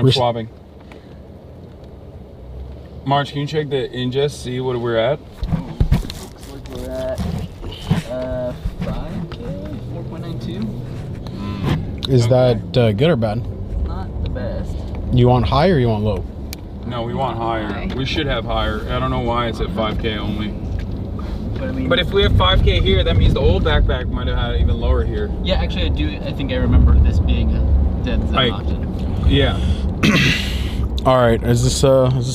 I'm swabbing. March, can you check the ingest, see what we're at? Looks like we're at 5K, 4.92. Is that good or bad? Not the best. You want high or you want low? No, we want higher. We should have higher. I don't know why it's at 5K only. But I mean, But if we have 5K here, that means the old backpack might have had it even lower here. yeah, actually, I think I remember this being a dead zone option. Yeah. All right, is this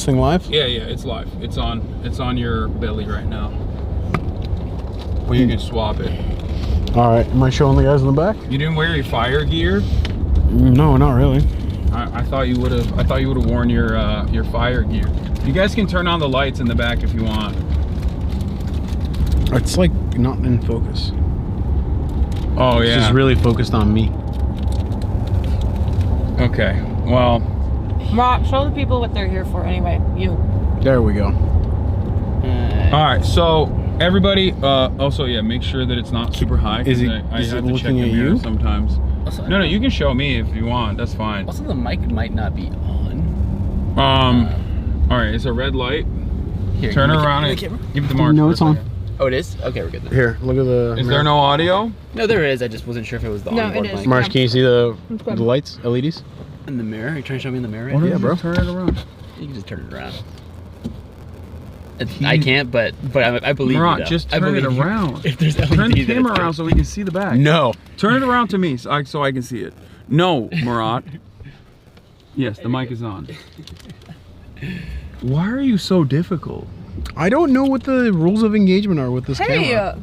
thing live? Yeah, it's live. It's on your belly right now. Well, you can swap it. All right, am I showing the guys in the back? You didn't wear your fire gear? No, not really. I thought you would have. I thought you would have worn your fire gear. You guys can turn on the lights in the back if you want. It's like not in focus. Oh yeah. It's just really focused on me. Okay. Well. Rob, show the people what they're here for anyway. You. There we go. All right. So everybody. Also, yeah. Make sure that it's not super high. Is it? I Is it have to check looking the at mirror you? sometimes? Also, No, you can show me if you want. That's fine. Also, the mic might not be on. All right. It's a red light. Here, Turn give me around the and camera. give it to Mark. No, for a it's on. second. Oh, it is? Okay, we're good then. Here, look at the. Is there no audio? No, there is. I just wasn't sure if it was the No, onboard it is. mic. Marsh, can you see the It's good. lights, LEDs? In the mirror? Are you trying to show me in the mirror? Why don't Yeah, you bro. just Turn it around. You can just turn it around. I can't, but I believe Murat, you. Though. just I turn it believe you. around. If there's LED, Turn the then camera it's around so we can see the back. No. Turn it around to me so I can see it. No, Murat. Yes, the mic is on. Why are you so difficult? I don't know what the rules of engagement are with this Hey, camera.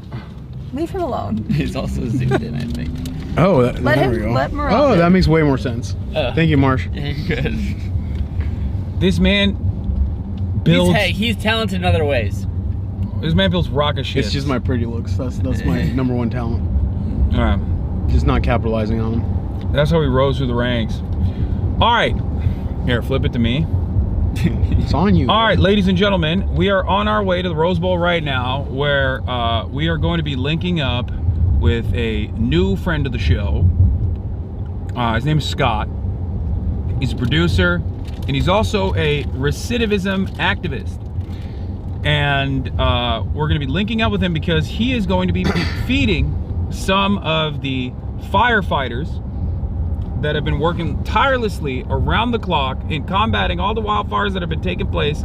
leave him alone. It's also zoomed in, I think. Oh, Let there him- we go. let Murat Oh, in. that makes way more sense. Thank you, Marsh. Yeah, you're good. This man builds. He's talented in other ways. This man builds rocket ships. It's just my pretty looks. That's my number one talent. Alright. Just not capitalizing on them. That's how he rose through the ranks. All right. Here, flip it to me. It's on you. All right, ladies and gentlemen, we are on our way to the Rose Bowl right now, where we are going to be linking up with a new friend of the show. His name is Scott. He's a producer, and he's also a recidivism activist. And we're going to be linking up with him because he is going to be feeding some of the firefighters that have been working tirelessly around the clock in combating all the wildfires that have been taking place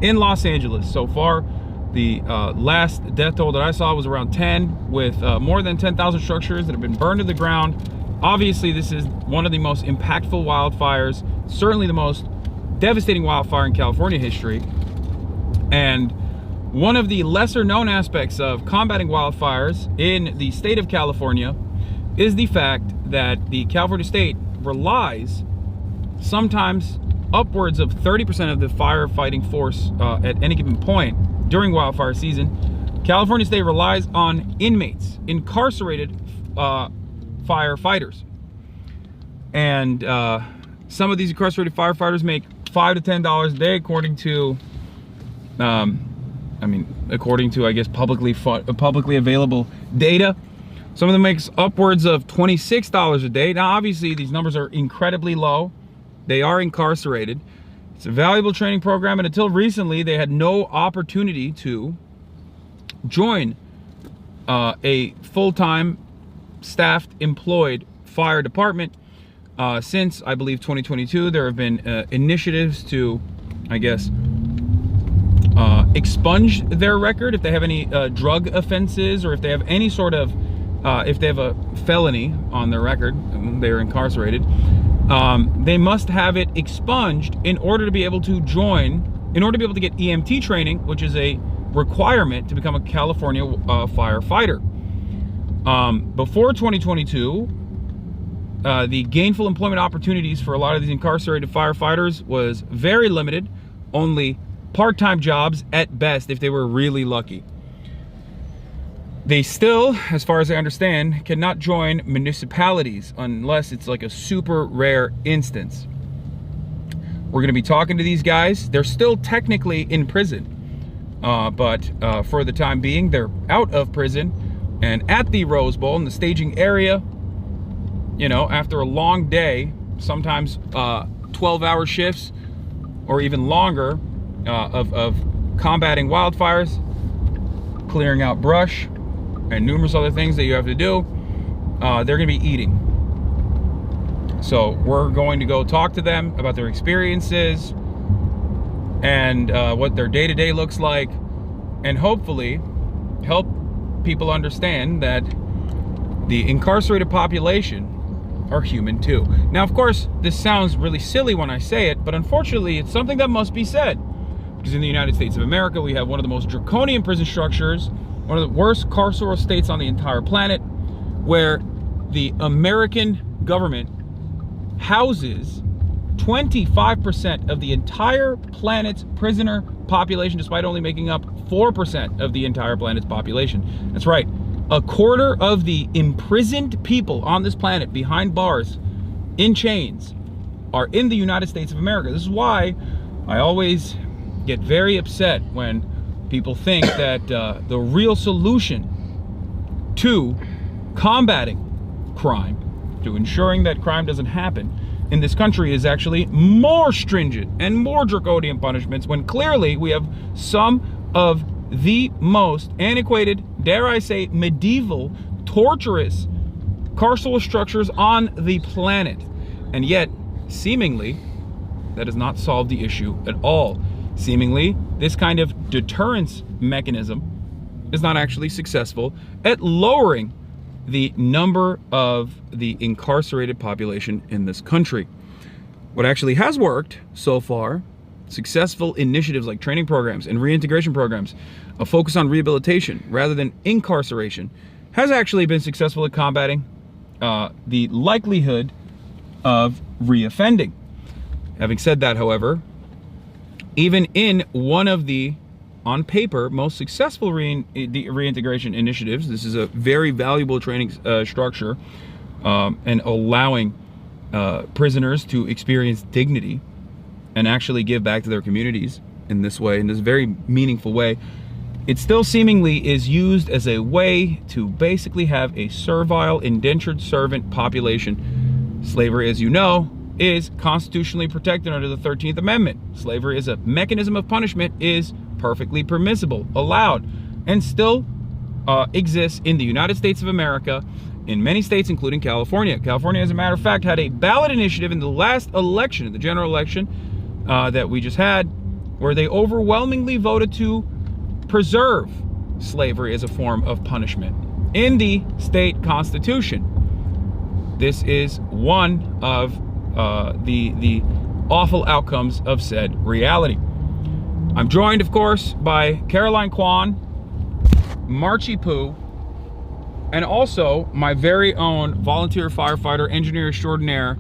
in Los Angeles. So far, the last death toll that I saw was around 10, with more than 10,000 structures that have been burned to the ground. Obviously, this is one of the most impactful wildfires, certainly the most devastating wildfire in California history. And one of the lesser known aspects of combating wildfires in the state of California is the fact that the California state relies sometimes upwards of 30% of the firefighting force at any given point during wildfire season. California state relies on inmates, incarcerated firefighters. And some of these incarcerated firefighters make $5 to $10 a day, according to I guess publicly available data. Some of them makes upwards of $26 a day. Now, obviously, these numbers are incredibly low. They are incarcerated. It's a valuable training program, and until recently, they had no opportunity to join a full-time, staffed, employed fire department. Since, I believe, 2022, there have been initiatives to, I guess, expunge their record if they have any drug offenses, or if they have any sort of if they have a felony on their record, they're incarcerated. They must have it expunged in order to be able to join, in order to be able to get EMT training, which is a requirement to become a California firefighter. Before 2022, the gainful employment opportunities for a lot of these incarcerated firefighters was very limited, only part-time jobs at best if they were really lucky. They still, as far as I understand, cannot join municipalities unless it's like a super rare instance. We're going to be talking to these guys. They're still technically in prison, but for the time being, they're out of prison and at the Rose Bowl in the staging area. You know, after a long day, sometimes 12-hour shifts or even longer of combating wildfires, clearing out brush, and numerous other things that you have to do, they're going to be eating. So we're going to go talk to them about their experiences and what their day-to-day looks like, and hopefully help people understand that the incarcerated population are human too. Now, of course, this sounds really silly when I say it, but unfortunately, it's something that must be said. Because in the United States of America, we have one of the most draconian prison structures, one of the worst carceral states on the entire planet, where the American government houses 25% of the entire planet's prisoner population, despite only making up 4% of the entire planet's population. That's right. A quarter of the imprisoned people on this planet behind bars in chains are in the United States of America. This is why I always get very upset when people think that the real solution to combating crime, to ensuring that crime doesn't happen in this country, is actually more stringent and more draconian punishments, when clearly we have some of the most antiquated, dare I say, medieval, torturous carceral structures on the planet. And yet, seemingly, that has not solved the issue at all. Seemingly, this kind of deterrence mechanism is not actually successful at lowering the number of the incarcerated population in this country. What actually has worked so far, successful initiatives like training programs and reintegration programs, a focus on rehabilitation rather than incarceration, has actually been successful at combating the likelihood of reoffending. Having said that, however, even in one of the, on paper, most successful reintegration initiatives, this is a very valuable training structure, and allowing prisoners to experience dignity and actually give back to their communities in this way, in this very meaningful way, it still seemingly is used as a way to basically have a servile, indentured servant population. Slavery, as you know, is constitutionally protected under the 13th Amendment. Slavery as a mechanism of punishment is perfectly permissible, allowed, and still exists in the United States of America, in many states, including California. California, as a matter of fact, had a ballot initiative in the last election, the general election that we just had, where they overwhelmingly voted to preserve slavery as a form of punishment in the state constitution. This is one of the awful outcomes of said reality. I'm joined, of course, by Caroline Kwan, Marchie Poo, and also my very own volunteer firefighter, engineer extraordinaire,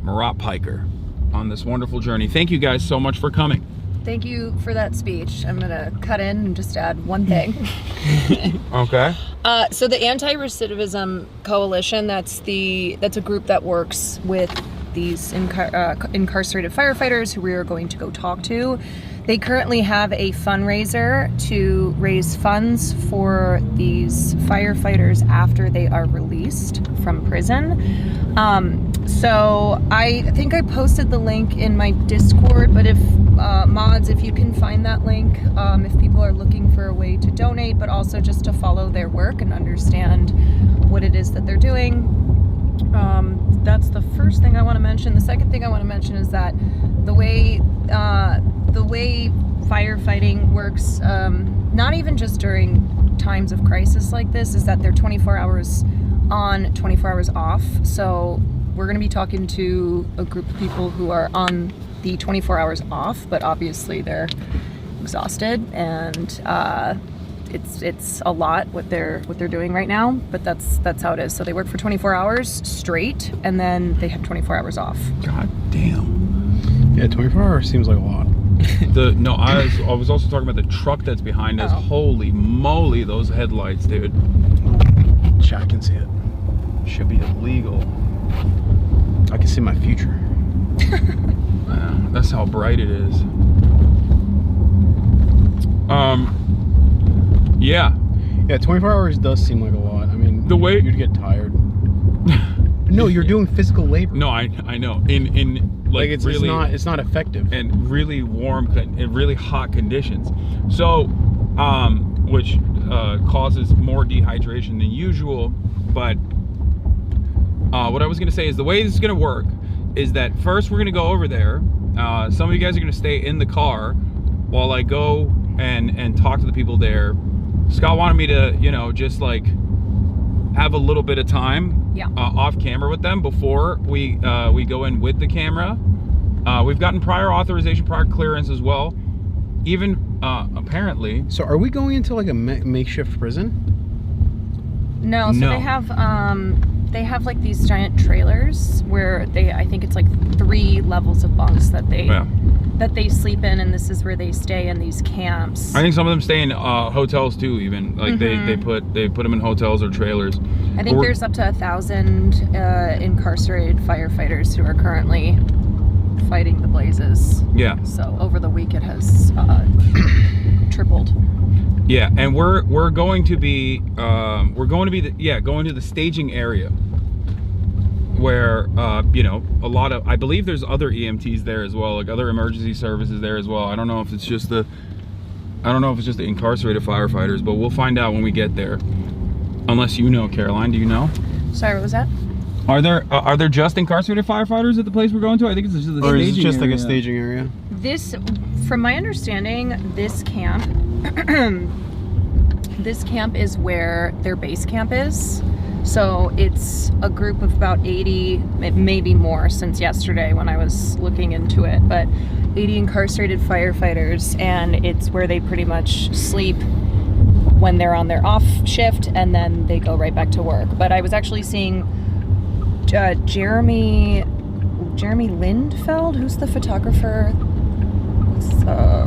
Marat Piker, on this wonderful journey. Thank you guys so much for coming. Thank you for that speech. I'm gonna cut in and just add one thing. Okay. So the Anti-Recidivism Coalition, that's a group that works with these incarcerated firefighters who we are going to go talk to. They currently have a fundraiser to raise funds for these firefighters after they are released from prison. So I think I posted the link in my Discord, but if mods, if you can find that link, if people are looking for a way to donate, but also just to follow their work and understand what it is that they're doing. That's the first thing I want to mention. The second thing I want to mention is that the way firefighting works, not even just during times of crisis like this, is that they're 24 hours on, 24 hours off. So we're going to be talking to a group of people who are on the 24 hours off, but obviously they're exhausted, and it's a lot what they're doing right now, but that's how it is. So they work for 24 hours straight, and then they have 24 hours off. God damn. Yeah, 24 hours seems like a lot. I was also talking about the truck that's behind us. Oh. Holy moly, those headlights, dude. Chat can see it. Should be illegal. I can see my future. That's how bright it is. Yeah. Yeah, 24 hours does seem like a lot. I mean, The way- you'd get tired. No, you're doing physical labor. No, I know. In like it's really it's not effective. and really warm and really hot conditions. So, which causes more dehydration than usual. But what I was gonna say is the way this is gonna work is that first we're gonna go over there. Some of you guys are gonna stay in the car while I go and talk to the people there. Scott wanted me to, you know, just like have a little bit of time off camera with them before we go in with the camera. We've gotten prior authorization, prior clearance as well. Even apparently. So are we going into like a makeshift prison? No, so No. they have like these giant trailers where I think it's like 3 levels of bunks that they sleep in, and this is where they stay in these camps. I think some of them stay in hotels too. Even like they put them in hotels or trailers. I think there's up to 1,000 incarcerated firefighters who are currently fighting the blazes. Yeah. So over the week it has tripled. Yeah, and we're going to be going to the staging area where you know, a lot of, I believe there's other EMTs there as well, like other emergency services there as well. I don't know if it's just the incarcerated firefighters, but we'll find out when we get there. Unless you know, Caroline, do you know? Sorry, what was that? Are there just incarcerated firefighters at the place we're going to? I think it's just the Or staging is it just area. like a staging area? This, from my understanding, this camp, this camp is where their base camp is. So it's a group of about 80, maybe more since yesterday when I was looking into it, but 80 incarcerated firefighters, and it's where they pretty much sleep when they're on their off shift, and then they go right back to work. But I was actually seeing Jeremy Lindfeld, who's the photographer?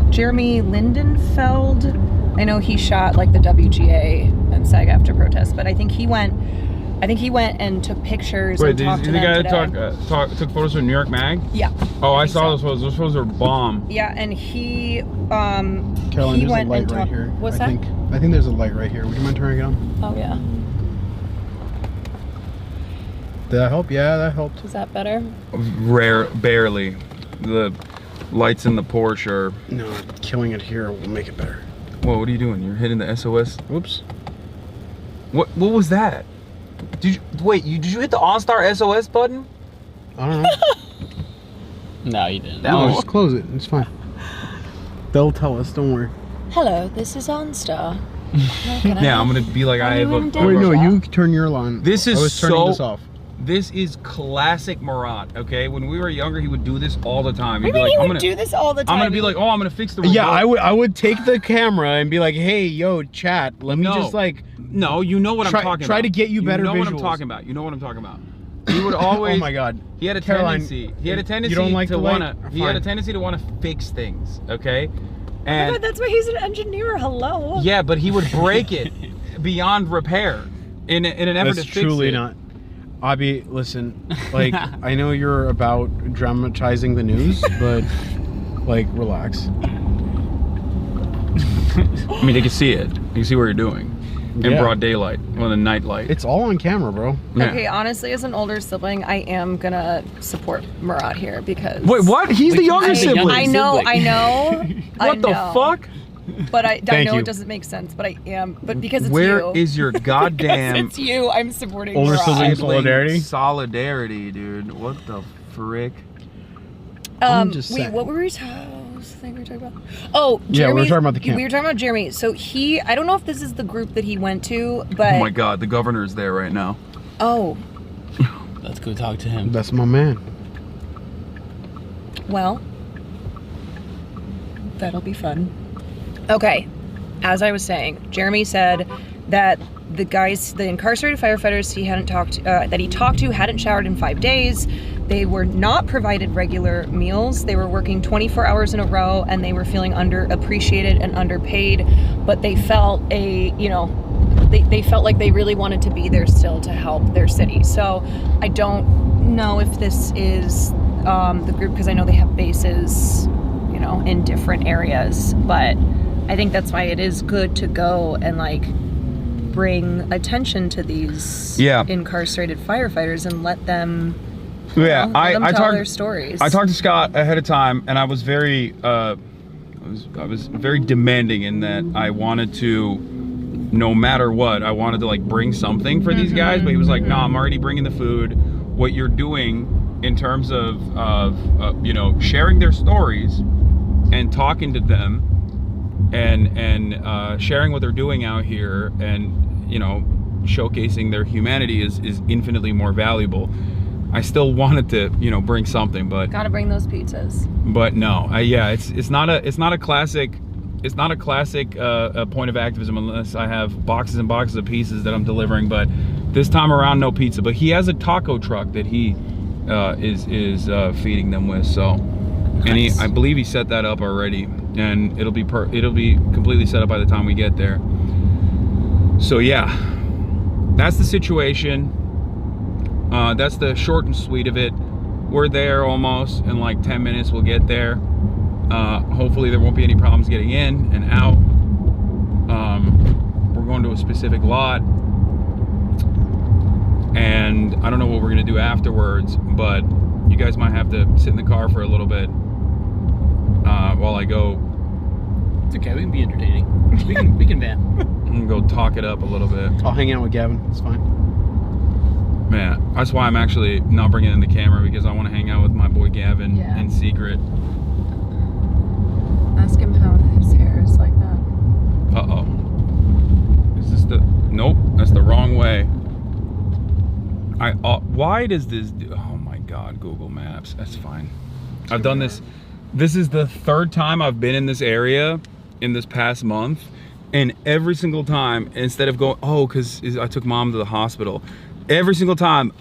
Jeremy Lindenfeld. I know he shot like the WGA and SAG-AFTRA protests, but I think he went and took pictures. Wait, and is talked to the guy them that today. took photos for New York Mag? Yeah. Oh, I think saw so. those photos. Those photos are bomb. Yeah, and he Caroline, he there's a went light and right talked. here. What's I that? think there's a light right here. Would you mind turning it on? Oh yeah. Did that help? Yeah, that helped. Is that better? Barely. The lights in the Porsche are. No, killing it here will make it better. Whoa, what are you doing? You're hitting the SOS. Whoops. What was that? Did you hit the OnStar SOS button? I don't know. No, you didn't. No, just close it. It's fine. They'll tell us. Don't worry. Hello, this is OnStar. Yeah, I'm gonna be like I have you in a. Denver? Wait, no, you turn your line. This is I was turning so- this off. This is classic Murat. Okay, when we were younger, he would do this all the time. He'd I mean, be like, you I'm would gonna do this all the time. I'm gonna be like, oh, I'm gonna fix the. Yeah, remote." I would take the camera and be like, hey, yo, chat. Let me No. just like. No, you know what I'm talking about. Try to get you better You know what I'm visuals. talking about. You know what I'm talking about. He would always. Oh my God. He had a Caroline, tendency. He had a tendency you don't like to the light? wanna. He had a tendency to wanna fix things. Okay. And that's why he's an engineer. Hello. yeah, but he would break it beyond repair in an effort That's to fix truly it. not. Abby, listen, like, I know you're about dramatizing the news, but, like, relax. I mean, they can see it. You can see what you're doing in Yeah. broad daylight, well, the night light. It's all on camera, bro. Yeah. Okay, honestly, as an older sibling, I am gonna support Murat here because. Wait, what? He's the younger I- sibling. I know. What the fuck? But I Thank know you. it doesn't make sense, but I am. But because it's Where you. is your goddamn Because it's you, I'm supporting Older Murat. sibling solidarity? Solidarity, dude. What the frick? I'm just wait, saying. what were we talking about? Oh, Jeremy. Yeah, we were talking about the camp. We were talking about Jeremy. So I don't know if this is the group that he went to, but. Oh my god, the governor's there right now. Oh, Let's go talk to him. That's my man. well. That'll be fun. Okay, as I was saying, Jeremy said that the incarcerated firefighters that he talked to hadn't showered in 5 days. They were not provided regular meals. They were working 24 hours in a row, and they were feeling underappreciated and underpaid. But they felt they felt like they really wanted to be there still to help their city. So I don't know if this is the group, because I know they have bases, in different areas, but I think that's why it is good to go and like bring attention to these Yeah. incarcerated firefighters and let them Yeah, Let them I tell talked their stories. I talked to Scott ahead of time, and I was very I was very demanding in that I wanted to, no matter what, I wanted to like bring something for these guys. But he was like, "No, I'm already bringing the food. What you're doing in terms of you know, sharing their stories and talking to them, and sharing what they're doing out here, and you know, showcasing their humanity is infinitely more valuable." I still wanted to, you know, bring something, but Gotta bring those pizzas. but no, yeah, it's not a classic point of activism unless I have boxes and boxes of pieces that I'm delivering. But this time around, no pizza. But he has a taco truck that he is feeding them with. So, and I believe he set that up already, and it'll be completely set up by the time we get there. So yeah, that's the situation. That's the short and sweet of it. We're there almost in like 10 minutes. We'll get there. Hopefully there won't be any problems getting in and out. We're going to a specific lot, and I don't know what we're gonna do afterwards, but you guys might have to sit in the car for a little bit while I go. It's okay. We can be entertaining. We can van. And go talk it up a little bit. I'll hang out with Gavin. It's fine. Man, that's why I'm actually not bringing in the camera, because I want to hang out with my boy Gavin in secret. Ask him how his hair is like that. Uh-oh. Is this the... Nope, that's the wrong way. Why does this do... Oh my God, Google Maps. That's fine. I've done this. This is the third time I've been in this area in this past month. And every single time, instead of going... Oh, because I took Mom to the hospital. Every single time,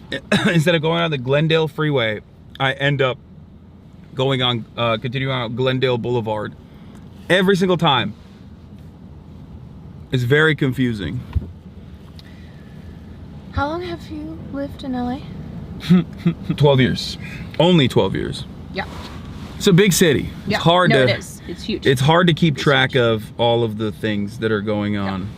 instead of going on the Glendale Freeway, I end up going on, continuing on Glendale Boulevard. Every single time. It's very confusing. How long have you lived in LA? 12 years. Only 12 years. Yeah. It's a big city. Yeah. It's hard no, to... it is. It's huge. It's hard to keep track of all of the things that are going on.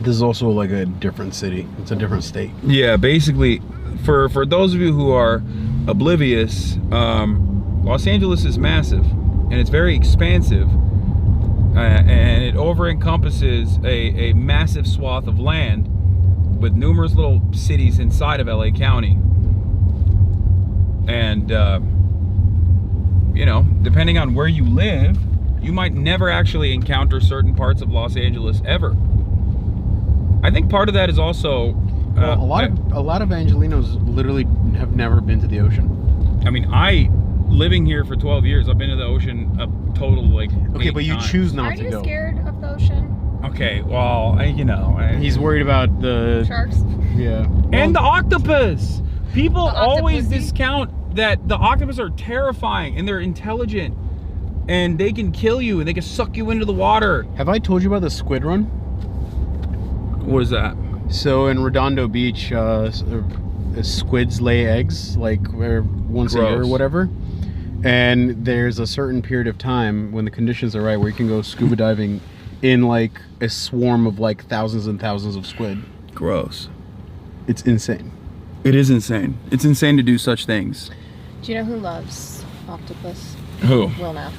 This is also like a different city. It's a different state. Yeah, basically, for those of you who are oblivious, Los Angeles is massive, and it's very expansive, and it over-encompasses a massive swath of land with numerous little cities inside of LA County. And, you know, depending on where you live, you might never actually encounter certain parts of Los Angeles ever. I think part of that is also Well, a lot of Angelinos literally have never been to the ocean. I mean, living here for 12 years, I've been to the ocean a total like Okay, 8 but you times. choose not Are to you go. scared of the ocean? Okay, well, you know, He's worried about the Sharks? yeah. and the octopus. People The always octopus? discount that the octopus are terrifying and they're intelligent and they can kill you and they can suck you into the water. Have I told you about the squid run? What is that? So in Redondo Beach, squids lay eggs like once a year or Gross. whatever. And there's a certain period of time when the conditions are right where you can go scuba diving in like a swarm of like thousands and thousands of squid. Gross. It's insane. It is insane. It's insane to do such things. Do you know who loves octopus? Who? Will Knapp.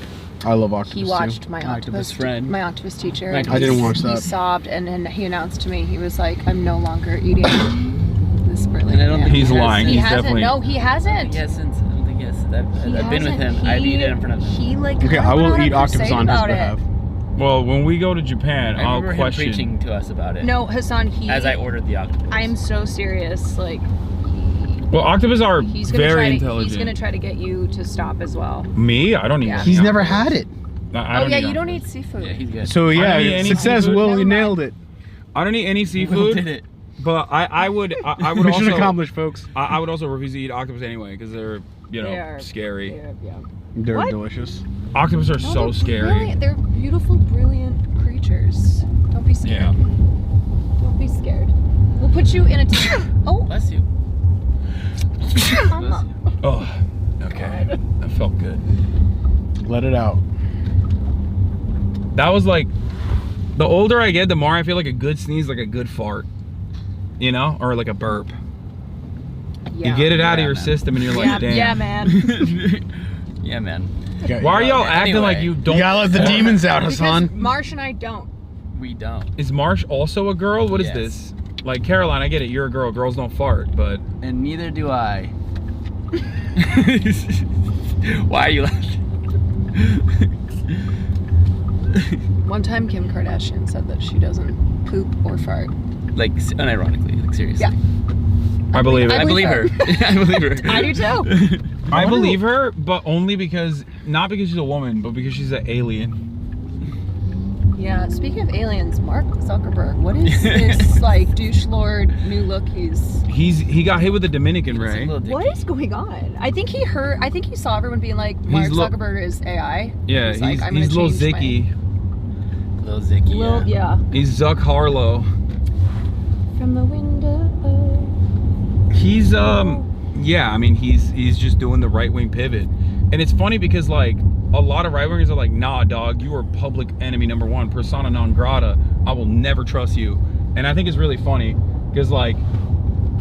I love octopus He too. watched my Octopus octopus friend. my octopus teacher. I and didn't he- watch He that. sobbed, and then he announced to me, he was like, "I'm no longer eating this brilliant." And I don't man." think He's he has. lying. He He's hasn't. definitely. No, he hasn't. He hasn't. I don't think he has. I've been with him. I've eaten in front of him. He like. Okay, kinda I went will on a eat octopus crusade on his about it. behalf. Well, when we go to Japan, I I'll remember him question. preaching to us about it. No, Hassan. He. As I ordered the octopus. I am so serious. Like. Well, octopus are He's gonna very try to, intelligent. He's gonna try to get you to stop as well. Me? I don't even. Yeah. He's never had it. I Oh yeah, eat you don't octopus. eat seafood. Yeah, he's good. So I don't yeah, eat any success. seafood. Will, Never you mind. nailed it. I don't eat any Will seafood. did it. But I would Mission also accomplished, folks. I would also refuse to eat octopus anyway because they're They are scary. Yeah. They're What? delicious. Octopus are No, so they're scary. brilliant. They're beautiful, brilliant creatures. Don't be scared. Yeah. Don't be scared. We'll put you in a Oh, Bless you. mama. Oh, okay. That felt good. Let it out. That was like, the older I get, the more I feel like a good sneeze, like a good fart, you know, or like a burp. Yeah. You get it out of Yeah, your man. system and you're Yeah, like, damn. yeah, man. Yeah, man. Why are y'all acting Anyway. like you don't? You gotta let the demons out, Because Hassan. Marsh and I don't. We don't. Is Marsh also a girl? What is Yes. this? Like, Caroline, I get it. You're a girl. Girls don't fart, but. And neither do I. Why are you laughing? One time Kim Kardashian said that she doesn't poop or fart. Like, unironically, like seriously. Yeah. I believe it. I believe her. I believe her. I do too. I believe her, but only because, not because she's a woman, but because she's an alien. Yeah, speaking of aliens, Mark Zuckerberg, what is this like douche lord new look He got hit with a Dominican It's a ray. little dick. What is going on? I think he saw everyone being like, Mark Zuckerberg is AI. Yeah, He's like, I'm he's gonna Lil change Zicky. Little Zicky. Lil, yeah. He's Zuck Harlow. From the window. He's yeah, I mean he's just doing the right wing pivot. And it's funny because like a lot of right wingers are like, nah dog, you are public enemy number one, persona non grata. I will never trust you. And I think it's really funny because like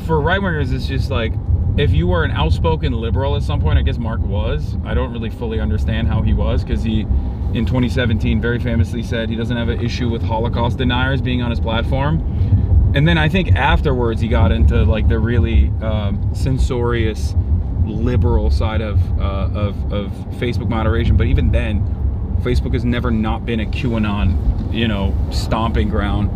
for right wingers it's just like if you were an outspoken liberal at some point, I guess Mark was. I don't really fully understand how he was because he in 2017 very famously said he doesn't have an issue with Holocaust deniers being on his platform. And then I think afterwards he got into like the really censorious liberal side of Facebook moderation. But even then, Facebook has never not been a QAnon, you know, stomping ground.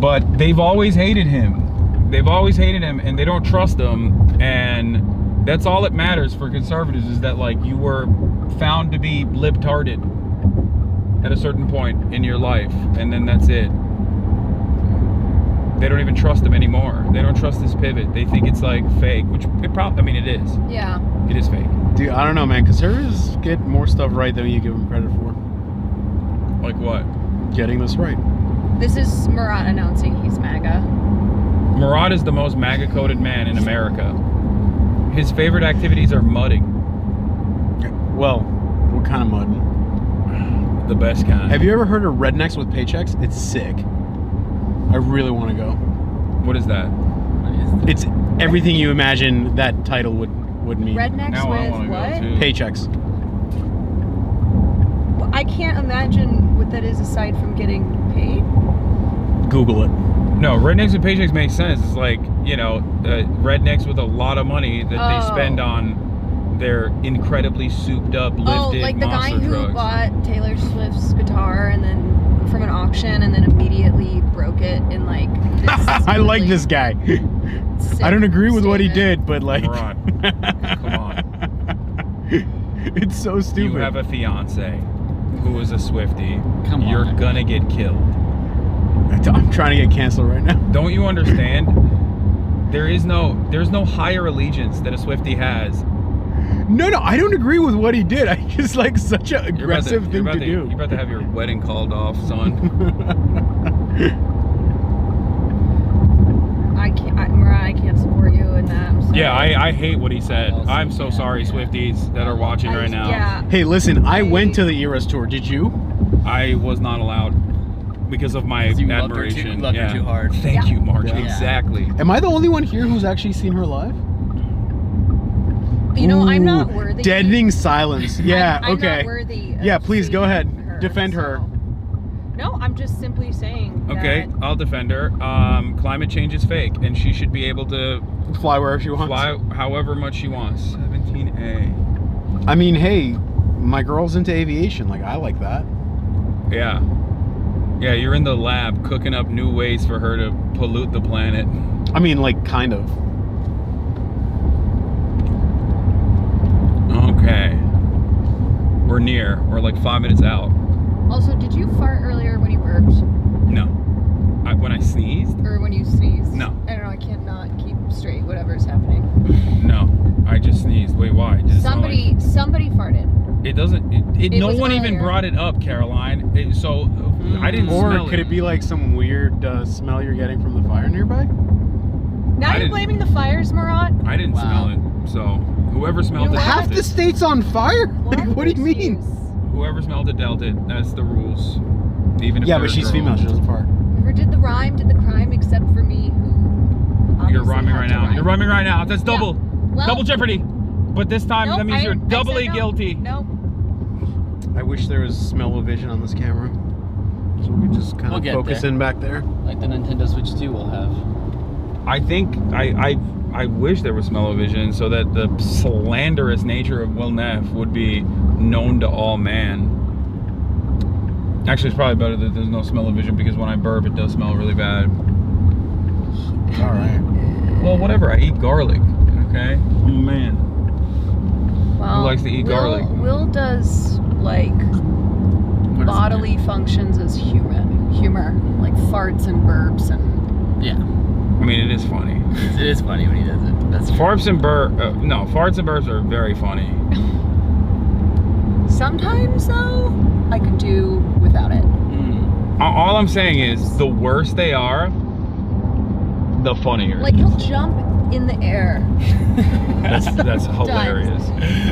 But they've always hated him. They've always hated him, and they don't trust him. And that's all that matters for conservatives is that like you were found to be libtarded at a certain point in your life, and then that's it. They don't even trust him anymore. They don't trust this pivot. They think it's like fake, which it probably, I mean, it is. Yeah. It is fake. Dude, I don't know, man. Conservatives get more stuff right than you give them credit for. Like what? Getting this right. This is Murat announcing he's MAGA. Murat is the most MAGA-coded man in America. His favorite activities are mudding. Well, what kind of mudding? The best kind. Have you ever heard of rednecks with paychecks? It's sick. I really want to go. What is that? It's everything you imagine that title would mean. Rednecks Now I with wanna go, what? too. Paychecks. Well, I can't imagine what that is aside from getting paid. Google it. No, rednecks with paychecks makes sense. It's like, you know, rednecks with a lot of money that they spend on their incredibly souped up, lifted like the guy monster who trucks. bought Taylor Swift's guitar and then from an auction and then immediately broke it in like this I like really this guy. sick I don't agree with what he statement. did, but like, Murat, come on. it's so stupid. You have a fiance who is a Swiftie. Come You're on. gonna get killed. I'm trying to get canceled right now. Don't you understand? There's no higher allegiance that a Swiftie has. No, I don't agree with what he did. I just like such an aggressive thing to do. You're about to have your wedding called off, son. Murat, I can't support you in that. I'm sorry. Yeah, I hate what he said. Also, I'm so yeah, sorry, yeah. Swifties that are watching right now. Yeah. Hey, listen, I went to the Eras tour. Did you? I was not allowed because of my You loved her admiration. too- loved her too hard. Thank Yeah. you, Mark. Yeah. Exactly. Am I the only one here who's actually seen her live? You know, I'm Ooh, not worthy. Deadening silence. Yeah, I'm okay. not worthy of Yeah, please go seeing ahead. Defend her. so- No, I'm just simply saying. Okay, that- I'll defend her. Climate change is fake, and she should be able to Fly wherever she wants. fly however much she wants. 17A. I mean, hey, my girl's into aviation. Like, I like that. Yeah. Yeah, you're in the lab cooking up new ways for her to pollute the planet. I mean, like, kind of. Okay. We're near. We're like 5 minutes out. Also, did you fart earlier when you burped No. When I sneezed? or when you sneezed? No. I don't know. I can't not keep straight. Whatever's happening. No. I just sneezed. Wait, why? Did it sound like- Somebody farted. It doesn't. It No was one even earlier. brought it up, Caroline. So I didn't Or smell could it be like some weird smell you're getting from the fire nearby? Now I you're didn't- blaming the fires, Murat. I didn't Wow. smell it. So whoever smelled You it, know Half dealt the it. state's on fire. Like, what do you mean? Whoever smelled it dealt it. That's the rules. Even if Yeah, they're but she's girl. female. She doesn't fart. Whoever did the rime did the crime, except for me, who Your obviously rhyming right now. rhyme. You're rhyming right now. That's double. Well, Double jeopardy. But this time, nope, that means you're I doubly said no. guilty. No. I wish there was smell-o-vision on this camera, so we could just kind We'll of get focus there. in back there. Like the Nintendo Switch 2 will have. I think I wish there was smell-o-vision so that the slanderous nature of Will Neff would be known to all man. Actually, it's probably better that there's no smell-o-vision because when I burp, it does smell really bad. All right. Well, whatever. I eat garlic. Okay. Oh man. Well, Who likes to eat garlic? Will does like What is bodily functions as humor, like farts and burps and. it? Yeah. I mean, it is funny. It is funny when he does it. That's true. Farts and burps are very funny. Sometimes though, I could do without it. All I'm saying is, the worse they are, the funnier. Like he'll jump in the air. That's hilarious.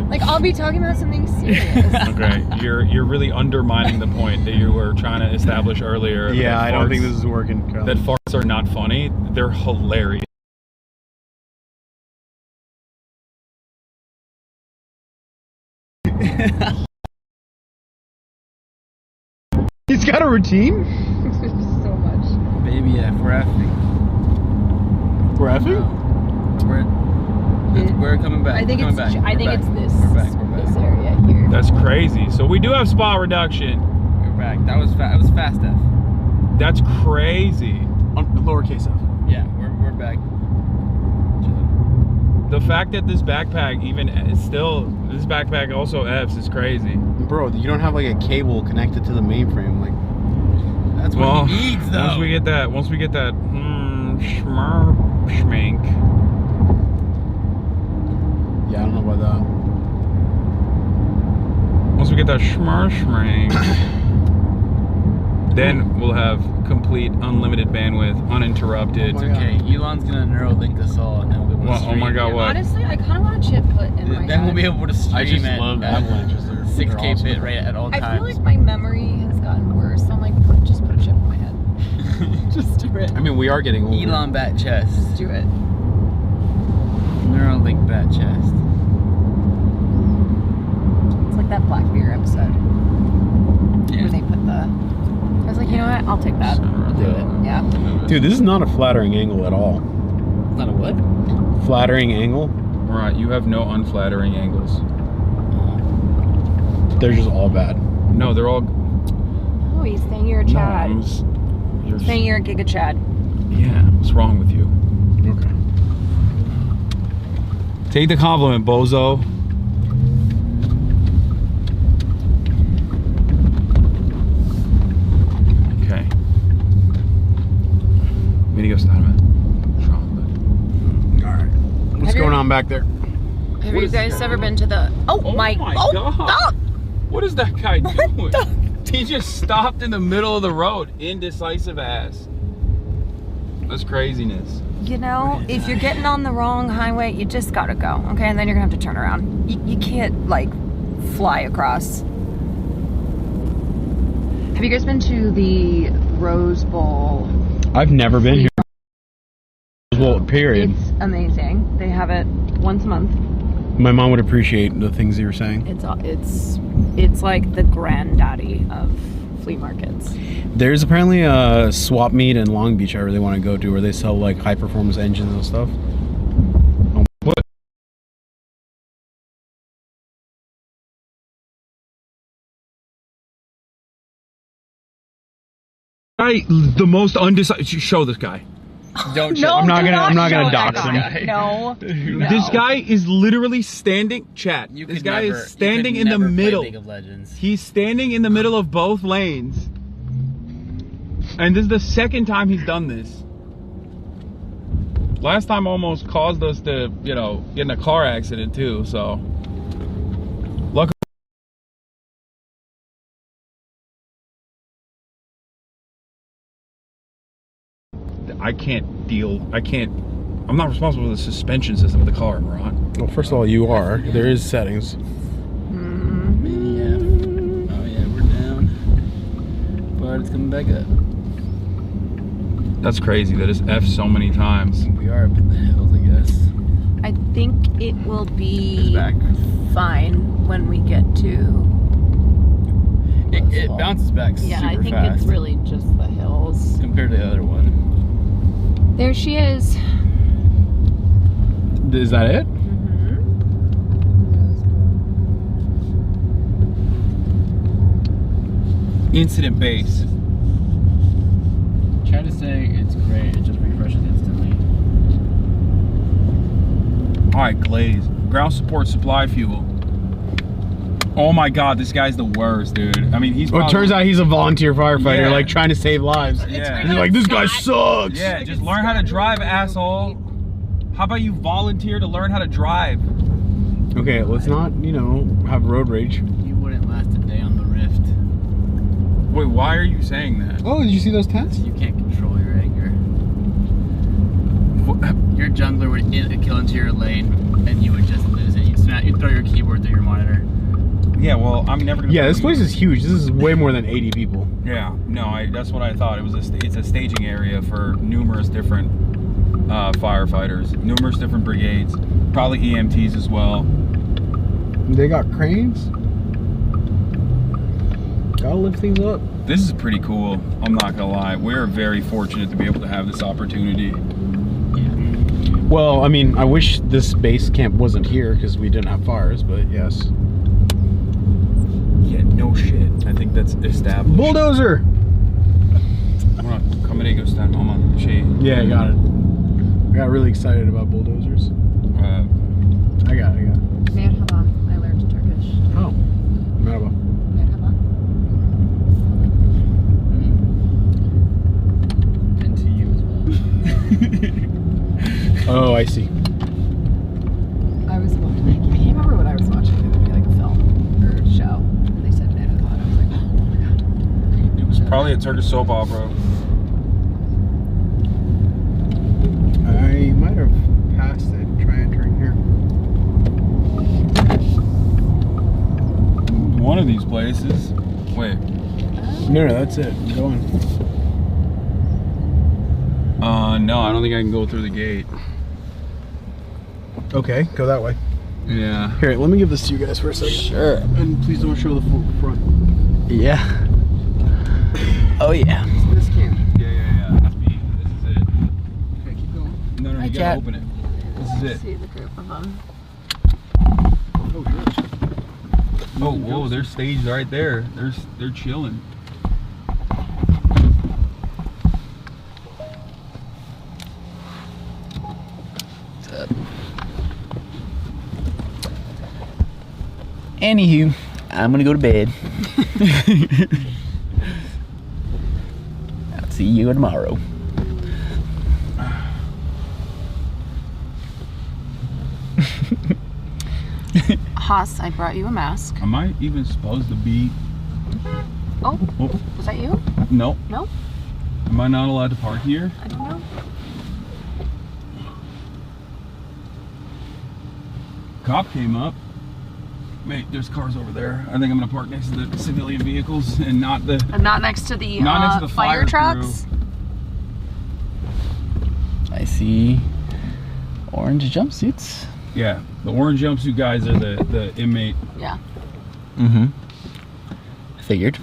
Like I'll be talking about something serious. Okay, you're really undermining the point that you were trying to establish earlier. Yeah, that I don't think farts- this is working. Kyle. That farts are not funny. They're hilarious. He's got a routine. So much. Baby F, we're effing. We're effing. We're coming back. I think we're it's. coming back. I think We're it's back. this. We're back. We're back. This area here. That's crazy. So we do have spa reduction. We're back. That was fast F. That's crazy. Lowercase f. Yeah, we're back. The fact that this backpack this backpack also F's is crazy. Bro, you don't have like a cable connected to the mainframe. Like, That's what he needs, though. once we get that schmank. yeah, I don't know about that. Once we get that schmank, then we'll have complete unlimited bandwidth, uninterrupted. Oh my Okay, Elon's gonna Neuralink us all, and then we'll be able to Well, oh stream. my God, what? Honestly, I kind of want a chip put in my Then we'll head. be able to stream I just at love avalanches. They're 6K awesome. bit rate at all I times. feel like my memory has gotten worse. So I'm like, just put a chip in my head. Just do it. I mean, we are getting older. Elon bat chest. Just do it. Neuralink bat chest. It's like that Black Mirror episode Yeah. where they put the. I was like, you know what? I'll take that. I'll do it. Yeah. Dude, this is not a flattering angle at all. It's not a what? Flattering angle? Right, you have no unflattering angles. They're just all bad. No, they're all. Oh, he's saying you're a No, Chad. you're Saying you're a Giga Chad. Yeah, what's wrong with you? Okay. Take the compliment, bozo. Okay. Video started. Alright. What's going on back there? Have What you is guys that? ever been to the? Oh, my! Oh, God. stop! What is that guy doing? the- He just stopped in the middle of the road. Indecisive ass. That's craziness. You know, if you're getting on the wrong highway, you just gotta go, okay? And then you're gonna have to turn around. You can't, like, fly across. Have you guys been to the Rose Bowl? I've never been here. Well, period. It's amazing. They have it once a month. My mom would appreciate the things that you're saying. It's like the granddaddy of flea markets. There's apparently a swap meet in Long Beach I really want to go to where they sell like high performance engines and stuff. What? The most undecisive. Show this guy. Don't No, I'm not do gonna show dox that him. guy. No. This guy is literally standing. Chat. You This could guy never- is standing you in could the never play middle. League of Legends. He's standing in the middle of both lanes. And this is the second time he's done this. Last time almost caused us to, get in a car accident too, so. Luckily. I'm not responsible for the suspension system of the car, Ron. Well, first of all, you are. There is settings. Yeah. Oh yeah, we're down. But it's coming back up. That's crazy that it's F so many times. We are up in the hills, I guess. I think it will It's be back. fine when we get to. It bounces back super Yeah, I think fast it's really just the hills. compared to the other one. There she is. Is that it? Incident base. Try to say it's great, it just refreshes instantly. All right, Glaze. Ground support supply fuel. Oh my God, this guy's the worst, dude. I mean, he's. Well, it probably- turns out he's a volunteer firefighter, Yeah. like trying to save lives. Yeah. He's like, this guy sucks. Yeah, just learn how to drive, asshole. How about you volunteer to learn how to drive? Okay, let's not, have road rage. You wouldn't last a day on the Rift. Wait, why are you saying that? Oh, did you see those tents? You can't control your anger. Your jungler would kill into your lane, and you would just lose it. You'd throw your keyboard through your monitor. Yeah, well, I'm never gonna. Yeah, this place is huge. This is way more than 80 people. Yeah, no, that's what I thought. It's a staging area for numerous different firefighters, numerous different brigades, probably EMTs as well. They got cranes. Gotta lift things up. This is pretty cool. I'm not gonna lie. We're very fortunate to be able to have this opportunity. Well, I mean, I wish this base camp wasn't here because we didn't have fires, but yes. Yeah, no shit. I think that's established. Bulldozer! Come and go stand, mama. She. Yeah, I got it. I got really excited about bulldozers. I got it. Merhaba. I learned Turkish. Oh, merhaba. Merhaba. And to you as well. Oh, I see. I was watching. I can't remember what I was watching. It would be like a film or a show. And they said Merhaba. And I was like, oh my god. It was probably a Turkish soap opera. I might have passed it. Try entering here. One of these places. Wait. No, that's it. I'm going. No, I don't think I can go through the gate. Okay, go that way. Yeah. Here, let me give this to you guys for a second. Sure. And please don't show the front. Yeah. Oh yeah. This camp. Yeah. That's me. This is it. Okay, keep going. No, Hi, you Cat. gotta open it. This is it. See the group of them. Oh, shit. Oh, whoa, they're staged right there. They're chilling. Anywho, I'm gonna go to bed. I'll see you tomorrow. Haas, I brought you a mask. Am I even supposed to be? Oh, Oh, was that you? no. No? Am I not allowed to park here? I don't know. Cop came up. Wait, there's cars over there. I think I'm gonna park next to the civilian vehicles and not the. And not next to the, Not next to the fire fire trucks. I see orange jumpsuits. Yeah, the orange jumpsuit guys are the inmate. Yeah. Mm-hmm. I figured.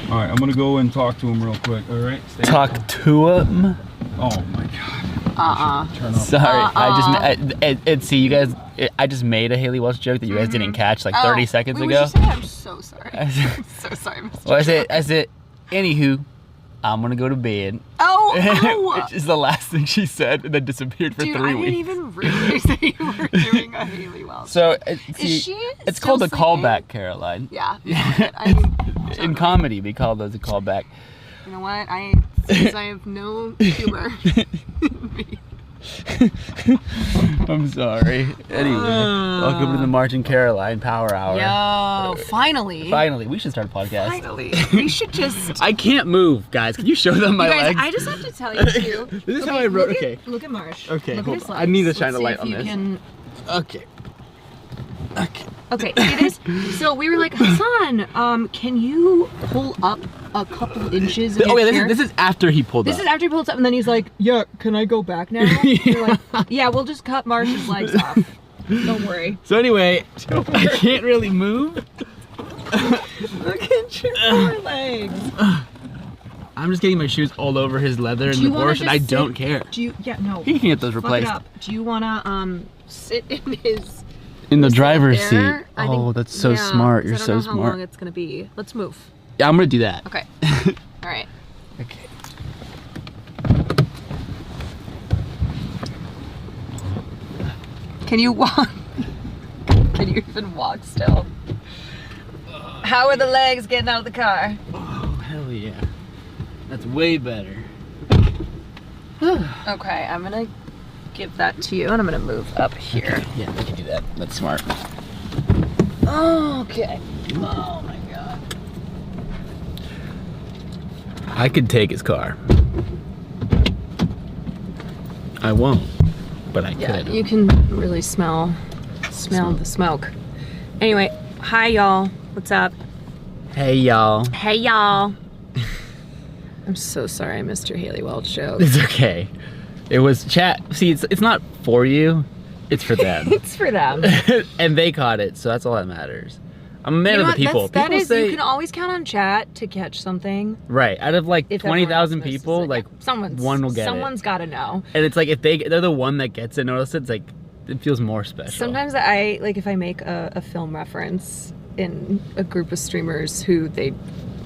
All right, I'm gonna go and talk to him real quick. All right. Stay Talk to him. Oh my god. Turn off. Sorry, see you guys. I just made a Haley Welch joke that you guys didn't catch like 30 seconds wait, ago. What'd you say? I'm so sorry. I'm so sorry, Mr. Well, I said, anywho, I'm gonna go to bed. Oh, Which is the last thing she said, and then disappeared for dude, 3 I weeks. didn't even realize that you were doing a Haley Welch. So, Is she it's still called a sleeping? callback, Caroline. Yeah. I mean, In comedy, we call those a callback. you know what? Since I have no humor. I'm sorry. Anyway, welcome to the March and Caroline Power Hour. Yo, finally. Finally, we should start a podcast. Finally. We should just. I can't move, guys. Can you show them my You guys, legs? I just have to tell you too. This is how I wrote. Okay. Look at Marsh. Okay, Look hold at his on. I legs. need to shine Let's a see light if on you this. can- Okay. Okay. Okay, see this? So we were like, Hassan, can you pull up a couple inches. In Oh your yeah, chair. this is after he pulled This up. is after he pulls up, and then he's like, "Yeah, can I go back now?" You're like, "Yeah, we'll just cut Marsh's legs off. Don't worry." So anyway, I can't really move. Look at your poor legs. I'm just getting my shoes all over his leather in Do the you wanna Porsche, and I just don't sit- care. Do you? Yeah, no. He can get those Fuck it replaced. up. Do you wanna sit in his? In the sit driver's there? seat. I Oh, think- that's so yeah, smart. 'cause You're I don't so know how smart. long it's gonna be. Let's move. Yeah, I'm gonna do that. Okay. All right. Okay. Can you walk? Can you even walk still? How are the legs getting out of the car? Oh, hell yeah. That's way better. Okay, I'm gonna give that to you, and I'm gonna move up here. Yeah, we can do that. That's smart. Okay. Oh my god. I could take his car. I won't, but I Yeah, could. you can really smell the smoke. Anyway, hi y'all. What's up? Hey, y'all. Hey y'all. I'm so sorry I missed your Haley Welch joke. It's okay. It was chat. See, it's not for you. It's for them. It's for them. And they caught it, so that's all that matters. I'm a man You know of what? the people. That People is, say, you can always count on chat to catch something. right, out of like If everyone else 20,000 misses people, it. like one will get it. Someone's got to know. And it's like if they're the one that gets it, notice it's like it feels more special. Sometimes I like if I make a film reference in a group of streamers who they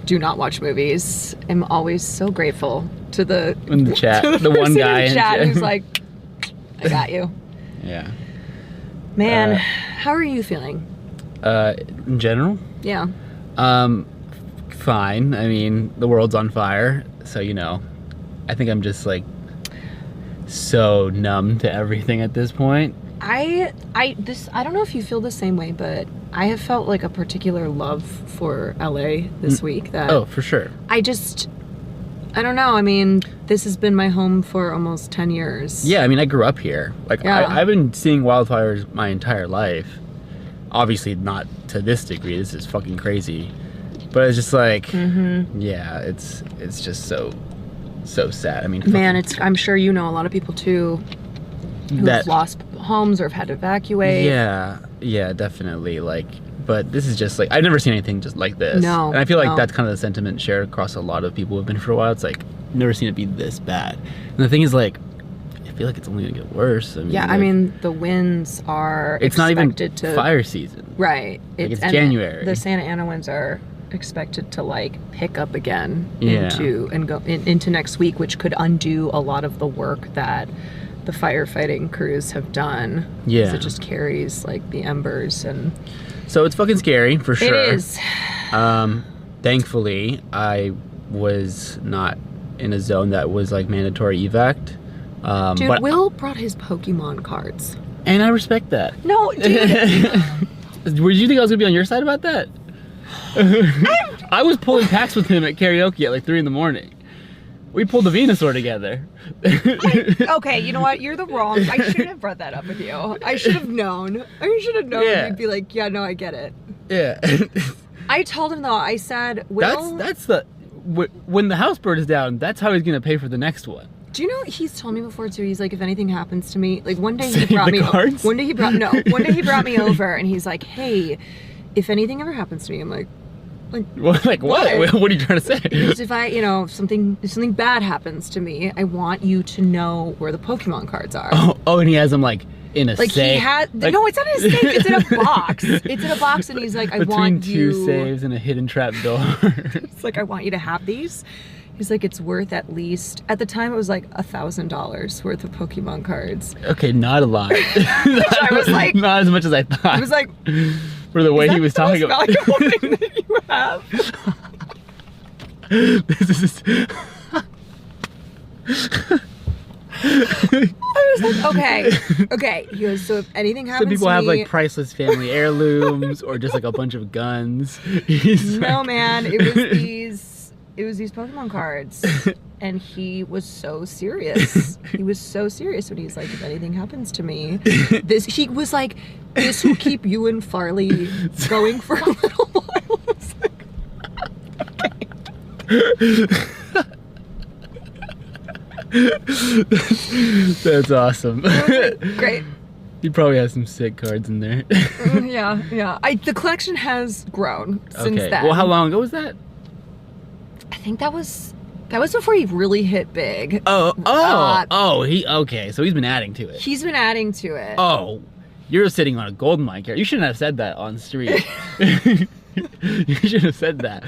do not watch movies, I'm always so grateful to the in the chat, to the one person guy in in chat chat. who's like, I got you, yeah. man. How are you feeling? In general, Yeah. fine. I mean, the world's on fire, so you know, I think I'm just like so numb to everything at this point. I don't know if you feel the same way, but I have felt like a particular love for LA this week that Oh, for sure. I don't know. I mean, this has been my home for almost 10 years. Yeah, I mean, I grew up here. Like, Yeah. I've been seeing wildfires my entire life. Obviously, not to this degree. This is fucking crazy. But it's just like, yeah, it's just so sad. I mean, Man, I'm sure you know a lot of people too who've that lost homes or have had to evacuate. yeah, definitely. Like, but this is just like I've never seen anything just like this. No, and I feel like no. that's kind of the sentiment shared across a lot of people who've been for a while. It's like never seen it be this bad. And the thing is, like, I feel like it's only gonna get worse. I mean, Yeah, like, I mean, the winds are it's not even expected to fire season. Right. It's and January. The Santa Ana winds are expected to like pick up again Yeah. into next week, which could undo a lot of the work that the firefighting crews have done. Yeah. 'Cause it just carries like the embers and So it's fucking scary for sure. it is. Thankfully, I was not in a zone that was like mandatory evac. Dude, But Will brought his Pokemon cards. and I respect that. No, dude. Did you think I was gonna be on your side about that? I was pulling packs with him at karaoke at like 3 a.m. We pulled the Venusaur together. Okay, you know what? You're the wrong. I shouldn't have brought that up with you. I should have known. I should have known. Yeah. You'd be like, yeah, no, I get it. Yeah. I told him though. I said, Will. that's the when the house burns down. That's how he's gonna pay for the next one. Do you know he's told me before too? He's like, if anything happens to me, like one day he Save brought the me. cards? One day he brought me over, and he's like, hey, if anything ever happens to me, I'm like, Like what? What? What are you trying to say? because if I, if something bad happens to me, I want you to know where the Pokemon cards are. Oh, and he has them like in a Like safe. he had like, no, it's not in a safe. It's in a box. It's in a box, and he's like, I between want two you. saves and a hidden trap door. It's like I want you to have these. He's like, it's worth at least at the time it was like $1,000 worth of Pokemon cards. Okay, not a lot. I was like, not as much as I thought. I was like, for the way is he that was the most talking about. valuable thing that you have? This is. I was like, okay. He goes, so if anything happens Some people to have me, like priceless family heirlooms or just like a bunch of guns. He's no like- man, it was these Pokemon cards. And he was so serious. He was so serious when he's like, if anything happens to me, he was like, this will keep you and Farley going for a little while. I was like, okay. That's awesome. Great. He probably has some sick cards in there. Yeah. The collection has grown since Okay. then. Well, how long ago was that? I think that was before he really hit big. Okay. So he's been adding to it. He's been adding to it. Oh, you're sitting on a gold mine here. You shouldn't have said that on the street. You should have said that.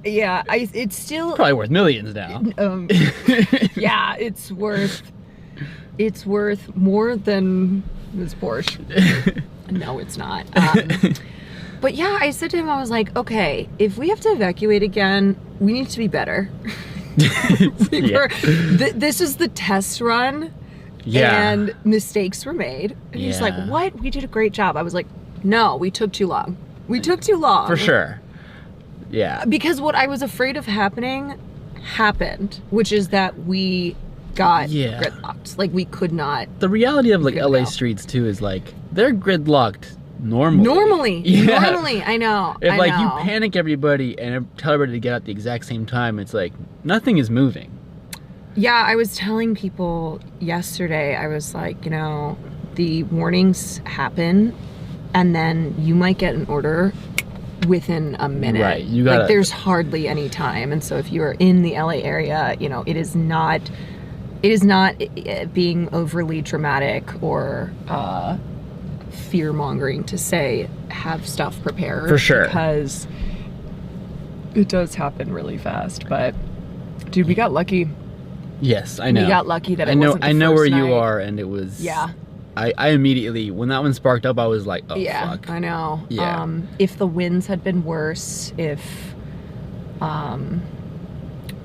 Yeah, it's still Probably worth millions now. yeah, it's worth more than this Porsche. No, it's not. But yeah, I said to him, I was like, okay, if we have to evacuate again, we need to be better. This is the test run. Yeah. And mistakes were made. And he's like, what? We did a great job. I was like, no, we took too long. We took too long. For sure. Yeah. Because what I was afraid of happening happened, which is that we got gridlocked. Like, we could not. The reality of like Couldn't LA go. streets too is like they're gridlocked normally. Normally, I know. If I like know. you panic everybody and tell everybody to get out at the exact same time, it's like nothing is moving. Yeah, I was telling people yesterday, I was like, you know, the warnings happen and then you might get an order within a minute. Right, you gotta, like there's hardly any time. And so if you are in the LA area, you know, it is not being overly dramatic or fear mongering to say have stuff prepared. For sure. Because it does happen really fast. But dude, we got lucky. Yes, I know. We got lucky that I know. wasn't the I know where first you night. are, and it was. Yeah. I immediately, when that one sparked up, I was like, oh Yeah, fuck. I know. Yeah. If the winds had been worse, if I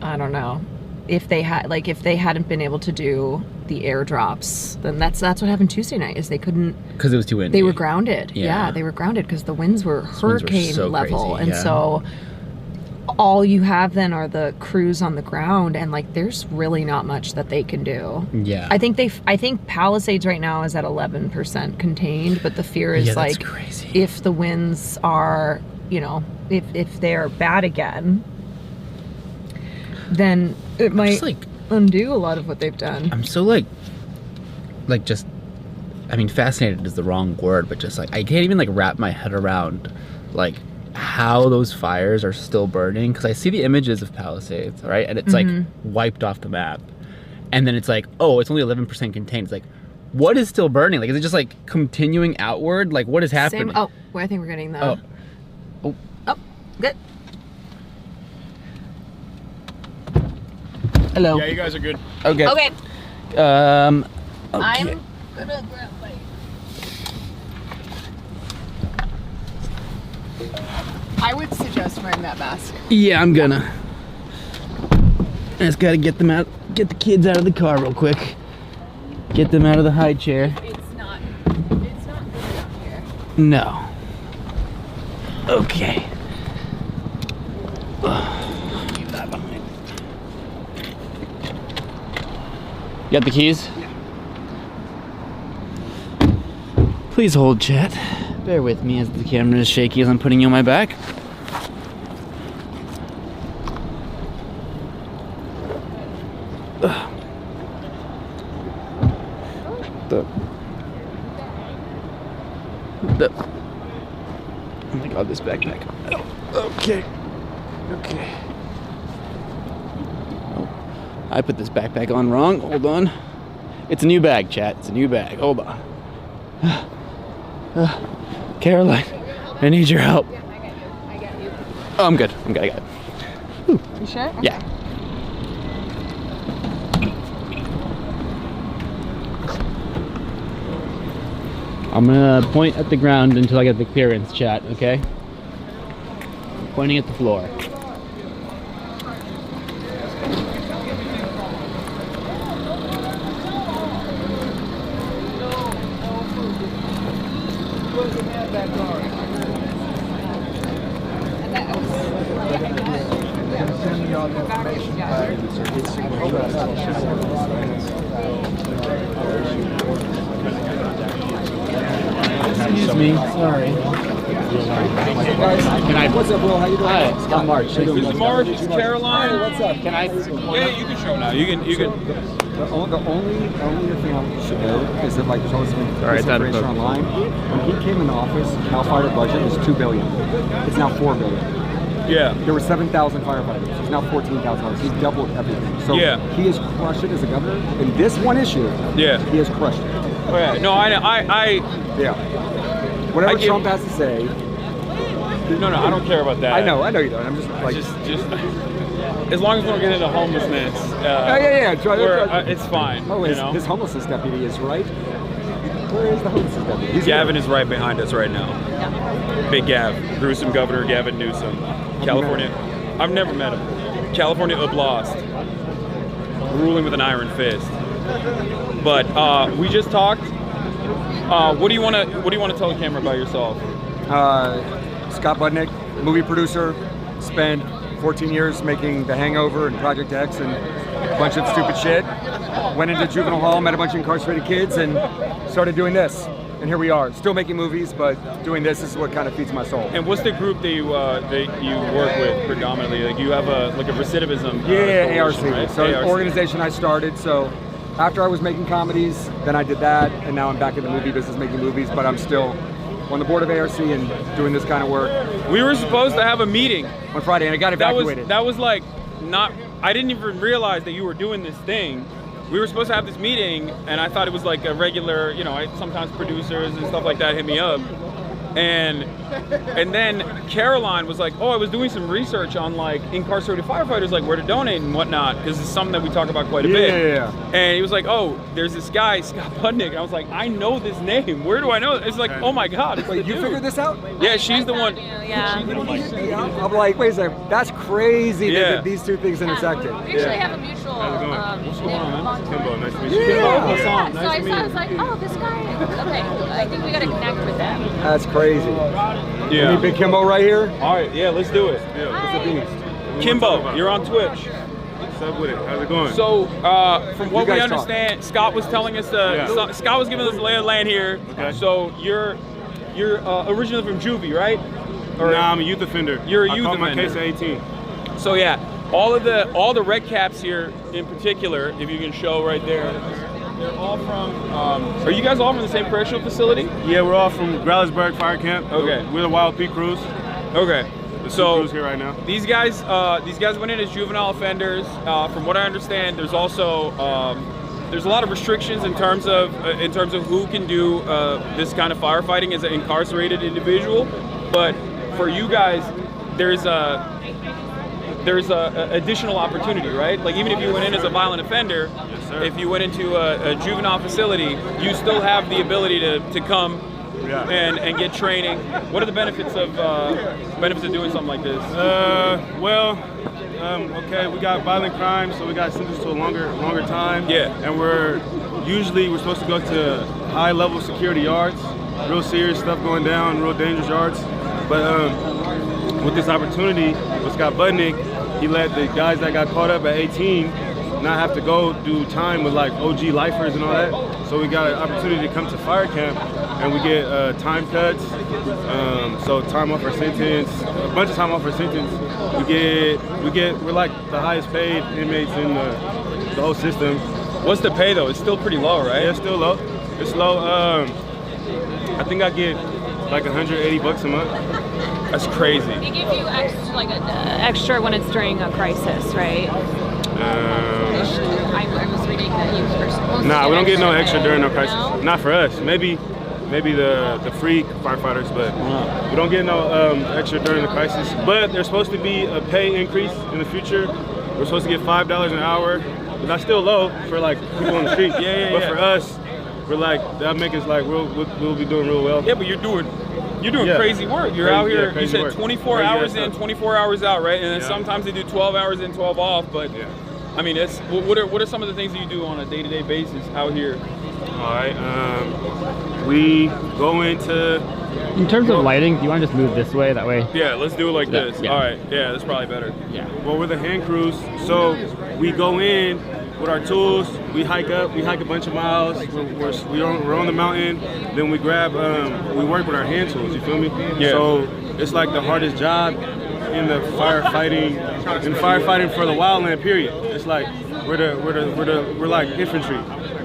don't know, if they hadn't been able to do the airdrops, then that's what happened Tuesday night. Is they couldn't. Because it was too windy. They were grounded. Yeah. Yeah, they were grounded because the winds were Those winds were hurricane so level, crazy, and yeah. so all you have then are the crews on the ground, and like there's really not much that they can do. Yeah. I think Palisades right now is at 11% contained, but the fear is Yeah, that's like crazy. if the winds are, you know, if they're bad again, then it might just, like, undo a lot of what they've done. I'm so like just, I mean, fascinated is the wrong word, but just like I can't even like wrap my head around like how those fires are still burning, because I see the images of Palisades, right, and it's like wiped off the map, and then it's like, oh, it's only 11% contained. It's like, what is still burning? Like, is it just like continuing outward? Like, what is happening? Same. Oh, well, I think we're getting the. Oh. Oh, good. Hello. Yeah, you guys are good. Okay. Okay. Okay. I'm gonna grab my. I would suggest wearing that mask. Yeah, I'm gonna. I just gotta get them out, get the kids out of the car real quick. Get them out of the high chair. It's not good out here. No. Okay. Leave that behind. You got the keys? Yeah. Please hold, chat. Bear with me as the camera is shaky as I'm putting you on my back. Oh my god, this backpack. Okay. Okay. Oh, I put this backpack on wrong. Hold on. It's a new bag, chat. It's a new bag. Hold on. Caroline, I need your help. I get you. Oh, I'm good. I got it. You sure? Yeah. I'm gonna point at the ground until I get the clearance, chat, okay? Pointing at the floor. Excuse me, sorry. Can I? What's up, bro? How you doing? Hi, I'm Mark. This is Mark. It's Caroline. Hey, what's up? Can I? Yeah, you can show now. You can. The only thing I should know is that, like, there's always been All right, that's misinformation online. When he came into office, Cal Fire budget was $2 billion. It's now $4 billion. Yeah. There were 7,000 firefighters. He's now 14,000. He's doubled everything. So Yeah. he has crushed it as a governor. In this one issue, Yeah. he has crushed it. Oh, yeah. No, I Yeah. Whatever I give- Trump has to say. no, I don't care about that. I know you don't. I'm just like. Just as long as we don't get into homelessness. Oh, yeah. It's fine. Oh, you know? his homelessness deputy is right. Where is the homelessness deputy? He's Gavin here. is right behind us right now. Big Gav, gruesome Governor Gavin Newsom, California. I've never met him. California Oblast, ruling with an iron fist. But we just talked. What do you want to tell the camera about yourself? Scott Budnick, movie producer, spent 14 years making The Hangover and Project X and a bunch of stupid shit. Went into juvenile hall, met a bunch of incarcerated kids, and started doing this. And here we are, still making movies, but doing this is what kind of feeds my soul. And what's the group that you work with predominantly? Like you have a recidivism. Yeah, ARC. coalition, right? So ARC. organization I started. So after I was making comedies, then I did that, and now I'm back in the movie business making movies, but I'm still on the board of ARC and doing this kind of work. We were supposed to have a meeting On Friday, and I got evacuated. That was like not. I didn't even realize that you were doing this thing. We were supposed to have this meeting, and I thought it was like a regular. You know, sometimes producers and stuff like that hit me up, and then Caroline was like, "Oh, I was doing some research on like incarcerated firefighters, like where to donate and whatnot, because it's something that we talk about quite a bit." Yeah. And he was like, "Oh, there's this guy, Scott Budnick." And I was like, "I know this name. Where do I know?" It's like, "Oh my God, it's Wait, the you dude." figured this out? Yeah, she's the one. Yeah. I'm like, wait a second, that's crazy Yeah. that these two things intersected. We actually have a mutual What's going on, man? Kimbo, nice to meet you. Yeah. What's Yeah, on? so Nice I to saw, meet I was like, oh, this guy. Okay, I think we gotta connect with them. That's crazy. you. You Yeah. need Big Kimbo right here? All right, yeah, let's do it. Hi. Kimbo, you're on Twitch. What's up with it? How's it going? So, from what You we guys talk. understand, Scott was telling us Scott was giving us the lay of the land here. Okay. So you're originally from Juvie, right? Or Nah, I'm a youth offender. You're a I youth caught my offender. case at 18. So yeah, all the red caps here in particular, if you can show right there, they're all from. Are you guys all from the same correctional facility? Yeah, we're all from Growlersburg Fire Camp. Okay. We're the Wild Peak Crews. Okay. The So crews here right now. these guys went in as juvenile offenders. From what I understand, there's also there's a lot of restrictions in terms of who can do this kind of firefighting as an incarcerated individual. But for you guys, there's a additional opportunity, right? Like even if you went in as a violent offender, Yes, sir. if you went into a juvenile facility, you still have the ability to come Yeah. and get training. What are the benefits of doing something like this? Okay, we got violent crimes, so we got sentenced to a longer time. Yeah. And we're supposed to go to high level security yards, real serious stuff going down, real dangerous yards. But with this opportunity with Scott Budnick, he let the guys that got caught up at 18 not have to go do time with like OG lifers and all that. So we got an opportunity to come to fire camp and we get time cuts. So time off our sentence, a bunch of time off our sentence. We're like the highest paid inmates in the whole system. What's the pay though? It's still pretty low, right? Yeah, it's still low. It's low. I think I get like $180 a month. That's crazy. They give you extra when it's during a crisis, right? I was reading that you were supposed to. Nah, we don't get no pay. extra during no crisis. No? Not for us. Maybe the free firefighters, but we don't get no extra during the crisis. But there's supposed to be a pay increase in the future. We're supposed to get $5 an hour, but that's still low for like people on the street. Yeah. But for us, we're like that make us like we'll be doing real well. Yeah, but you're doing Yeah. crazy work. You're Crazy- out here. yeah, You crazy said work. 24 Crazy hours ass in, stuff. 24 hours out, right? And then Yeah. sometimes they do 12 hours in, 12 off. But Yeah. I mean, what are some of the things that you do on a day-to-day basis out here? All right. We go into. In terms of lighting, do you want to just move this way? That way? Yeah, let's do it like Yeah, this. yeah. All right. Yeah, that's probably better. Yeah. Well, we're the hand crews, so we go in with our tools. We hike up. We hike a bunch of miles. We're on the mountain. Then we grab. We work with our hand tools. You feel me? Yeah. So it's like the hardest job in the firefighting. In firefighting for the wildland. Period. It's like we're like infantry.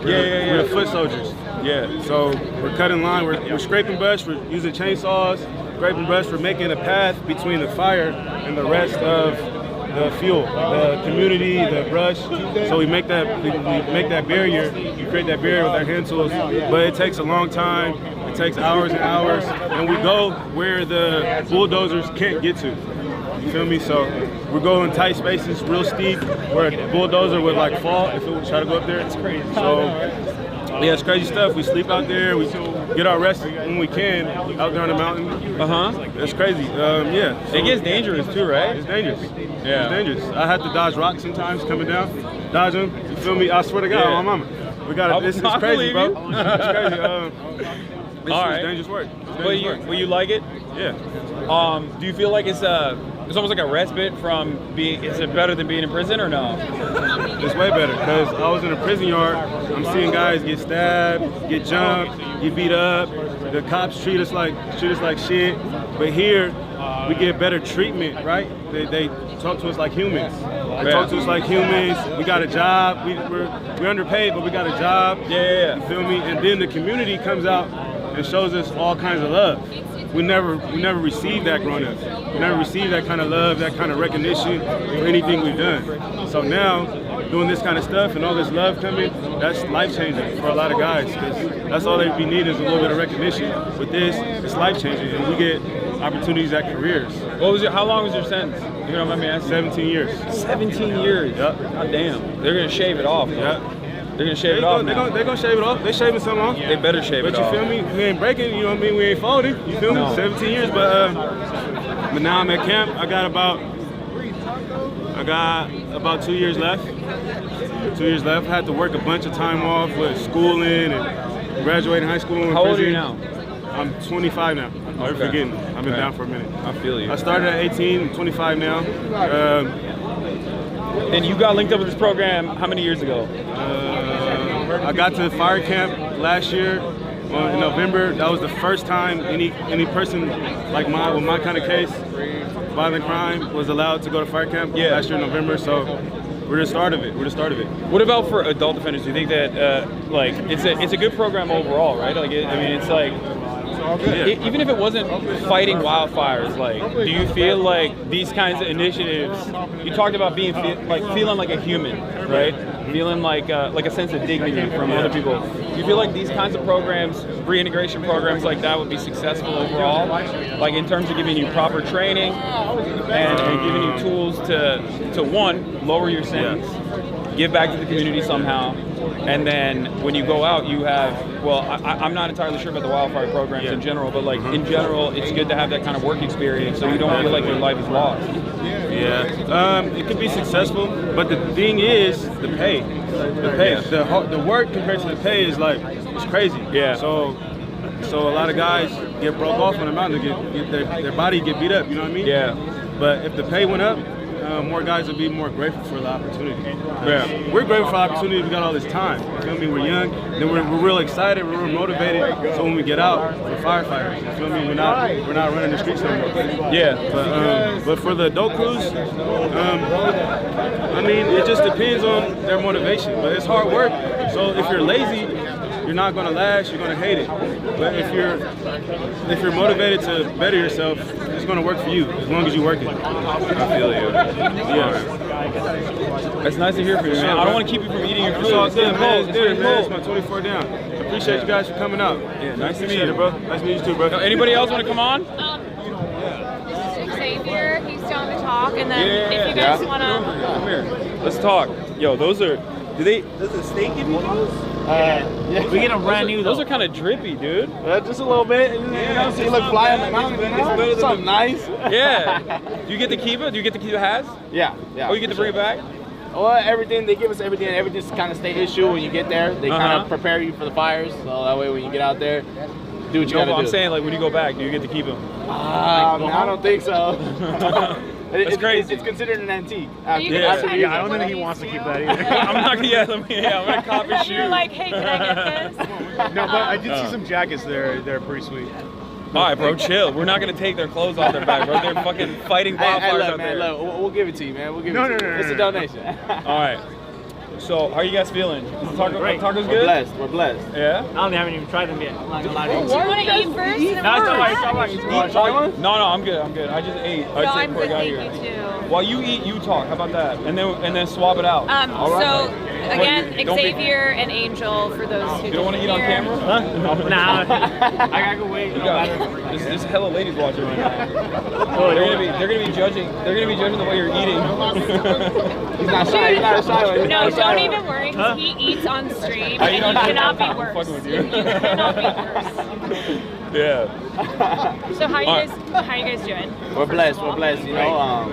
We're the foot soldiers. Yeah. So we're cutting line. We're scraping brush. We're using chainsaws. Scraping brush. We're making a path between the fire and the rest of the fuel, the community, the brush. So we make that barrier. We create that barrier with our hand tools. But it takes a long time. It takes hours and hours. And we go where the bulldozers can't get to. You feel me? So we're going tight spaces, real steep, where a bulldozer would like fall if it would try to go up there. It's crazy. So yeah, it's crazy stuff. We sleep out there. We get our rest when we can out there on the mountain. It's crazy. Yeah. So It gets dangerous too, right? it's dangerous. Yeah. It's dangerous. I had to dodge rocks sometimes coming down. Dodge them. You feel me? I swear to God, Yeah. my mama. We got this is I crazy, believe bro. you. It's crazy. This All is right. dangerous work. It's But dangerous work. you like it? Yeah. Do you feel like it's almost like a respite from being? Is it better than being in prison or no? It's way better because I was in a prison yard. I'm seeing guys get stabbed, get jumped, get beat up. The cops treat us like shit. But here, we get better treatment, right? They talk to us like humans. They talk to us like humans. We got a job. We're underpaid, but we got a job. Yeah. You feel me? And then the community comes out and shows us all kinds of love. We never received that growing up. We never received that kind of love, that kind of recognition for anything we've done. So now, doing this kind of stuff and all this love coming, that's life-changing for a lot of guys, because that's all they be needing is a little bit of recognition. With this, it's life-changing, and we get opportunities at careers. How long was your sentence? You don't mind me asking? 17 years. 17 years. Yep. God damn. They're gonna shave it off. Though. Yep. They're gonna shave it off now. They're gonna shave it off. They shaving some off. They better shave But it you off. feel me? We ain't breaking, you know what I mean? We ain't folding. You feel No. me? 17 years, but now I'm at camp. I got about 2 years left. 2 years left. I had to work a bunch of time off with schooling and graduating high school. How old are you now? I'm 25 now. Never Okay. forgetting. I've been Okay. down for a minute. I feel you. I started at 18, I'm 25 now. And you got linked up with this program how many years ago? I got to fire camp last year in November. That was the first time any person like mine with my kind of case, violent crime, was allowed to go to fire camp last year in November. So we're the start of it. What about for adult offenders? Do you think that like it's a good program overall, right? Like it's like even if it wasn't fighting wildfires, like do you feel like these kinds of initiatives? You talked about being feeling like a human, right? Feeling like a sense of dignity from other people. Do you feel like these kinds of programs, reintegration programs like that, would be successful overall? Like in terms of giving you proper training and giving you tools to one, lower your sentence, give back to the community somehow, and then when you go out, you have, well, I'm not entirely sure about the wildfire programs in general, but like in general, it's good to have that kind of work experience so you don't feel like your life is lost. Yeah, it could be successful, but the thing is the pay. The work compared to the pay is like, it's crazy. Yeah. So a lot of guys get broke off on the mountain, get their body get beat up. You know what I mean? Yeah. But if the pay went up, more guys would be more grateful for the opportunity. Yeah. We're grateful for the opportunity. We got all this time. You feel me? We're young. Then we're real excited. We're real motivated. So when we get out, we're firefighters. You feel me? We're not running the streets anymore. Yeah. But for the adult crews, I mean, it just depends on their motivation. But it's hard work. So if you're lazy, you're not gonna last. You're gonna hate it. But if you're motivated to better yourself, it's gonna work for you as long as you work it. I feel you. Yeah. It's nice to hear from you, man. I don't want to keep you from eating your food. It's all It's good, getting man. cold. It's It's good, getting man. cold. It's my 24 down. I appreciate you guys for coming out. Yeah, nice to meet Appreciate you, it, bro. Nice to meet you too, bro. Anybody else want to come on? This is Xavier. He's down to talk, and then if you guys want to. Come here. Let's talk. Yo, those are. Does the state give you those? We get them brand new. Those are kind of drippy, dude. Just a little bit. You know, so you look fly on the mountain. Something nice. Yeah. Do you get to keep it? Do you get to keep the hats? Yeah. Oh, you get to bring it back? Well, everything they give us, everything's kind of state issue when you get there. They kind of prepare you for the fires, so that way when you get out there, do what you gotta do. I'm saying like when you go back, do you get to keep them? I don't think so. That's crazy. It's considered an antique. Are you Yeah. gonna Yeah, I don't think he wants to keep that either. I'm not gonna. I'm gonna cop his shoe. You're like, hey, can I get this? No, but I did see some jackets there. They're pretty sweet. All right, bro, chill. We're not gonna take their clothes off their back, bro. They're fucking fighting wildfires look, out man, there. look, we'll give it to you, man. We'll give No, it to no, you. no, It's no, a no. donation. All right. So, how are you guys feeling? Is the taco's We're good? blessed. We're blessed. Yeah. I haven't even tried them yet. I'm not gonna lie to you. Do you want to eat first? No, it's alright. You want to try one? No, I'm good. I just ate. No, I'm good, thank here. you too. While you eat, you talk. How about that? And then swap it out. So again, Don't be- Xavier and Angel for those who You don't want to eat on hear. camera? Huh? Nah, I gotta go wait. You got there's hella ladies watching right now. They're gonna be judging. They're gonna be judging the way you're eating. He's not shy. He's not a shy one. He's No, not a shy don't one. even worry, because he eats on stream, I and eat you on stream. cannot be I'm worse. fucking with you. You cannot be worse. Yeah. So how you guys doing? We're blessed. We're blessed. You know,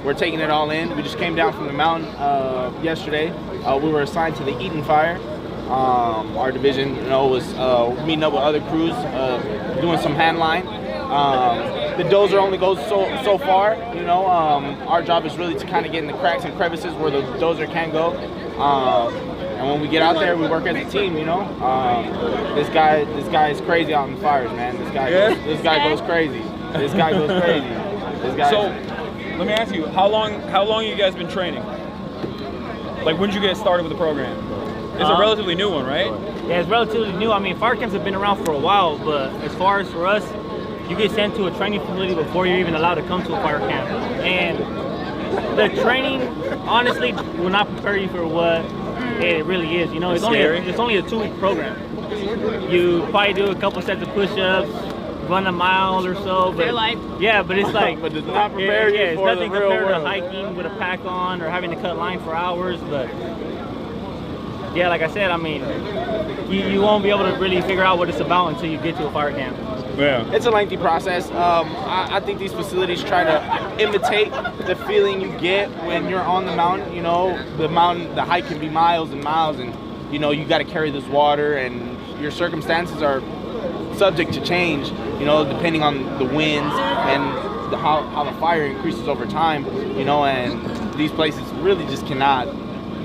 we're taking it all in. We just came down from the mountain yesterday. We were assigned to the Eaton Fire. Our division, you know, was meeting up with other crews, doing some hand line. The dozer only goes so far. You know, our job is really to kind of get in the cracks and crevices where the dozer can go. And when we get out there, we work as a team. You know, this guy is crazy out in the fires, man. This guy goes crazy. This guy goes crazy. This guy. So, let me ask you, how long you guys been training? Like, when did you get started with the program? It's a relatively new one, right? Yeah, it's relatively new. I mean, fire camps have been around for a while, but as far as for us, you get sent to a training facility before you're even allowed to come to a fire camp. And the training, honestly, will not prepare you for what it really is. You know, it's only a 2-week program. You probably do a couple sets of push-ups, run a mile or so. But They're like, yeah, but it's like, but does not prepare you it's for the nothing real compared world. to hiking with a pack on or having to cut line for hours. But yeah, like I said, I mean, you won't be able to really figure out what it's about until you get to a fire camp. Yeah. It's a lengthy process. I think these facilities try to imitate the feeling you get when you're on the mountain. You know, the hike can be miles and miles, and you know, you got to carry this water, and your circumstances are subject to change. You know, depending on the winds and how the fire increases over time. You know, and these places really just cannot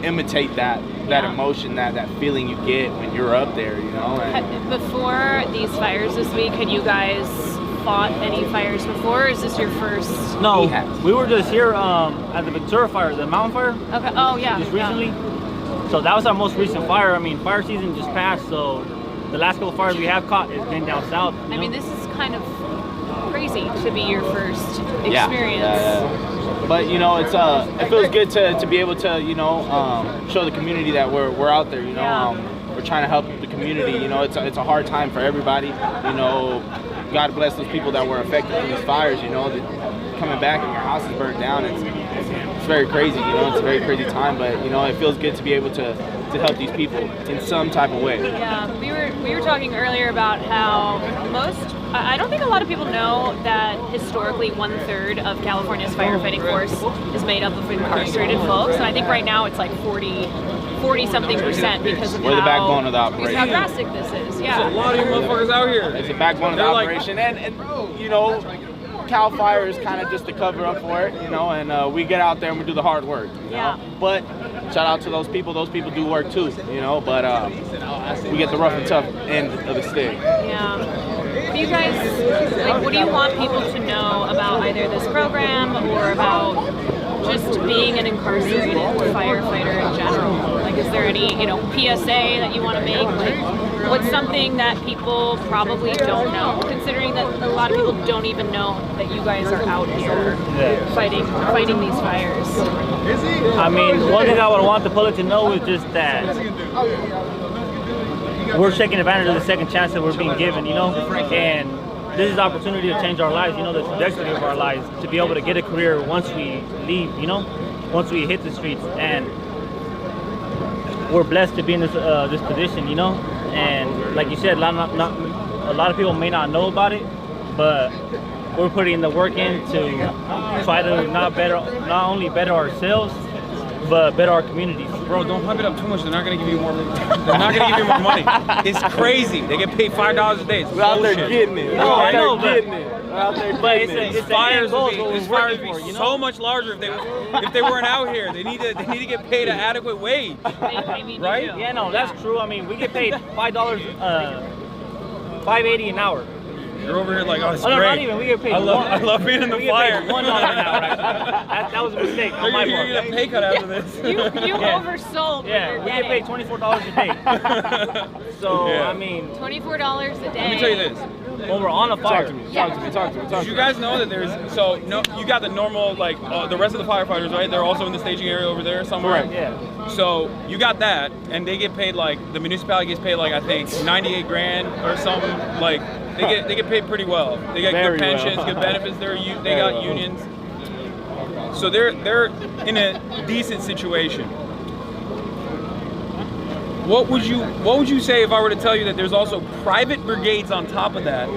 imitate that emotion, that feeling you get when you're up there, you know. And before these fires this week, had you guys fought any fires before, or is this your first? No, has. we were just here at the Ventura fire, the mountain fire, Okay. Oh yeah. just yeah. recently. So that was our most recent fire. I mean, fire season just passed, so the last couple fires we have caught has been down south. I mean, this is kind of crazy to be your first experience. Yeah. But you know, it feels good to be able to, you know, show the community that we're out there. You know, Yeah. we're trying to help the community. You know, it's a hard time for everybody. You know, God bless those people that were affected through these fires. You know, that coming back and your house is burnt down. It's very crazy. You know, it's a very crazy time. But you know, it feels good to be able to help these people in some type of way. Yeah, we were talking earlier about how I don't think a lot of people know that historically 1/3 of California's firefighting force is made up of incarcerated folks, and I think right now it's like 40-something% because of We're the backbone of the because operation. how drastic this is. There's a Yeah. lot of you motherfuckers out here. It's the backbone of the They're like- operation, and you know, Cal Fire is kind of just a cover up for it, you know, and we get out there and we do the hard work. You know? Yeah. But shout out to those people. Those people do work too, you know. But we get the rough and tough end of the stick. Yeah. Do you guys, like, what do you want people to know about either this program or about just being an incarcerated firefighter in general? Like, is there any, you know, PSA that you want to make? Like, what's something that people probably don't know, considering that a lot of people don't even know that you guys are out here fighting these fires? I mean, one thing I would want the public to know is just that we're taking advantage of the second chance that we're being given, you know, and this is the opportunity to change our lives, you know, the trajectory of our lives, to be able to get a career once we leave, you know, once we hit the streets. And we're blessed to be in this position, you know, and like you said, a lot of people may not know about it, but we're putting the work in to try to not only better ourselves, but better our communities. Bro, don't hype it up too much. They're not gonna give you more. They're not gonna give you more money. It's crazy. They get paid $5 a day. It's We're out there bullshit. getting it. No, I know, but getting it. But it's Fires goal would be, what these we're fires working would for, be you so know? much larger if they weren't out here. They need to get paid an adequate wage. I mean, Right? you do. Yeah, no, that's true. I mean, we get paid $5, $5.80 an hour. You're over here like, oh, it's Oh, no, great. not even. We get paid. I love being in the we get fire. paid $1 an hour. Actually. That was a mistake on my You're part. gonna get a pay cut after this. You Yeah. oversold. Yeah, what we you're get paid getting. $24 a day. So Yeah. I mean, $24 a day. Let me tell you this. when we're on a fire, Did you guys know that you got the normal, like, the rest of the firefighters, right? They're also in the staging area over there somewhere. yeah. So you got that, and they get paid like, the municipality gets paid like, I think 98 grand or something. Like, they get paid pretty well. They get Very good pensions, well. good benefits. They got unions. So they're in a decent situation. What would you say if I were to tell you that there's also private brigades on top of that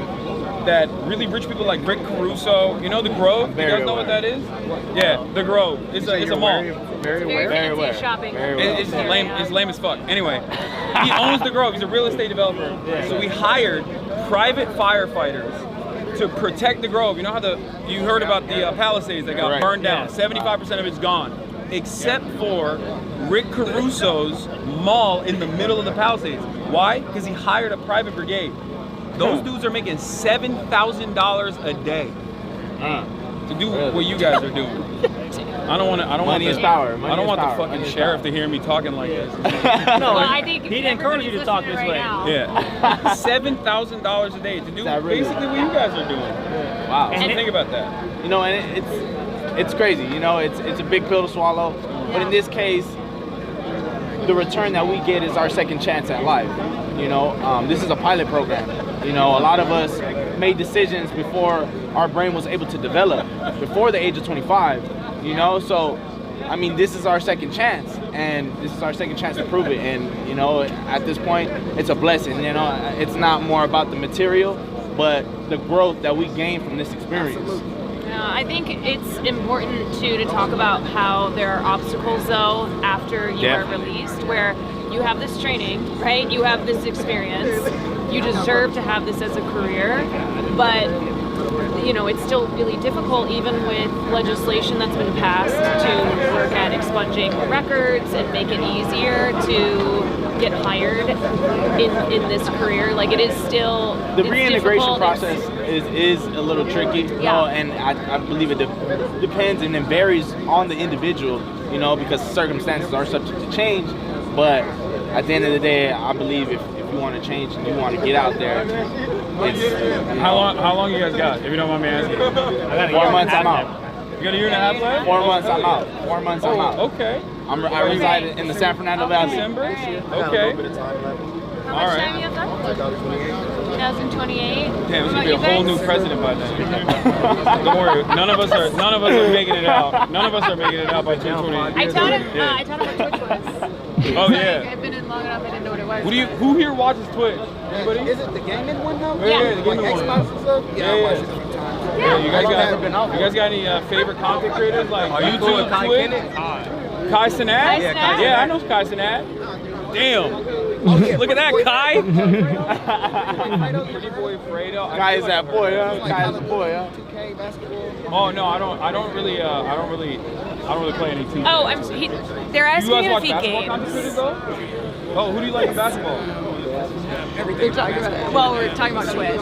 really rich people like Rick Caruso, you know the Grove? You guys know what that is? Yeah, the Grove. It's a mall. Very Very aware. fancy shopping. It's lame as fuck. Anyway, he owns the Grove. He's a real estate developer. So we hired private firefighters to protect the Grove. You know how you heard about the Palisades that got burned down. 75% of it's gone, except for Rick Caruso's mall in the middle of the Palisades. Why? Because he hired a private brigade. Those dudes are making $7,000 a day to do what you guys are doing. I don't want Money is power. I don't want the fucking sheriff to hear me talking like this. No, Well, I think he'd encourage you to talk this right way. now. Yeah, $7,000 a day to do basically what you guys are doing. Wow. So think about that. You know, and it's crazy. You know, it's a big pill to swallow. But in this case, the return that we get is our second chance at life. You know, this is a pilot program. You know, a lot of us made decisions before our brain was able to develop, before the age of 25. You know, so I mean, this is our second chance, and this is our second chance to prove it. And you know, at this point, it's a blessing. You know, it's not more about the material, but the growth that we gain from this experience. I think it's important to talk about how there are obstacles though after you are released, where you have this training, right? You have this experience. You deserve to have this as a career, but you know, it's still really difficult even with legislation that's been passed to work at expunging records and make it easier to get hired in this career. Like, it is still The it's reintegration difficult. process is a little tricky, you know, and I believe it depends and it varies on the individual, you know, because circumstances are subject to change. But at the end of the day, I believe if you want to change and you want to get out there, it's How long you guys got? If you don't mind me asking. 4 months I'm out. You got a year and a half left? 4 months I'm out. 4 months I'm out. Okay. I reside in the San Fernando Valley. December? Okay. How All much right. time you have left? 2028. Damn, it's What gonna be a about you whole guys? new president by then. Don't worry, none of us are making it out. None of us are making it out by 2028. I taught him what Twitch was. Oh yeah. I've been in long enough, I didn't know what it was. Who here watches Twitch? Anybody? Is it the gaming one though? Yeah, the Like gaming one. Xbox and stuff? Yeah, I Yeah. watched it a few times. Yeah, you guys I've been got any favorite content creators like YouTube, Twitch? Kai Cenat? Yeah, Kai Yeah, I know Kai Cenat. Damn. Look at that, Kai. Pretty boy Fredo. Guy is that boy, huh? Guy is the boy, huh? 2K basketball. Oh no, I don't really play any team. Oh, they're You asking guys me to watch feed basketball games. content creators though? Oh, who do you like in basketball? They're talking about, well, we're talking about Twitch.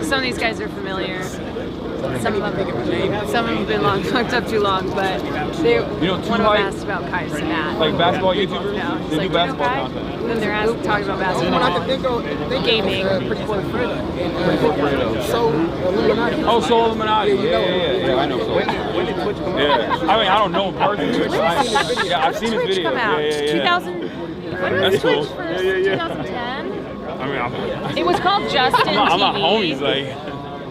Some of these guys are familiar. Some of them have been locked up too long, but they know, one of them asked about Kai Cenat. Like basketball YouTubers? No, it's They like, do basketball Kai? content. Then they're talking about One I basketball. can think of Gaming. Pretty Boy Fredo. And So Illuminati. Oh, Soul Illuminati. Yeah, I know Soul. When did Twitch come out? Yeah, I mean, I don't know him personally. I've seen his Twitch videos. come out? Yeah. 2000. When That's was Twitch cool. first? Yeah. 2010. I mean, It was called Justin I'm not TV. homies, like.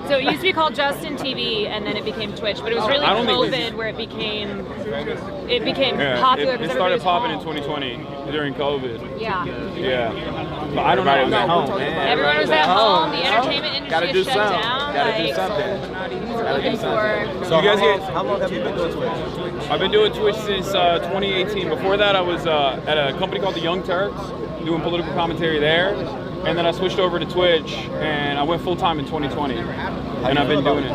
So it used to be called Justin TV, and then it became Twitch. But it was really I don't think COVID where it became popular. It because started everybody was popping in home. 2020 during COVID. Yeah. Yeah. But I don't know. Everybody was at home, man. Everyone was at home. The entertainment industry Gotta do is shut something. down. Gotta do like, something. looking for. So you guys get. How long have you been doing Twitch? I've been doing Twitch since 2018. Before that, I was at a company called the Young Turks, doing political commentary there. and then I switched over to Twitch, and I went full time in 2020, and I've been doing it.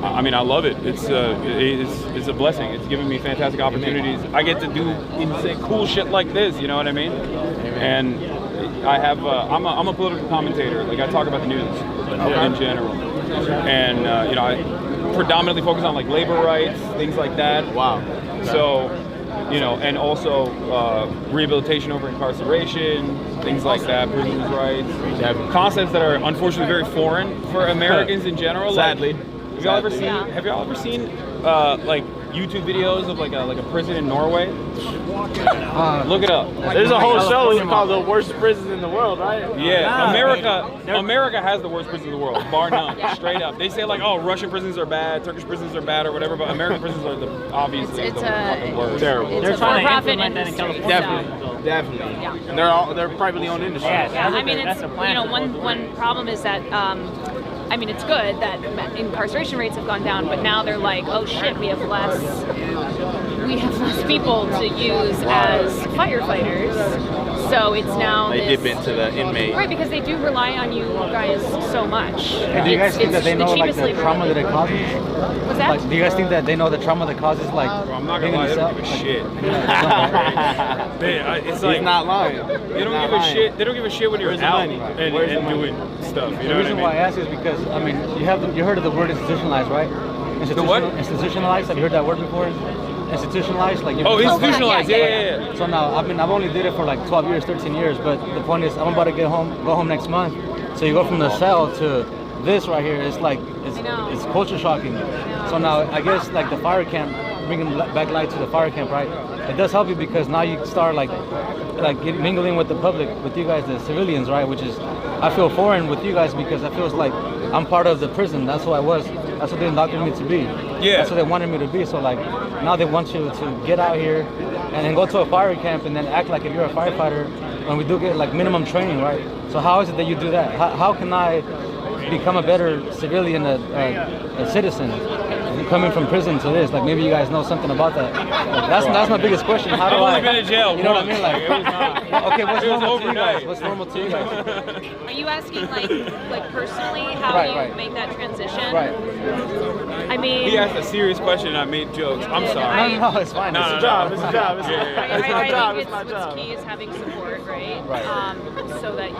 I mean, I love it. It's a blessing. It's given me fantastic opportunities. I get to do insane, cool shit like this. You know what I mean? And I have. I'm a political commentator. Like I talk about the news in general, and you know, I predominantly focus on like labor rights, things like that. Wow. So, you know, and also rehabilitation over incarceration, things like that, prisoners' rights, concepts that are unfortunately very foreign for Americans in general. Sadly. Like, have y'all ever seen like YouTube videos of like a prison in Norway? Look it up. There's a whole show called "The Worst Prisons in the World," right? Yeah, America has the worst prisons in the world, bar none. Straight up. They say like, oh, Russian prisons are bad, Turkish prisons are bad, or whatever, but American prisons are obviously the fucking worst. Terrible. They're trying to implement that in California. Definitely. Yeah. They're privately owned industries. Yeah, I mean, it's, you know, one problem is that, I mean, it's good that incarceration rates have gone down, but now they're like, oh shit, we have less people to use as firefighters. So it's now They dip into the inmate. Right, because they do rely on you guys so much. And do you guys think that they know like the labor. trauma that it causes? What's that? Like, do you guys think that they know the trauma that causes like? Well, I'm not gonna lie, they don't give a shit. It's like He's not lying. they don't give a shit. They don't give a shit when you're Where's the out money? and Where's the money? doing stuff. You The know what I reason mean? why I ask is because I mean you heard of the word institutionalized, right? what? Institutionalized. Have you heard that word before? Institutionalized, like Oh, institutionalized. Yeah. So now I've only did it for like 12 years, 13 years, but the point is I'm about to go home next month. So you go from the cell to this right here. It's like it's culture shocking. So now I guess like the fire camp, bringing back light to the fire camp, right? It does help you because now you start mingling with the public, with you guys, the civilians, right? Which is I feel foreign with you guys because I feel like I'm part of the prison. That's who I was. That's what they indoctrinated me to be. Yeah. That's what they wanted me to be. So like now they want you to get out here and then go to a fire camp and then act like if you're a firefighter. And we do get like minimum training, right? So how is it that you do that? How can I become a better civilian, a citizen, coming from prison to this? Like maybe you guys know something about that. Like, that's my biggest question. How do I've only been in jail. You know what I once. mean? Like It was not. okay, what's It was normal to you overnight. guys? What's normal to you guys? Are you asking like personally how Right, you right. make that transition? Right. I mean, He asked a serious question and I made jokes. I'm sorry. No, it's fine. No, It's no, a no. job. It's a job. It's I my job. think It's my what's job. key is having support, right? Right. So that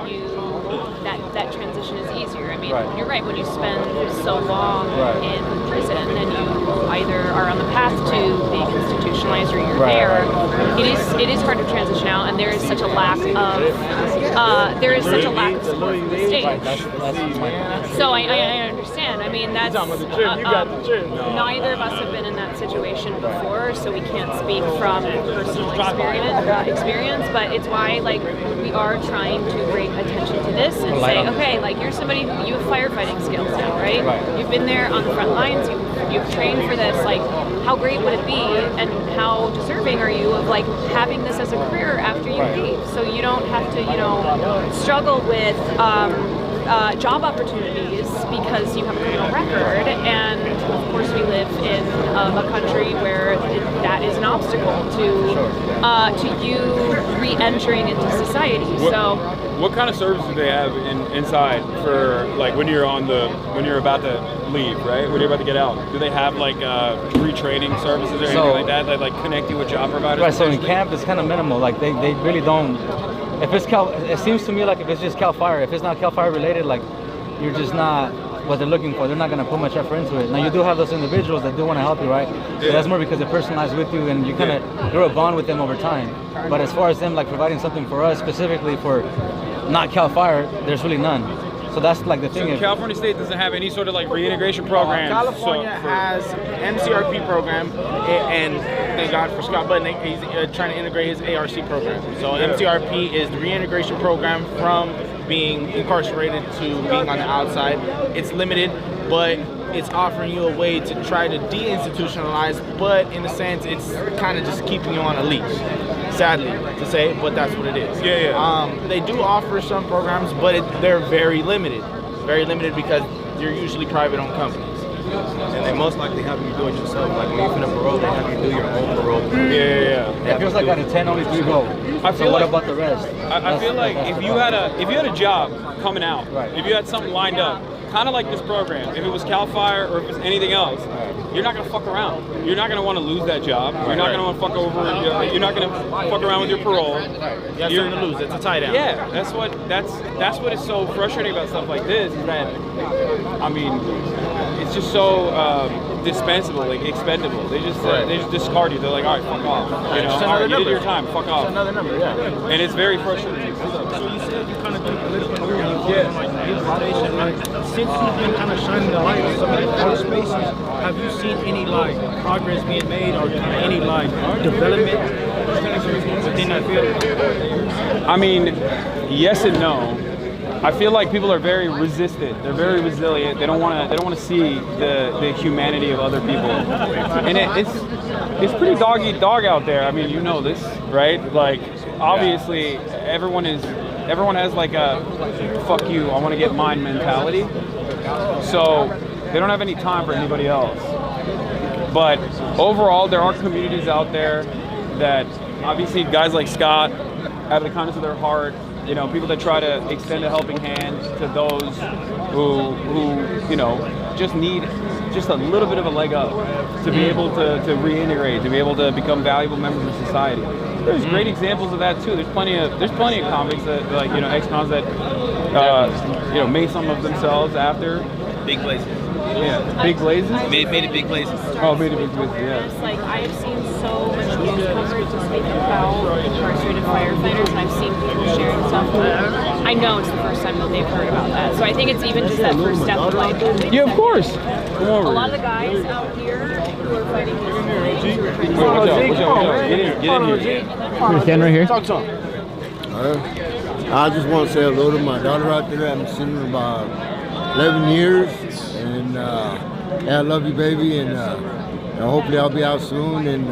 that transition is easier. I mean, Right. you're right. When you spend so long Right. in prison, then you either are on the path to being institutionalized or you're Right, there. right. It is hard to transition out, and there is such a lack of support from the state. Right. That's my So I understand. I mean, that's neither of us have been in that situation before, so we can't speak from personal experience. But it's why we are trying to bring attention to this and say, okay, you're somebody you have firefighting skills now, right? You've been there on the front lines. You've trained for this. How great would it be, and how deserving are you of having this as a career after you leave, so you don't have to struggle with job opportunities because you have a criminal record. And of course we live in a country where that is an obstacle to you re-entering into society. What kind of services do they have inside for when you're about to leave, right? When you're about to get out? Do they have retraining services or anything like that that connect you with job providers? Right. So in camp it's kind of minimal. They really don't. If it's it seems to me like if it's just Cal Fire, if it's not Cal Fire related, you're just not what they're looking for. They're not going to put much effort into it. Now you do have those individuals that do want to help you, right? But that's more because they're personalized with you and you kind of grow a bond with them over time. But as far as them providing something for us specifically for not Cal Fire, there's really none. So that's the thing. So California State doesn't have any sort of reintegration program. California has MCRP program, and thank God for Scott Budnick, he's trying to integrate his ARC program. So MCRP is the reintegration program from being incarcerated to being on the outside. It's limited, but it's offering you a way to try to deinstitutionalize, but in a sense, it's kind of just keeping you on a leash. Sadly to say, but that's what it is. They do offer some programs, but they're very limited because they're usually private-owned companies. and they most likely have you do it yourself. Like when you finish parole, they have you do your own parole. Yeah. It feels like out of 10, only 3 go. I feel so what like- about the rest? I feel like if you had a job coming out, if you had something lined up, kind of like this program, if it was CAL FIRE or if it was anything else, you're not gonna fuck around. You're not gonna want to lose that job. You're not gonna want to fuck over. You're not gonna fuck around with your parole. You have something to lose. It's a tie down. Yeah, that's what is so frustrating about stuff like this is that, I mean, it's just so dispensable, like expendable. They just discard you. They're like, all right, fuck off. You know, all right, you did your time. Fuck off. Another number, yeah. And it's very frustrating. So you said you kind of do political career on like deportation, right? Since you've been kind of shining the light on some of those spaces, have you seen any like progress being made or kind of any like development within that field? I mean, yes and no. I feel like people are very resistant. They're very resilient. They don't want to see the humanity of other people, and it's pretty dog eat dog out there. I mean, you know this, right? Like, obviously, everyone has like a fuck you, I want to get mine mentality. So they don't have any time for anybody else. But overall, there are communities out there that obviously guys like Scott have the kindness of their heart. You know, people that try to extend a helping hand to those who you know, just need just a little bit of a leg up to be able to reintegrate, to be able to become valuable members of society. There's great examples of that too. There's plenty of convicts that, like, you know, ex-cons that you know, made some of themselves after Big places. Yeah, big blazes. Made it big places. Oh, made it big blazes. Yeah. It's like I have seen so much news coverage speaking about incarcerated firefighters, and I've seen people sharing stuff. I know it's the first time that they've heard about that, so I think it's even just that first step of like. Yeah, of course. Come over. A lot of the guys out here who are fighting this. Watch out. Get in here. Stand right here. Talk to him. I just want to say hello to my daughter out there. I haven't seen her about 11 years. And yeah, I love you, baby. And hopefully I'll be out soon. And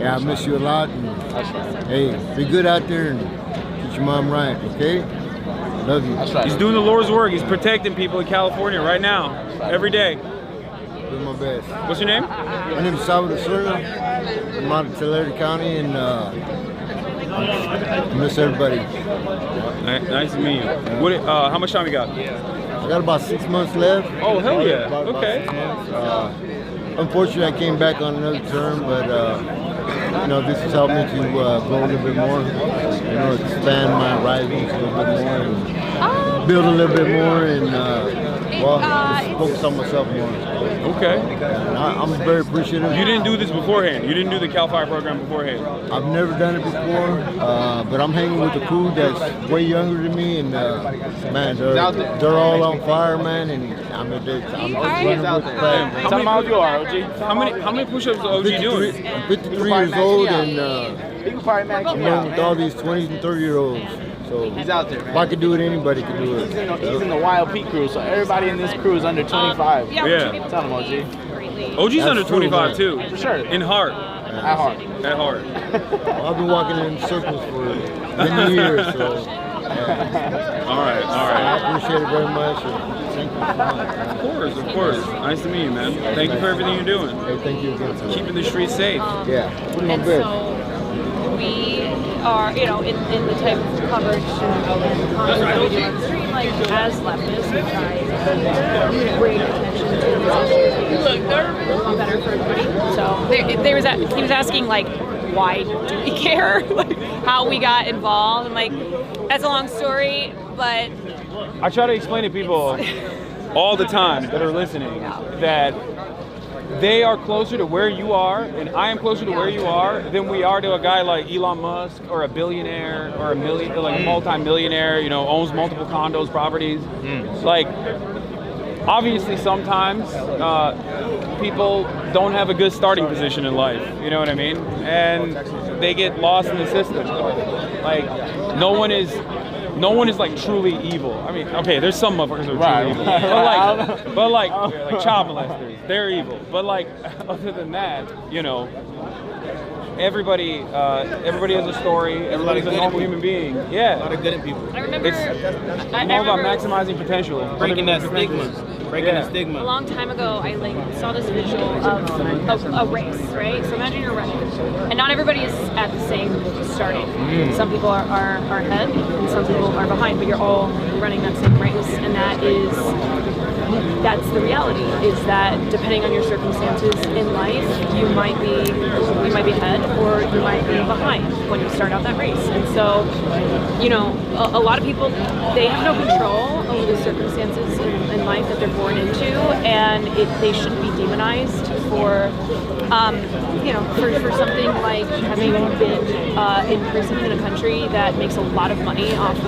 yeah, I miss you a lot. And hey, be good out there and get your mom right, okay? Love you. He's doing the Lord's work. He's protecting people in California right now, every day. Doing my best. What's your name? My name is Salvador Serna. I'm out of Tulare County, and I miss everybody. Nice to meet you. What? How much time you got? I got about 6 months left. Oh, hell yeah. About Okay. 6 months. Unfortunately, I came back on another term, but you know, this has helped me to grow a little bit more. You know, expand my horizons a little bit more, and build a little bit more, and well, just focus on myself more. Okay. And I'm very appreciative. You didn't do this beforehand. You didn't do the CAL FIRE program beforehand. I've never done it before, but I'm hanging with a crew that's way younger than me, and man, they're all on fire, man, and I'm just running with the crowd. How many miles you are, OG? How many push-ups is OG doing? I'm 53 years old, and I'm running with all these 20 and 30-years-olds. So He's out there, man. if I could do it, anybody could do it. He's in the Wild Peak crew, so everybody in this crew is under 25. Yeah. Tell him, OG. OG's That's under true, 25 man. too. For sure. In heart. At heart. At heart. Well, I've been walking in circles for many years, so All right. I appreciate it very much. And thank you. Of course. Nice to meet you, man. Thank you for everything you're doing. Hey, thank you again. Keeping the streets safe. Yeah, put my And best. so we are, you know, in the type of coverage and content that we do on the street, like as leftists, we try to bring attention to these issues. Look, they're better for everybody. So he was asking like, why do we care? Like how we got involved, and like that's a long story, but I try to explain to people all the time that are listening that they are closer to where you are, and I am closer to where you are than we are to a guy like Elon Musk or a billionaire or a multi-millionaire, you know, owns multiple condos, properties. Like, obviously sometimes people don't have a good starting position in life, you know what I mean? And they get lost in the system. Like, no one is like truly evil. I mean, okay, there's some motherfuckers who are truly evil. But like child molesters, they're evil. But like, other than that, you know, everybody has a story. Everybody's a normal human being. Yeah. A lot of good in people. I remember It's all about maximizing potential. Breaking that stigma. breaking the stigma. A long time ago, I saw this visual of a race, right? So imagine you're running, and not everybody is at the same starting. Some people are ahead, and some people are behind, but you're all running that same race, and that's the reality. Is that depending on your circumstances in life, you might be ahead or you might be behind when you start out that race. And so, you know, a lot of people, they have no control over the circumstances in life that they're born into, and they shouldn't be demonized for, you know, for something like having been in prison in a country that makes a lot of money off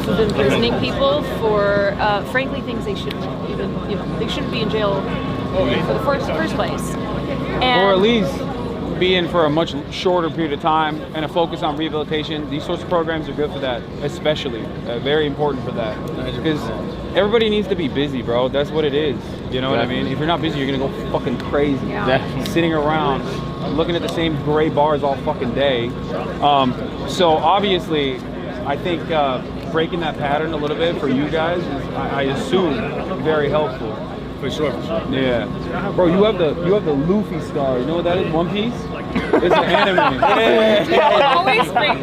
of imprisoning people for, frankly, things they shouldn't even, you know, they shouldn't be in jail for the first place. And or at least be in for a much shorter period of time and a focus on rehabilitation. These sorts of programs are good for that, especially. Very important for that. Because everybody needs to be busy, bro. That's what it is. You know what I mean? If you're not busy, you're gonna go fucking crazy. Yeah. Sitting around, looking at the same gray bars all fucking day. So obviously, I think breaking that pattern a little bit for you guys is, I assume, very helpful. For sure. Yeah, bro, you have the Luffy scar. You know what that is? One Piece. It's an anime. Yeah. Always bring.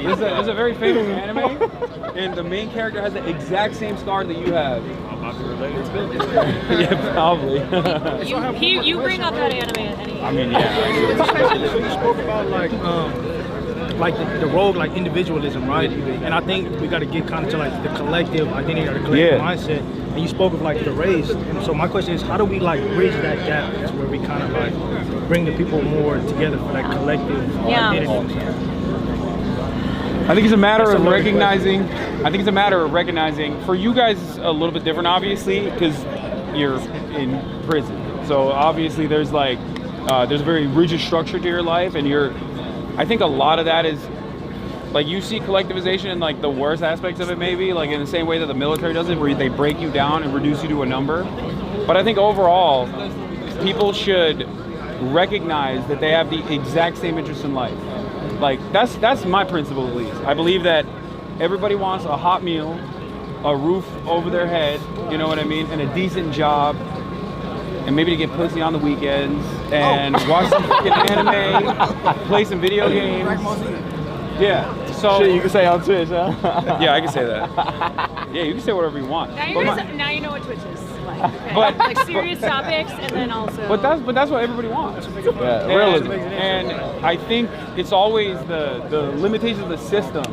It's a very famous anime, and the main character has the exact same scar that you have. Yeah, probably. You bring up that anime at any. I mean, yeah. So you spoke about like the rogue, like individualism, right? And I think we got to get kind of to like the collective identity or the collective mindset. And you spoke of like the race. And so my question is, how do we like bridge that gap to where we kind of like bring the people more together for that collective identity? I think it's a matter of recognizing. I think it's a matter of recognizing. For you guys, it's a little bit different, obviously, because you're in prison. So obviously, there's like there's a very rigid structure to your life, and I think a lot of that is like you see collectivization in like the worst aspects of it, maybe like in the same way that the military does it, where they break you down and reduce you to a number. But I think overall, people should recognize that they have the exact same interests in life. Like that's my principle, at least. I believe that everybody wants a hot meal, a roof over their head, you know what I mean, and a decent job, and maybe to get pussy on the weekends and watch some fucking anime, play some video games. Yeah. So shit you can say on Twitch, huh? Yeah, I can say that. Yeah, you can say whatever you want. Now you know what Twitch is like. Okay? Like serious topics, and then also. But that's what everybody wants. Yeah, realism. And I think it's always the limitations of the system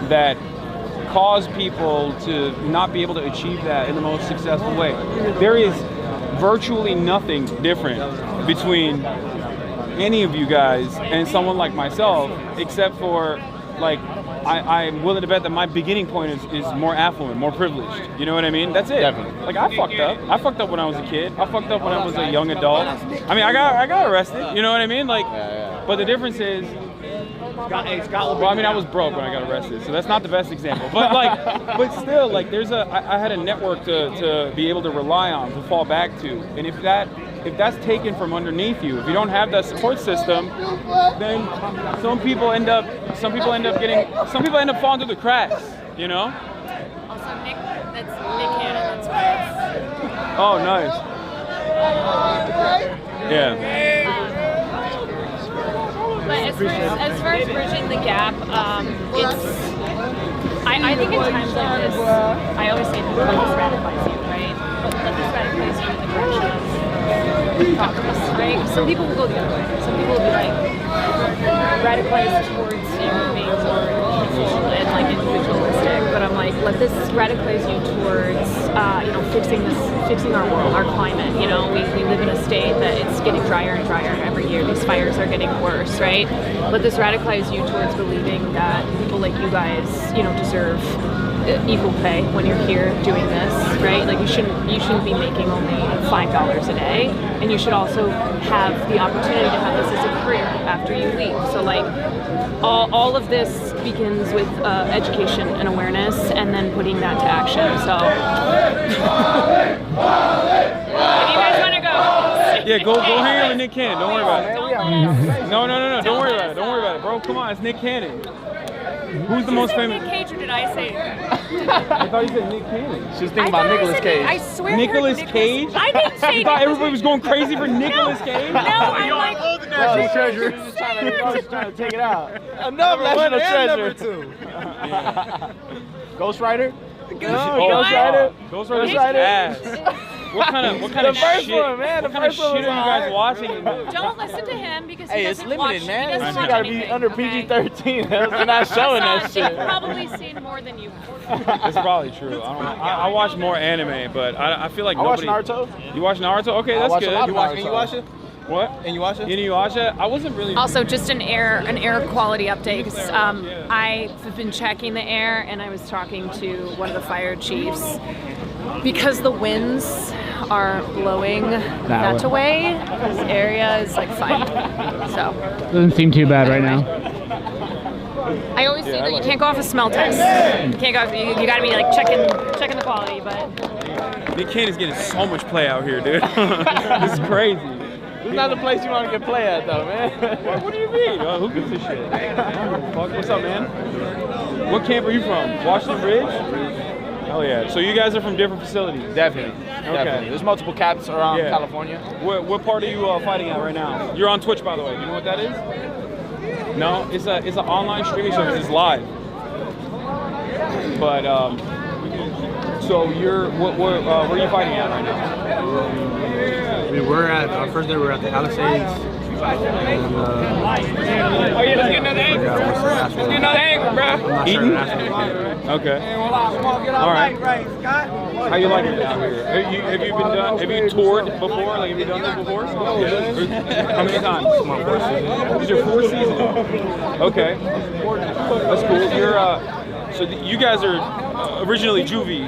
that cause people to not be able to achieve that in the most successful way. There is virtually nothing different between any of you guys and someone like myself, except for like I'm willing to bet that my beginning point is more affluent, more privileged. You know what I mean? That's it. Definitely. Like I fucked up. I fucked up when I was a kid. I fucked up when I was a young adult. I mean, I got arrested. You know what I mean? Like, but the difference is. Well, I mean, I was broke when I got arrested, so that's not the best example. But but still, like, I had a network to be able to rely on, to fall back to, and if that's taken from underneath you, if you don't have that support system, then some people end up falling through the cracks, you know. Also, that's Nick Cannon. That's why. Oh, nice. Yeah. But as far as bridging the gap, it's. I think in times like this, I always say let this radicalize you, right? Let this radicalize you in the direction of progress, right? Some people will go the other way. Some people will be like radicalized towards being more peaceful and like individualistic. But I'm like, let this radicalize you towards fixing our world, our climate. You know, we live in a state that it's getting drier and drier every year. These fires are getting worse, right? Let this radicalize you towards believing that people like you guys, deserve equal pay when you're here doing this, right? Like you shouldn't be making only $5 a day, and you should also have the opportunity to have this as a career after you leave. So like all of this begins with education and awareness, and then putting that to action. So if you guys want to go, yeah, go hang out with Nick Cannon. Don't worry about it. No. Don't worry about it. Don't worry about it, bro. Come on, it's Nick Cannon. Who's the most famous? Nick Cage, or did I say? I thought you said Nick Cage. She was thinking about Nicolas Cage. I swear. Nicolas Cage? I didn't say. You thought everybody was going crazy for Nicolas Cage? No, I'm like. National treasure. Just trying to take it out. Another national treasure. Ghost Rider. Ghost Rider. Ghost Rider's ass. What kind of The first shit? one, man. What The kind of first one shit was are you guys alright. watching? Don't listen to him because he Hey, it's doesn't limited, watch, man. He doesn't This watch shit gotta be anything, under okay? PG-13. They're not showing that Hassan, shit. They've probably seen more than you. It's probably true. I don't know. I watch more anime, but I feel like I watch nobody. Naruto. You watch Naruto? Okay, that's watch a good. lot of And you watch it? What? And you watch it? You watch it? I wasn't really. Also, just an air quality update because I've been checking the air and I was talking to one of the fire chiefs because the winds are blowing that away. This area is like fine. So Doesn't seem too bad right now. I always say that you can't go off a smell test. You can't go. You got to be like checking the quality, but. Nick Cannon is getting so much play out here, dude. This is crazy. This is not the place you want to get play at, though, man. What do you mean? Who gives a shit? Fuck, what's up, man? What camp are you from? Washington Ridge? Hell yeah. So you guys are from different facilities? Definitely. Definitely. There's multiple caps around California. What part are you fighting at right now? You're on Twitch, by the way. Do you know what that is? No? It's an online streaming service. It's live. But, so you're, where are you fighting at right now? We were at, our first day we were at the Palisades. And, Oh yeah, let's get another angle, bro. Let's get another angle, bro. Eating? Okay. All right. How you liking it out here? Have you been done? Have you toured before? Like, have you done this before? How many times? This is your fourth season. Okay. That's cool. You're so you guys are originally juvie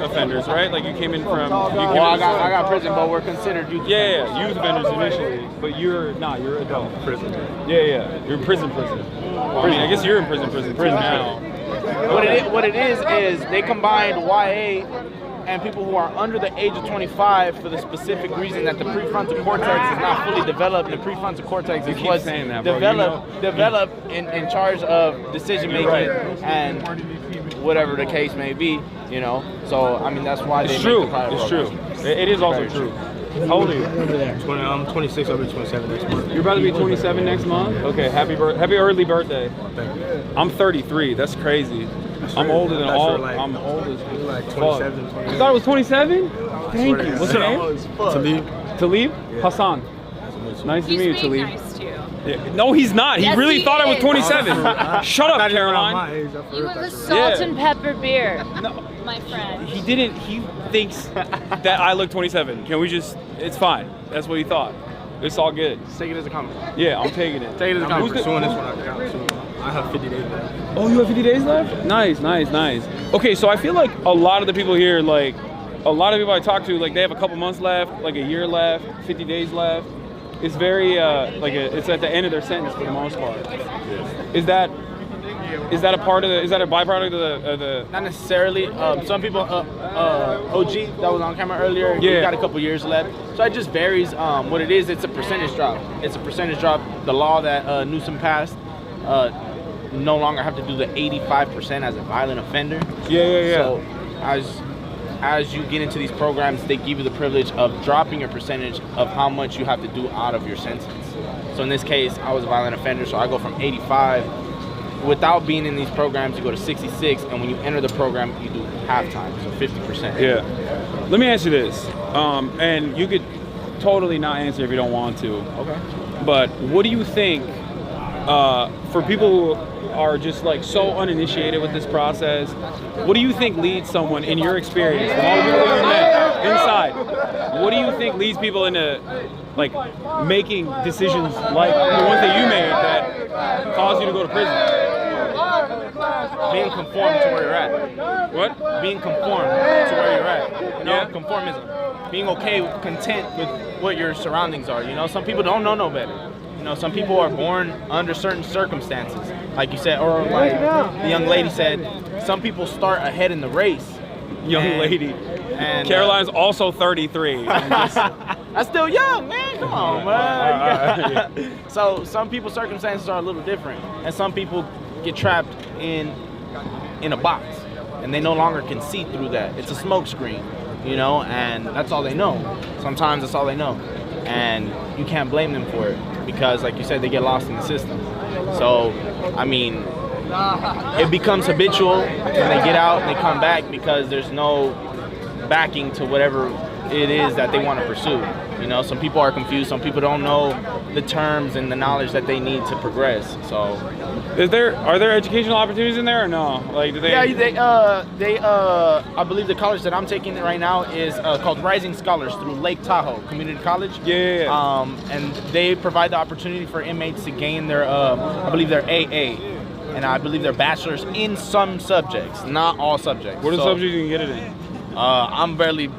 offenders, right? Like you came in from. I got prison, but we're considered youth. Yeah, youth offenders initially, but you're adult. Prison. Yeah, you're in prison. I mean, I guess you're in prison now. What it is they combined YA and people who are under the age of 25 for the specific reason that the prefrontal cortex is not fully developed. The prefrontal cortex is what's developed in charge of decision making and whatever the case may be, you know. So I mean that's why it's true. It's true. It is also true. How old are you? I'm 26. I'll be 27 next month. You're about to be 27 next month? Okay, happy early birthday. Thank you. I'm 33. That's crazy. I'm older than all. I'm old as like fuck. 27. You thought it was 27? Thank you. What's your name? Talib. Talib? Yeah. Hassan. Nice to meet you, Talib. Nice too. Yeah. No, he's not. Yes, he really he thought I was is. 27. Shut up, Caroline. You have a salt and pepper beer. No. My friend. He didn't. He thinks that I look 27. Can we just? It's fine. That's what he thought. It's all good. Just take it as a compliment. Yeah, I'm taking it. Take it as a I'm compliment. pursuing this one out soon. I have 50 days left. Oh, you have 50 days left? Nice. Okay, so I feel like a lot of the people here, like, a lot of people I talk to, like, they have a couple months left, like a year left, 50 days left. It's very, it's at the end of their sentence for the most part. Is that a part of is that a byproduct of the? Not necessarily. Some people, OG that was on camera earlier, he got a couple years left. So it just varies. What it is, it's a percentage drop. It's a percentage drop. The law that Newsom passed no longer have to do the 85% as a violent offender. Yeah. So as you get into these programs, they give you the privilege of dropping your percentage of how much you have to do out of your sentence. So in this case, I was a violent offender, so I go from 85. Without being in these programs, you go to 66, and when you enter the program, you do halftime, so 50%. Yeah. Let me ask you this, and you could totally not answer if you don't want to. Okay. But what do you think for people who are just like so uninitiated with this process? What do you think leads someone, in your experience, from all the people you've met inside? What do you think leads people into like making decisions like the ones that you made that caused you to go to prison? Being conformed to where you're at. What? Being conformed to where you're at. You know, conformism. Being okay, content with what your surroundings are. You know, some people don't know no better. You know, some people are born under certain circumstances, like you said, or like the young lady said, some people start ahead in the race. Young lady. And Caroline's also 33. That's still young, man. Come on, man. So some people's circumstances are a little different, and some people get trapped in a box, and they no longer can see through that. It's a smoke screen, you know, and that's all they know. Sometimes that's all they know, and you can't blame them for it because, like you said, they get lost in the system. So, I mean, it becomes habitual when they get out and they come back because there's no backing to whatever it is that they want to pursue. You know, some people are confused. Some people don't know the terms and the knowledge that they need to progress. So, are there educational opportunities in there or no? Like, do they? Yeah, I believe the college that I'm taking right now is called Rising Scholars through Lake Tahoe Community College. Yeah. And they provide the opportunity for inmates to gain their, I believe their AA, and I believe their bachelor's in some subjects, not all subjects. What are the subjects you can get it in? I'm barely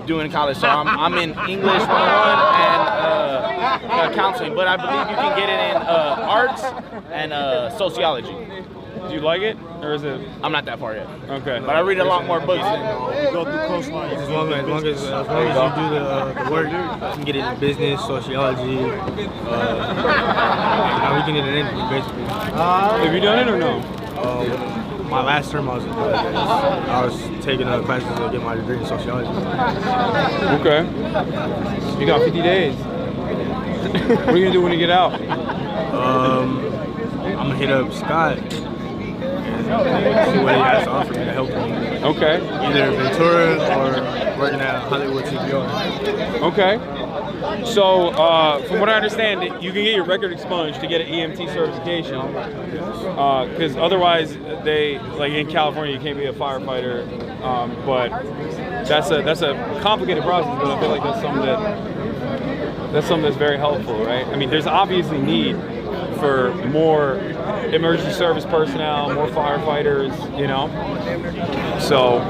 doing college, so I'm in English 101 and counseling, but I believe you can get it in arts and sociology. Do you like it, or is it? I'm not that far yet. Okay. But I read a lot more books. Go through coastlines. As long as you do the work, you can get it in business, sociology. We can get it in basically. Have you done it or no? My last term I was taking classes to get my degree in sociology. Okay. You got 50 days. What are you gonna do when you get out? I'm gonna hit up Scott and see what he has to offer me to help me. Okay. Either Ventura or working at Hollywood CPR. Okay. So, from what I understand, you can get your record expunged to get an EMT certification. Because otherwise, like in California, you can't be a firefighter. But that's a complicated process. But I feel like that's something that's very helpful, right? I mean, there's obviously need for more emergency service personnel, more firefighters, you know. So,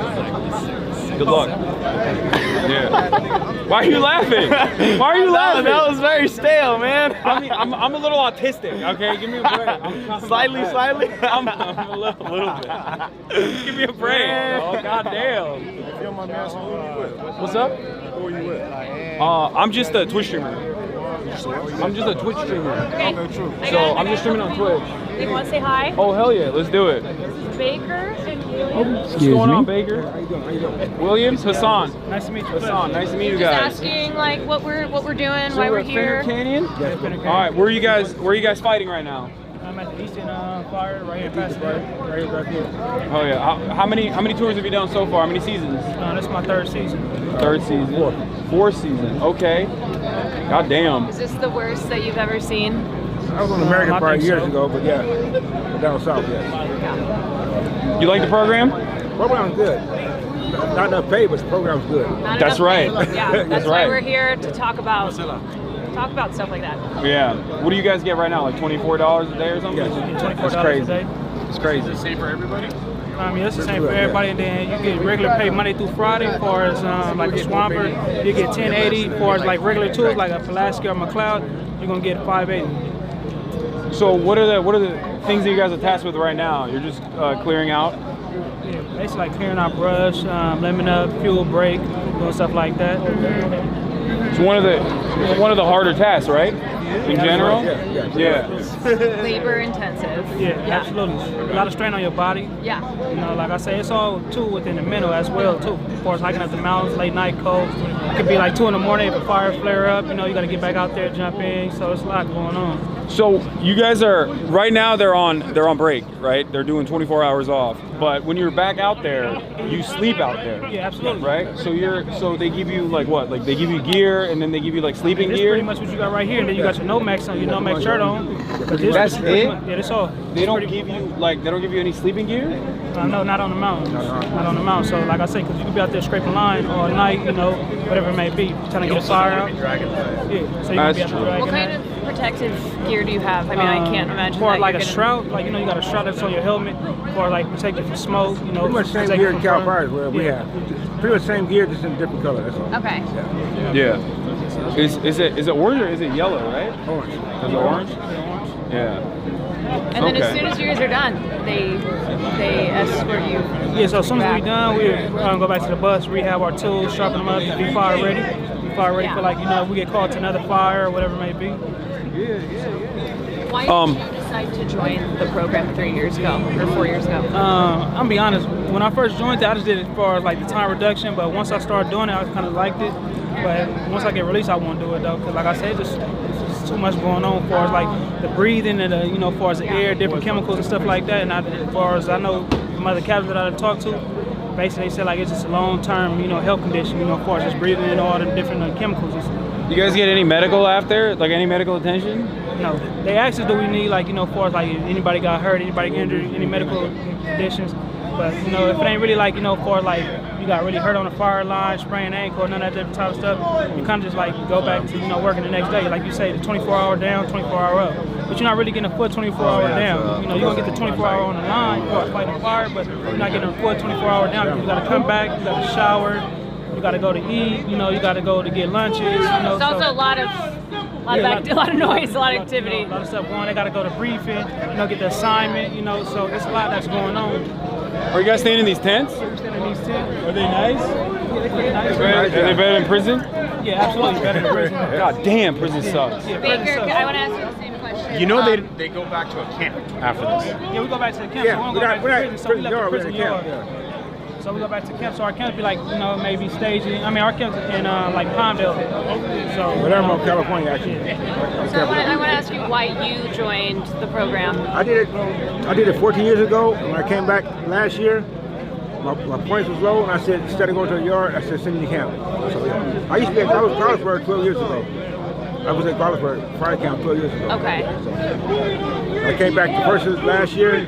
good luck. Yeah. Why are you laughing? Why are you laughing? That was very stale, man. I mean, I'm a little autistic. Okay, give me a break. I'm Slightly. I'm a little bit. Give me a break. Oh, goddamn. What's up? Who are you with? I'm just a Twitch streamer. I'm just a Twitch streamer. Okay. So I'm just streaming on Twitch. You want to say hi? Oh, hell yeah, let's do it. Baker and Williams. What's going on, Baker? Williams, Hassan. Nice to meet you. Hassan, nice to meet you Just guys. asking like what we're doing, So why we're at here. Fender Canyon? All right, where are you guys fighting right now? I'm at the Eastern Fire right here past there. Right here. Oh yeah. How many tours have you done so far? How many seasons? This is my third season. Third season. Fourth season. Okay. God damn. Is this the worst that you've ever seen? I was on American Fire years ago, but yeah, down south, yes. You like the program? Program's good. Not enough pay, but the program's good. Not That's enough right. pay. Yeah, that's That's why right. we're here to talk about stuff like that. Yeah. What do you guys get right now? Like $24 a day or something? $24 That's crazy. a day. It's crazy. Same for everybody? I mean, it's the same for everybody, and then you get regular pay Monday through Friday. As far as like a swamper, you get $10.80. As far as like regular tours, like a Pulaski or McLeod, you're gonna get $5.80. So what are the things that you guys are tasked with right now? You're just clearing out? Yeah, basically like clearing out brush, lemon up, fuel break, doing stuff like that. It's one of the harder tasks, right? In general? Yeah. Labor intensive. Yeah, absolutely. A lot of strain on your body. Yeah. You know, like I say, it's all too within the mental as well too. Of course, hiking up the mountains, late night cold. It could be like 2 in the morning if a fire flare up. You know, you got to get back out there, jump in. So it's a lot going on. So you guys are right now. They're on break, right? They're doing 24 hours off. But when you're back out there, you sleep out there. Yeah, absolutely. Right. So they give you like what? Like they give you gear and then they give you like sleeping This gear. pretty much what you got right here, and then you got your Nomex on, your Nomex shirt on. That's it? Yeah, that's all. They don't give you any sleeping gear? No, not on the mountain. Not on the mountain. So like I say, because you could be out there scraping line all night, you know, whatever it may be, trying to get a fire out. Yeah, so you can be out there dragging What kind of protective gear do you have? I mean, I can't imagine for that like you're a gonna- shroud, like, you know, you got a shroud that's on your helmet for like protect you from smoke, you know. Pretty much same protect gear you in from Cal burn. Fires where we have. Pretty much same gear, just in a different color, that's all. Okay. Yeah. Is it orange or is it yellow, right? Orange. Is it orange? Yeah. And then as soon as you guys are done, they escort you. Yeah, so as soon as back. we're done, we go back to the bus, rehab our tools, sharpen them up, and be fire ready. Be fire ready for, like, you know, if we get called to another fire or whatever it may be. Why did you decide decide to join the program 3 years ago or 4 years ago? I'm gonna be honest. When I first joined it, I just did it as far as like the time reduction. But once I started doing it, I kind of liked it. But once I get released, I won't do it though, because like I said, it's just too much going on as far as like the breathing and the, as far as the air, different chemicals and stuff like that. And as far as I know, some other captains that I talked to, basically they said like it's just a long-term, health condition, as far as just breathing in all the different chemicals and stuff. You guys get any medical after? Like any medical attention? No. They asked us, do we need like, as far as like anybody got hurt, anybody got injured, any medical conditions. But, if it ain't really like, as far as like you got really hurt on the fire line, sprained ankle, none of that different type of stuff, you kind of just like go back to, working the next day. Like you say, the 24-hour down, 24-hour up. But you're not really getting a full 24-hour down. You're going to get the 24-hour on the line, you are fighting fire, but you're not getting a full 24-hour down. You got to come back, you got to shower, you got to go to eat, you got to go to get lunches. It's also a lot of noise, a lot of activity. A lot of stuff going. They got to go to briefing, get the assignment, so it's a lot that's going on. Are you guys staying in these tents? Yeah, we're staying in these tents. Are they nice? Yeah, they're pretty nice. Are they better than prison? Yeah, absolutely better than prison. God damn, prison sucks. Yeah, Baker, I want to ask you the same question. You know they go back to a camp after this. Yeah, we go back to the camp. Yeah, so we don't go back to prison. So we left the prison yard. So we go back to camp. So our camps be like, maybe staging. I mean, our camps in like Palmdale. So Palermo, California, actually. So I want to ask you why you joined the program. I did it 14 years ago. When I came back last year, my points was low, and I said, instead of going to the yard, I said, send me to camp. So, yeah. I used to be at Carlsberg 12 years ago. I was at Carlsberg fire camp 12 years ago. Okay. So, I came back to Persis last year.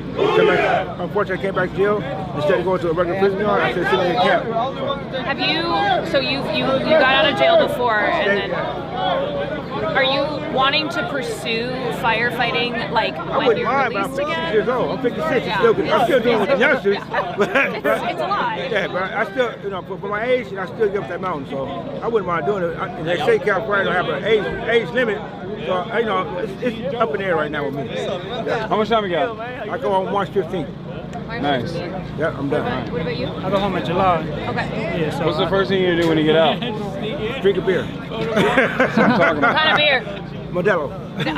Unfortunately, I came back to jail. Instead of going to a regular prison yard, I said, send me to camp. Have you? So you got out of jail before, and then are you wanting to pursue firefighting like when you're released again? I'm 56 years old. I'm 56. I'm still doing with the youngsters. It's a lot. Yeah, but I still, for my age, I still get up that mountain. So I wouldn't mind doing it. And they say California don't have an age limit. So, it's up in the air right now with me. How much time we got? I go on March 15th. Nice. Yeah, I'm done. What about you? I go home in July. Okay. Yeah, so what's the first thing you do when you get out? Drink a beer. That's what I'm talking What about. kind of beer? Modelo.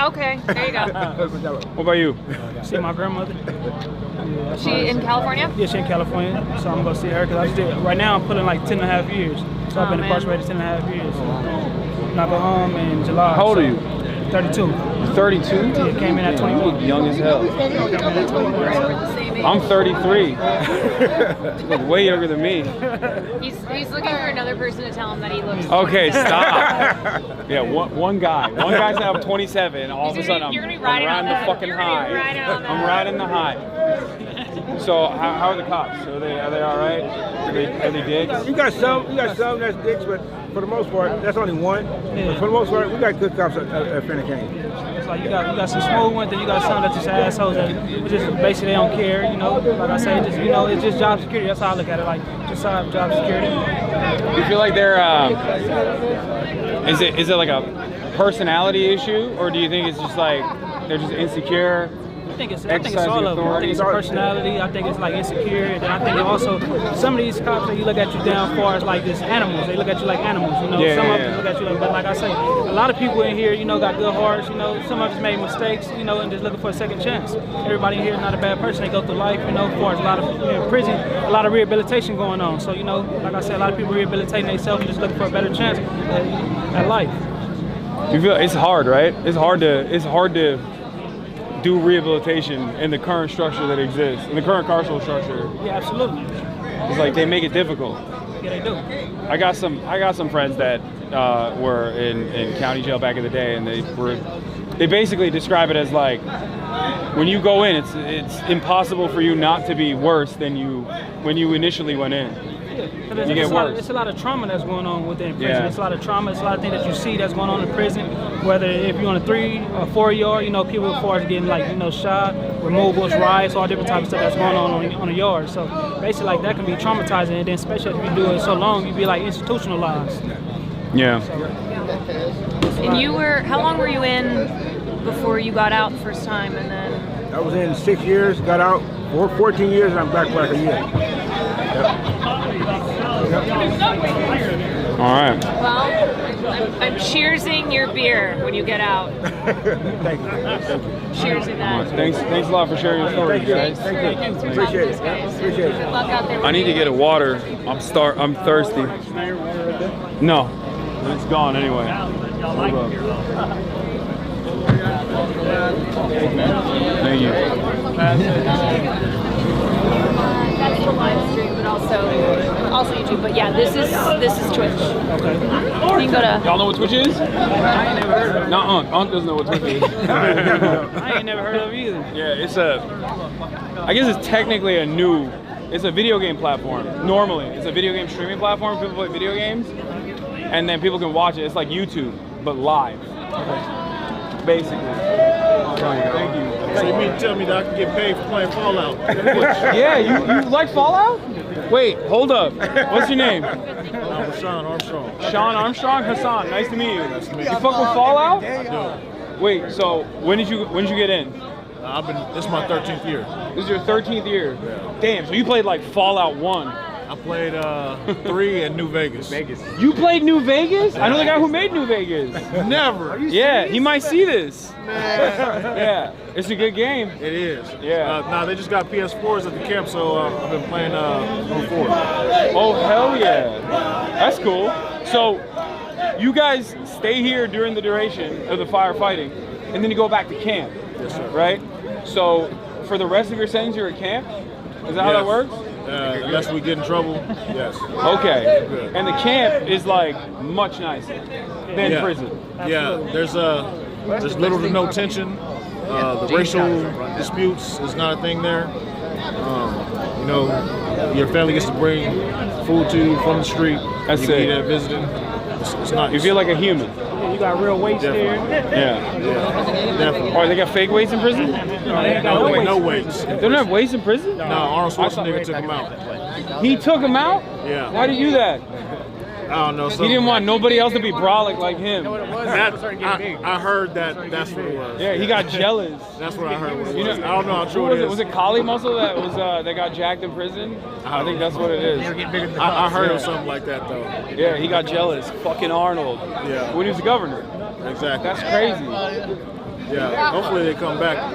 Okay, there you go. Modelo. What about you? see my grandmother. Yeah, She in California? Yeah, she in California. So I'm gonna see her because right now I'm pulling like 10.5 years. So I've been incarcerated 10.5 years. And I go home in July. How old are you? 32. 32? Yeah, came in at 21. Young as hell. I'm 33. Look way younger than me. He's looking for another person to tell him that he looks. Okay, stop. Yeah, one guy. One guy's now 27. All of a sudden, I'm riding the fucking high. I'm riding the high. So how are the cops? Are they all right? Are they dicks? You got some that's dicks, but for the most part, that's only one. But for the most part, we got good cops at Fannin Canyon. It's like you got some smooth ones, then you got some that's just assholes that just basically they don't care. Like I say, it's just job security. That's how I look at it. Like just job security. You feel like they're is it like a personality issue, or do you think it's just like they're just insecure? I think it's all of them. I think it's a personality. I think it's like insecure, and then I think also some of these cops that you look at you down far as like just animals. They look at you like animals. Some of them look at you like. But like I say, a lot of people in here, got good hearts. Some of us made mistakes, and just looking for a second chance. Everybody in here is not a bad person. They go through life, as far as a lot of in prison, a lot of rehabilitation going on. So like I said, a lot of people rehabilitating themselves and just looking for a better chance at life. You feel it's hard, right? It's hard to do rehabilitation in the current structure that exists, in the current carceral structure. Yeah, absolutely. It's like they make it difficult. Yeah, they do. I got some friends that were in county jail back in the day, and they basically describe it as like when you go in, it's impossible for you not to be worse than when you initially went in. You get worse. It's a lot of trauma that's going on within prison. Yeah. It's a lot of trauma. It's a lot of things that you see that's going on in prison. Whether if you're on a 3 or 4 yard, people as far as getting shot, removals, riots, all different types of stuff that's going on a yard. So basically, like that can be traumatizing, and then especially if you do it so long, you be like institutionalized. Yeah. And how long were you in before you got out the first time, and then? I was in 6 years, got out 14 years, and I'm back for like a year. Yep. All right. Well, I I'm cheersing your beer when you get out. Thank you. Cheersing that. Thanks a lot for sharing your story, guys. Thank you. Appreciate it. Appreciate it. Good luck out there. I need to get a water. I'm thirsty. No, it's gone anyway. Hold up. Thank you. That's the live stream, but also YouTube. But yeah, this is Twitch. Okay. You can go to. Y'all know what Twitch is? I ain't never heard of it. No, Unc doesn't know what Twitch is. I ain't never heard of it either. Yeah, I guess it's technically it's a video game platform. Normally, it's a video game streaming platform. People play video games, and then people can watch it. It's like YouTube, but live. Basically. Thank you. So you mean to tell me that I can get paid for playing Fallout? Yeah, you like Fallout? Wait, hold up. What's your name? I'm Sean Armstrong. Sean Armstrong? Hassan, nice to meet you. Nice to meet You you. fuck with Fallout? I do. Wait, so when did you get in? This is my 13th year. This is your 13th year? Yeah. Damn, so you played like Fallout 1. I played 3 in New Vegas. You played New Vegas? I know the guy who made New Vegas. Never. Yeah, he might see this. Yeah, it's a good game. It is. Yeah. Nah, they just got PS4s at the camp, so I've been playing number 4. Oh, hell yeah. That's cool. So, you guys stay here during the duration of the firefighting, and then you go back to camp, Yes, sir. right? So, for the rest of your sentence, you're at camp? Is that how that works? Unless we get in trouble, yes. Okay. And the camp is like much nicer than prison. Yeah, there's little to no tension. The racial disputes is not a thing there. You know, your family gets to bring food to you from the street. That's you can it. eat at visiting. It's nice. You feel like a human. You got real weights there. Yeah. Definitely. Oh, they got fake weights in prison? No weights. They don't have weights in prison? No, Arnold Schwarzenegger took him out. He took him out? Yeah. Why did he do that? I don't know. He didn't want nobody else to be brolic like him. I heard that's what it was. Yeah, he got jealous. That's what I heard. What it You was. know, I don't know how true was it is. Was it Kali Muscle that got jacked in prison? I think that's what it is. I heard of something like that though. Yeah, he got jealous. Fucking Arnold. Yeah. When he was the governor. Exactly. That's crazy. Yeah. Hopefully they come back.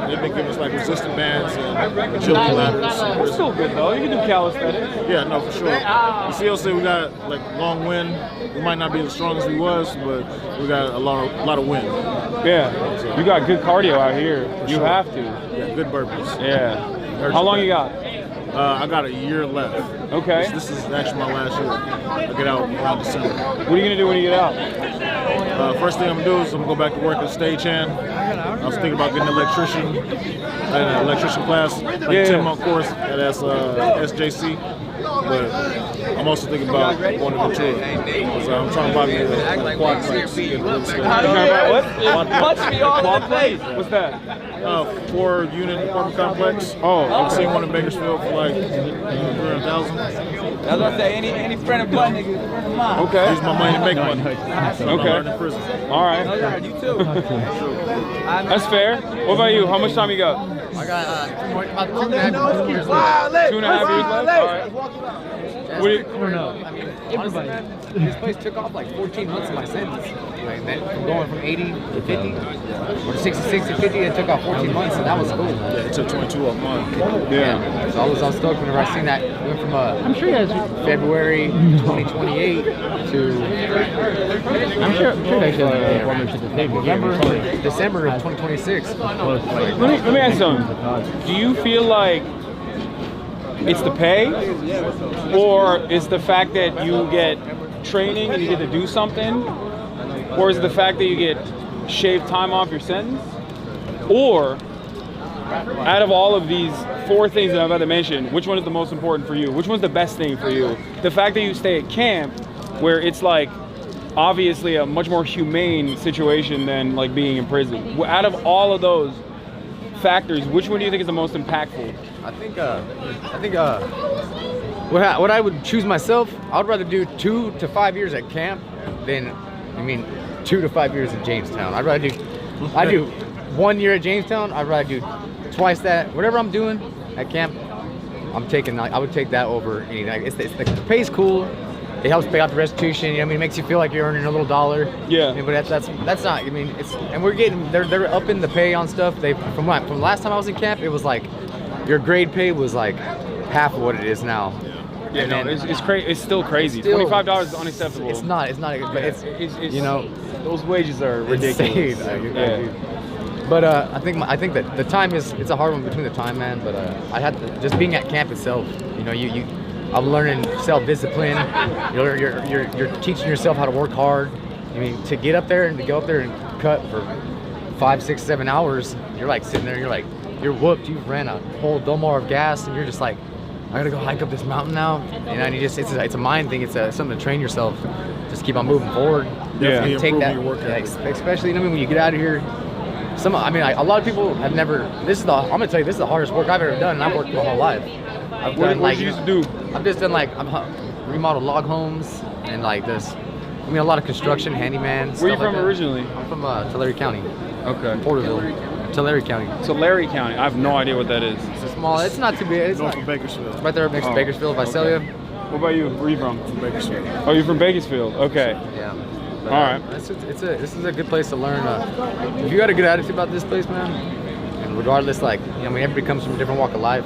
They've been giving us like resistant bands and agility ladders. That's still good though. You can do calisthenics. Yeah, no, for sure. The CLC, we got like long wind. We might not be as strong as we was, but we got a lot of wind. Yeah. You got good cardio out here. You sure. have to. Yeah, good burpees. Yeah. How long you got? I got a year left. Okay. This is actually my last year. I get out around December. What are you gonna do when you get out? First thing I'm gonna do is I'm gonna go back to work at stagehand. I was thinking about getting an electrician class, like a 10-month course at SJC. But I'm also thinking about going to Ventura. So I'm trying to buy me a quadplex. What? Quadplex? What's that? 4-unit apartment complex. Oh, I've seen one in Bakersfield for like $300,000. I was gonna say any friend of butt nigga, friend of mine. Okay. Use my money to make money. Okay. In prison. All right. You too. That's fair. What about you? How much time you got? I got about 2.5 years left. 2.5 years left? All right. What do you, I mean, honestly, man, this place took off like 14 months of my sentence. Like that, from going from 80 to 50, or 66 to 50, it took off 14 months, and that was cool. Yeah, it took 22 a month. Yeah. So I was stoked whenever I seen that. It went from I'm sure you guys. February 2028 to I'm sure they should November, December of 2026. let me ask you something. Do you feel like it's the pay, or is the fact that you get training and you get to do something, or is it the fact that you get shaved time off your sentence, or out of all of these 4 things that I'm about to mention, which one is the most important for you? Which one's the best thing for you? The fact that you stay at camp, where it's like obviously a much more humane situation than like being in prison. Out of all of those factors, which one do you think is the most impactful? I think what I would choose myself, I would rather do 2 to 5 years at camp than 2 to 5 years in Jamestown. I do 1 year at Jamestown. I'd rather do twice that. Whatever I'm doing at camp, I would take that over anything. It's the pay's cool. it helps pay off the restitution. You know, I mean, it makes you feel like you're earning a little dollar. Yeah. I mean, but that's not. I mean, it's and we're getting they're upping the pay on stuff. From last time I was in camp, it was like your grade pay was like half of what it is now. Yeah, no, it's crazy. It's still crazy. $25 is unacceptable. It's not. But it's you know, those wages are ridiculous. But I think that the time it's a hard one between the time, man. But I had to, just being at camp itself. You know, I'm learning self-discipline. You're teaching yourself how to work hard. I mean, to get up there and to go up there and cut for 5, 6, 7 hours, you're like sitting there. You're whooped. You've ran a whole Dolmar of gas, and you're just like, I gotta go hike up this mountain now. You know, and it's a mind thing. It's something to train yourself. Just keep on moving forward. Yeah. And take that. Especially, you know, when you get out of here. A lot of people have never. I'm gonna tell you, this is the hardest work I've ever done, and I've worked my whole life. What did you used to do? I've just done remodeled log homes and like this. I mean, a lot of construction, handyman. Where are you from originally? I'm from Tulare County. Okay. Porterville. Tulare County. Tulare County. I have no idea what that is. It's a small. It's not too big. It's north of Bakersfield. It's right there next to Bakersfield, Visalia. What about you? Where are you from? From Bakersfield. Oh, you're from Bakersfield. Okay. Yeah. But, all right. This is a good place to learn. If you got a good attitude about this place, man, and regardless, everybody comes from a different walk of life.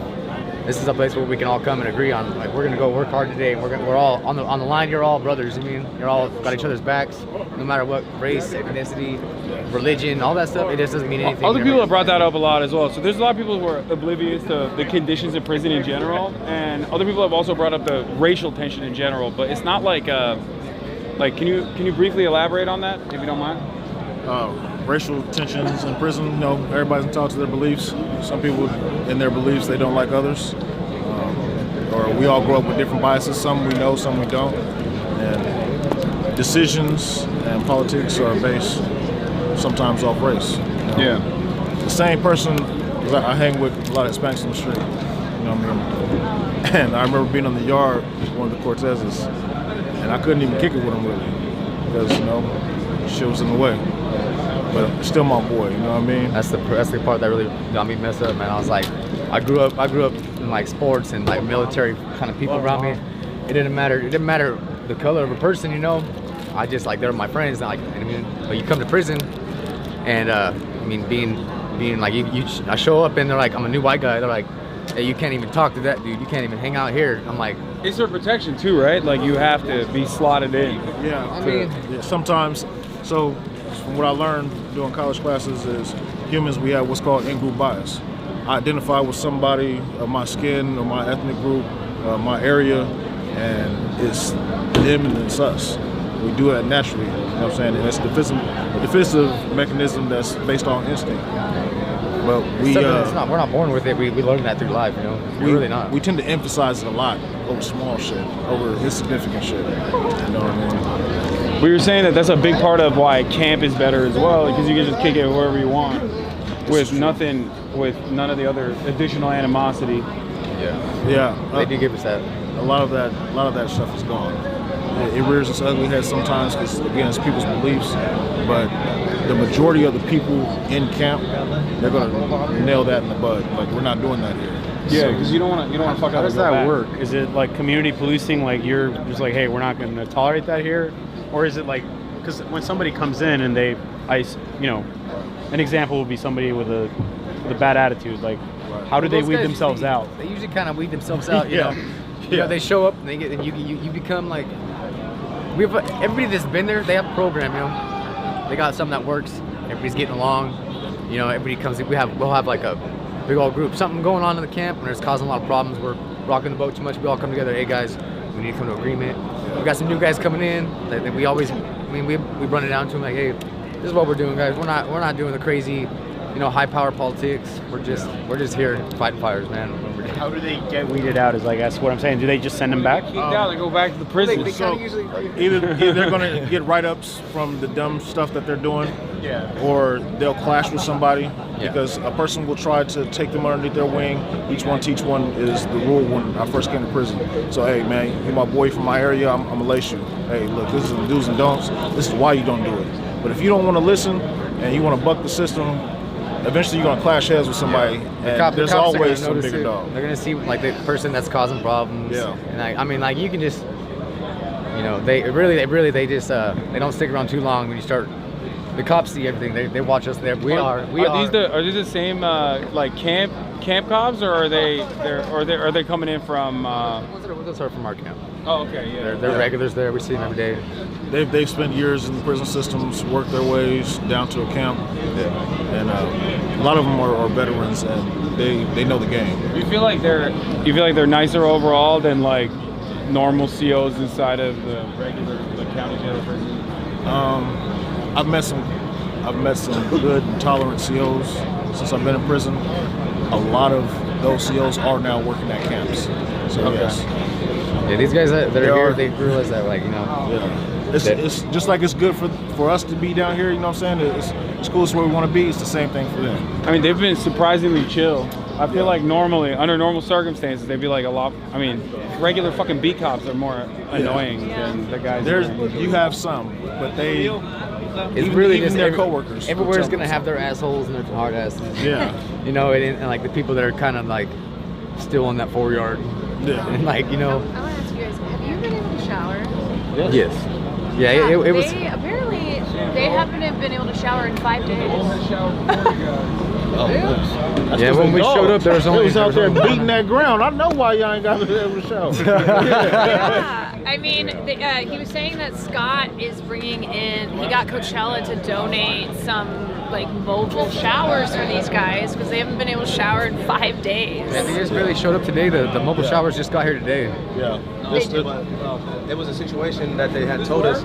This is a place where we can all come and agree on, we're gonna go work hard today. And we're all on the line. You're all brothers. I mean, you're all got each other's backs, no matter what race, ethnicity, religion, all that stuff. It just doesn't mean anything. Other people have brought that up a lot as well. So there's a lot of people who are oblivious to the conditions in prison in general, and other people have also brought up the racial tension in general. But it's not like can you briefly elaborate on that, if you don't mind? Racial tensions in prison, you know, everybody's entitled to their beliefs. Some people, in their beliefs, they don't like others. Or we all grow up with different biases. Some we know, some we don't. And decisions and politics are based sometimes off race. You know? Yeah. The same person, 'cause I hang with a lot of Hispanics on the street, you know what I mean? And I remember being on the yard with one of the Cortezes, and I couldn't even kick it with him really, because, you know, shit was in the way. But still my boy, you know what I mean? That's the part that really got me messed up, man. I was like, I grew up in like sports and like military kind of people around me. It didn't matter the color of a person, you know. I just like, they're my friends. Like, I mean, but you come to prison, and being like I show up and they're like, I'm a new white guy. They're like, hey, you can't even talk to that dude. You can't even hang out here. I'm like, it's their protection too, right? Like you have to be slotted in. Yeah, sometimes. So from what I learned doing college classes is humans, we have what's called in-group bias. I identify with somebody of my skin or my ethnic group, my area, and it's them and it's us. We do it naturally, you know what I'm saying? And it's a defensive mechanism that's based on instinct. But we're not born with it. We learn that through life, you know. We're really not. We tend to emphasize it a lot over small shit, over insignificant shit. You know what I mean? We were saying that that's a big part of why camp is better as well, because you can just kick it wherever you want, with none of the other additional animosity. Yeah. They do give us that. A lot of that stuff is gone. It rears its ugly head sometimes because, again, it's people's beliefs, but the majority of the people in camp, they're gonna nail that in the bud. Like, we're not doing that here. Yeah, because you don't want to fuck up. How does that work? Is it like community policing? Like you're just like, hey, we're not going to tolerate that here, or is it like, because when somebody comes in and an example would be somebody with a bad attitude. Like, how do they weed themselves out? They usually kind of weed themselves out. You know, they show up and they get, and you become like, everybody that's been there, they have a program. You know, they got something that works. Everybody's getting along. You know, everybody comes. We'll have like a big old group, something going on in the camp, and it's causing a lot of problems. We're rocking the boat too much. We all come together. Hey guys, we need to come to agreement. We got some new guys coming in. That we always, we run it down to them like, hey, this is what we're doing, guys. We're not doing the crazy, high power politics. We're just here fighting fires, man. How do they get weeded out? Is like, that's what I'm saying. Do they just send them back? They go back to the prison. They kind of usually either they're gonna get write-ups from the dumb stuff that they're doing, or they'll clash with somebody because a person will try to take them underneath their wing. Each one teach one is the rule when I first came to prison. So hey man, you're my boy from my area. I'm gonna lace you. Hey look, this is the do's and don'ts. This is why you don't do it. But if you don't want to listen and you want to buck the system, eventually you're gonna clash heads with somebody, and there's always some bigger dog. They're gonna see like the person that's causing problems. Yeah. And you can just, You know, they just they don't stick around too long. When you start, the cops see everything. They watch us there. Are these the same like camp cops, or are they coming in from? Those are from our camp. Oh, okay, yeah. They're regulars there. We see them every day. They've spent years in the prison systems, worked their ways down to a camp, and a lot of them are veterans, and they know the game. You feel like they're nicer overall than like normal COs inside of the regular county jail prison? I've met some good, tolerant COs since I've been in prison. A lot of those COs are now working at camps. So yes. Yeah, these guys that are here, they realize that, like, you know. Yeah. It's just like it's good for us to be down here. You know what I'm saying? It's cool. It's where we want to be. It's the same thing for them. I mean, they've been surprisingly chill. I feel like normally, under normal circumstances, they'd be like a lot. I mean, regular fucking beat cops are more annoying than the guys. You have some, but they. It's really even just their coworkers. Everywhere's gonna have their assholes and their hard asses. Yeah. You know, and like the people that are kind of like still in that 4-yard. Yeah. And like, you know. I want to ask you guys, have you been able to shower? Yes. Yeah. It was. Apparently, they haven't been able to shower in 5 days. Yeah, when we showed up, there was only. It was out there beating that ground. I know why y'all ain't got to be able to shower. Yeah, I mean, he was saying that Scott is bringing in. He got Coachella to donate some like mobile showers for these guys because they haven't been able to shower in 5 days. Yeah, they just really showed up today. The mobile showers just got here today. Yeah. There was a situation that they had told us.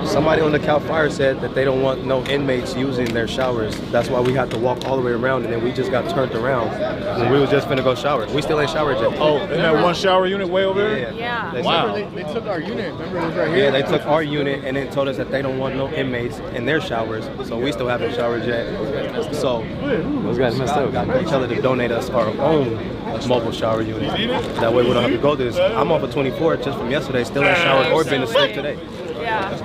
Somebody on the Cal Fire said that they don't want no inmates using their showers. That's why we had to walk all the way around, and then we just got turned around when we was just finna go shower. We still ain't showered yet. Oh, in that one shower unit way over there? Yeah. Wow. They took our unit. Remember, it was right here. Yeah, they took our unit and then told us that they don't want no inmates in their showers, so we still haven't showered yet. So those guys messed up. Got each other to donate us our own mobile shower unit. That way we don't have to go through this. I'm off of 24 just from yesterday, still ain't showered or been to sleep today. Yeah.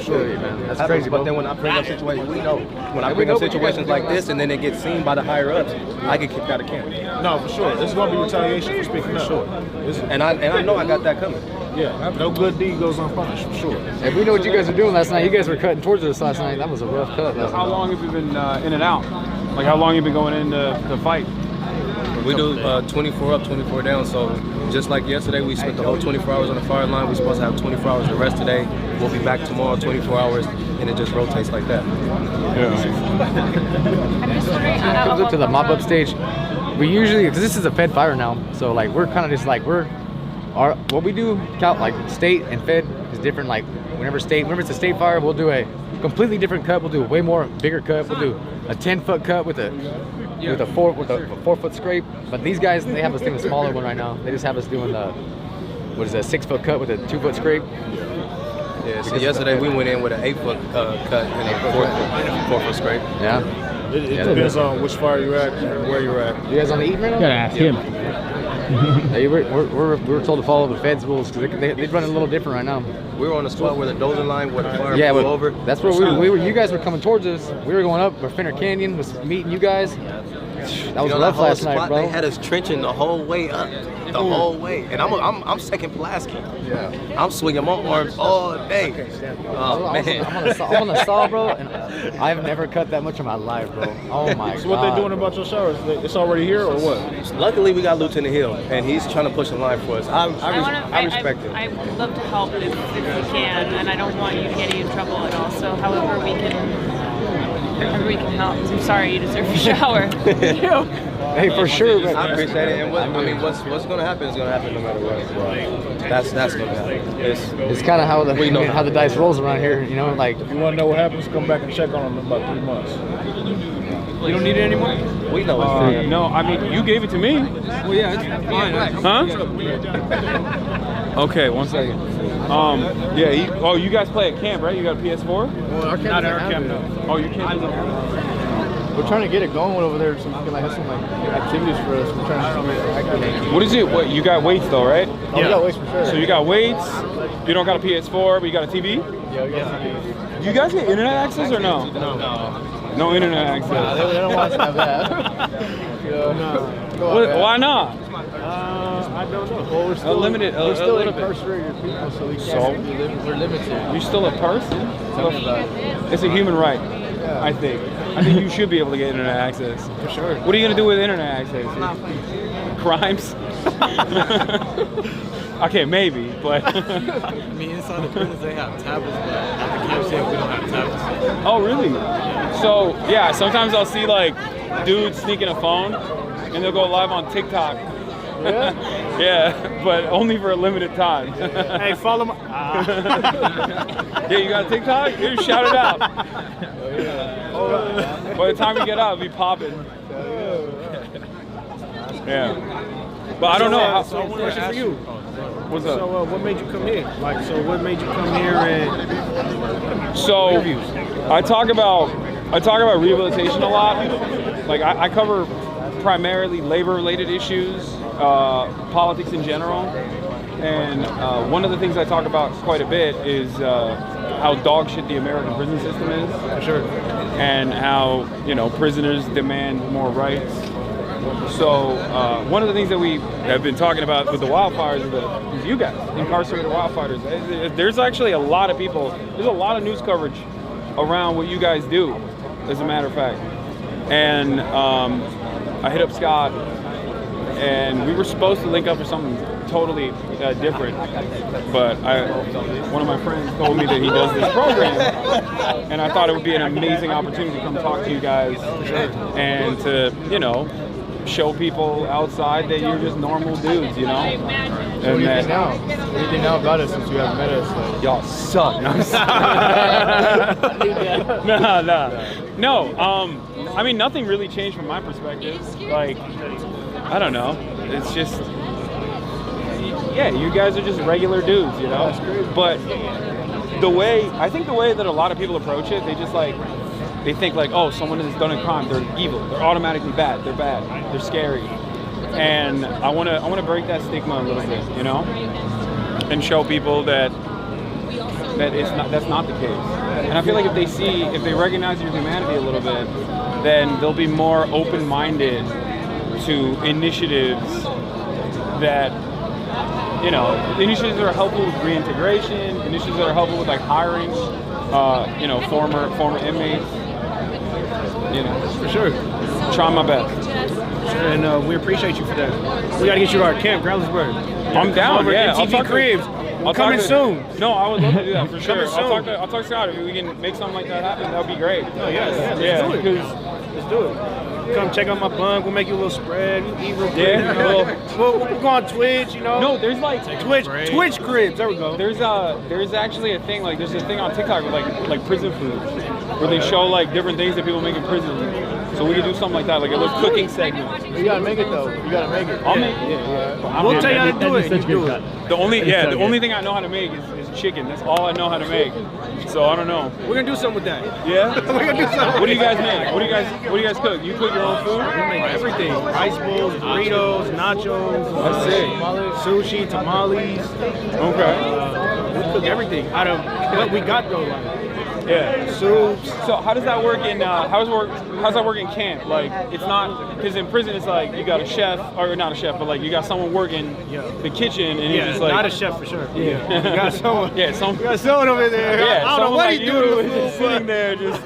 Sure, man. That's crazy. But then when I bring up situations, we know when I bring up situations like this, and then it gets seen by the higher ups, I get kicked out of camp. No, for sure. This is gonna be retaliation for speaking up. Sure. And I know I got that coming. Yeah. No good deed goes unpunished, for sure. And we know what you guys were doing last night. You guys were cutting towards us last night. That was a rough cut. How long have you been in and out? Like how long have you been going in to fight? We do 24 up, 24 down. So just like yesterday, we spent the whole 24 hours on the fire line. We're supposed to have 24 hours the rest today. We'll be back tomorrow, 24 hours, and it just rotates like that. Comes up to the mop up stage. We usually, because this is a Fed fire now, so like we're kind of just like what we do, like state and Fed is different. Like whenever it's a state fire, we'll do a completely different cut. We'll do a way more bigger cut. We'll do a 10-foot cut with a 4-foot scrape. But these guys, they have us doing a smaller one right now. They just have us doing the 6-foot cut with a 2-foot scrape. Yeah. So yesterday we went in with an 8-foot cut and a 4-foot scrape. Yeah. It depends on which fire you're at and where you're at. You guys on the eat right now? Gotta ask him. Hey, we were told to follow the Fed's rules because they run a little different right now. We were on the spot where the dozer line, where the fire blew over. That's where we were. You guys were coming towards us. We were going up. Fenner Canyon was meeting you guys. That was rough last night, bro. They had us trenching the whole way up, the whole way, and I'm second Pulaski. Yeah. I'm swinging my arms all day. Oh man. I'm on the saw, bro, and I've never cut that much in my life, bro. Oh my god. So what they doing about your showers? It's already here or what? Luckily, we got Lieutenant Hill, and he's trying to push the line for us. I respect him. I would love to help if we can, and I don't want you to get in trouble at all. So however we can help. I'm sorry, you deserve a shower. Hey, for sure. I appreciate it. And what's going to happen is going to happen no matter what. That's going to happen. It's kind of how the dice rolls around here. You know, like if you want to know what happens, come back and check on them in about 3 months. You don't need it anymore? We know it's free. No, I mean, you gave it to me. Well, yeah, it's fine. Huh? Okay, 1 second. Yeah, you guys play at camp, right? You got a PS4? Well, our Not at our camp, no. Oh, you can't? We're trying to get it going over there so we can have some activities for us. We're trying to activate. What is it? What you got weights though, right? Oh, we got weights for sure. So you got weights. You don't got a PS4, but you got a TV. Yeah, we got TV. Do you guys get internet access or no? No internet access. They don't want us to have that. Why not? I don't know. Well, we're still, limited, we're still little bit. incarcerated people, so we can't. We're limited. You're still a person? Tell me about it. It's a human right, I think. I think you should be able to get internet access. For sure. What are you going to do with internet access? Crimes? Okay, maybe, but... I mean, inside the prisons they have tablets, but at the camp safe we don't have tablets. Oh, really? So, yeah, sometimes I'll see, like, dudes sneaking a phone, and they'll go live on TikTok. Yeah? Yeah, but only for a limited time. Hey, follow my... Yeah, you got a TikTok? Dude, shout it out. By the time you get out, it'll be popping. Yeah. But I don't know. So, question for you. What's up? So, what made you come here? What made you come here and... So, I talk about rehabilitation a lot. Like, I cover primarily labor-related issues, politics in general, and one of the things I talk about quite a bit is how dog shit the American prison system is. For sure. And how, prisoners demand more rights. So one of the things that we have been talking about with the wildfires is you guys, incarcerated wildfighters. There's actually a lot of people, there's a lot of news coverage around what you guys do, as a matter of fact. And I hit up Scott, and we were supposed to link up for something totally different, but one of my friends told me that he does this program, and I thought it would be an amazing opportunity to come talk to you guys and to, show people outside that you're just normal dudes, And What do you think now? What do you think now about us since you haven't met us? Y'all suck. No. I mean, nothing really changed from my perspective. Like, I don't know. It's just, yeah, you guys are just regular dudes, That's great. But I think the way that a lot of people approach it, they think like, oh, someone has done a crime, they're evil, they're automatically bad, they're scary. And I want to break that stigma a little bit, and show people that that's not the case. And I feel like if they recognize your humanity a little bit, then they'll be more open-minded to initiatives that, initiatives that are helpful with reintegration, initiatives that are helpful with like hiring, former inmates. For sure. Try my best. And we appreciate you for that. We got to get you to our camp, Growlersburg. I'm down, yeah. I'll talk cribs. Coming soon. No, I would love to do that for sure. Coming soon. I'll talk to Scott. If we can make something like that happen, that would be great. Oh, yeah. Let's do it. Come check out my bunk. We'll make you a little spread. You eat real quick. Yeah. We'll go on Twitch, No, there's like Twitch cribs. There we go. There's actually a thing there's a thing on TikTok with like prison food, where they show like different things that people make in prison. So we could do something like that, like a little cooking segment. You gotta make it though. You gotta make it. I'll make it. Yeah. We'll tell you how to do it. You do it. The only thing I know how to make is chicken. That's all I know how to make. So I don't know. We're gonna do something with that. Yeah. We're gonna do something. What do you guys make? What do you guys cook? You cook your own food? We make everything. Rice bowls, burritos, nachos, sushi, tamales. Okay. We cook everything out of what we got though. Yeah. Soups. So how does that work in how's that work in camp? Like, it's not, because in prison it's like you got a chef, or not a chef, but like you got someone working the kitchen, and it's just like, not a chef for sure. Yeah. You got someone. Yeah, You got someone over there. Yeah, I don't know what like he's doing. just sitting there just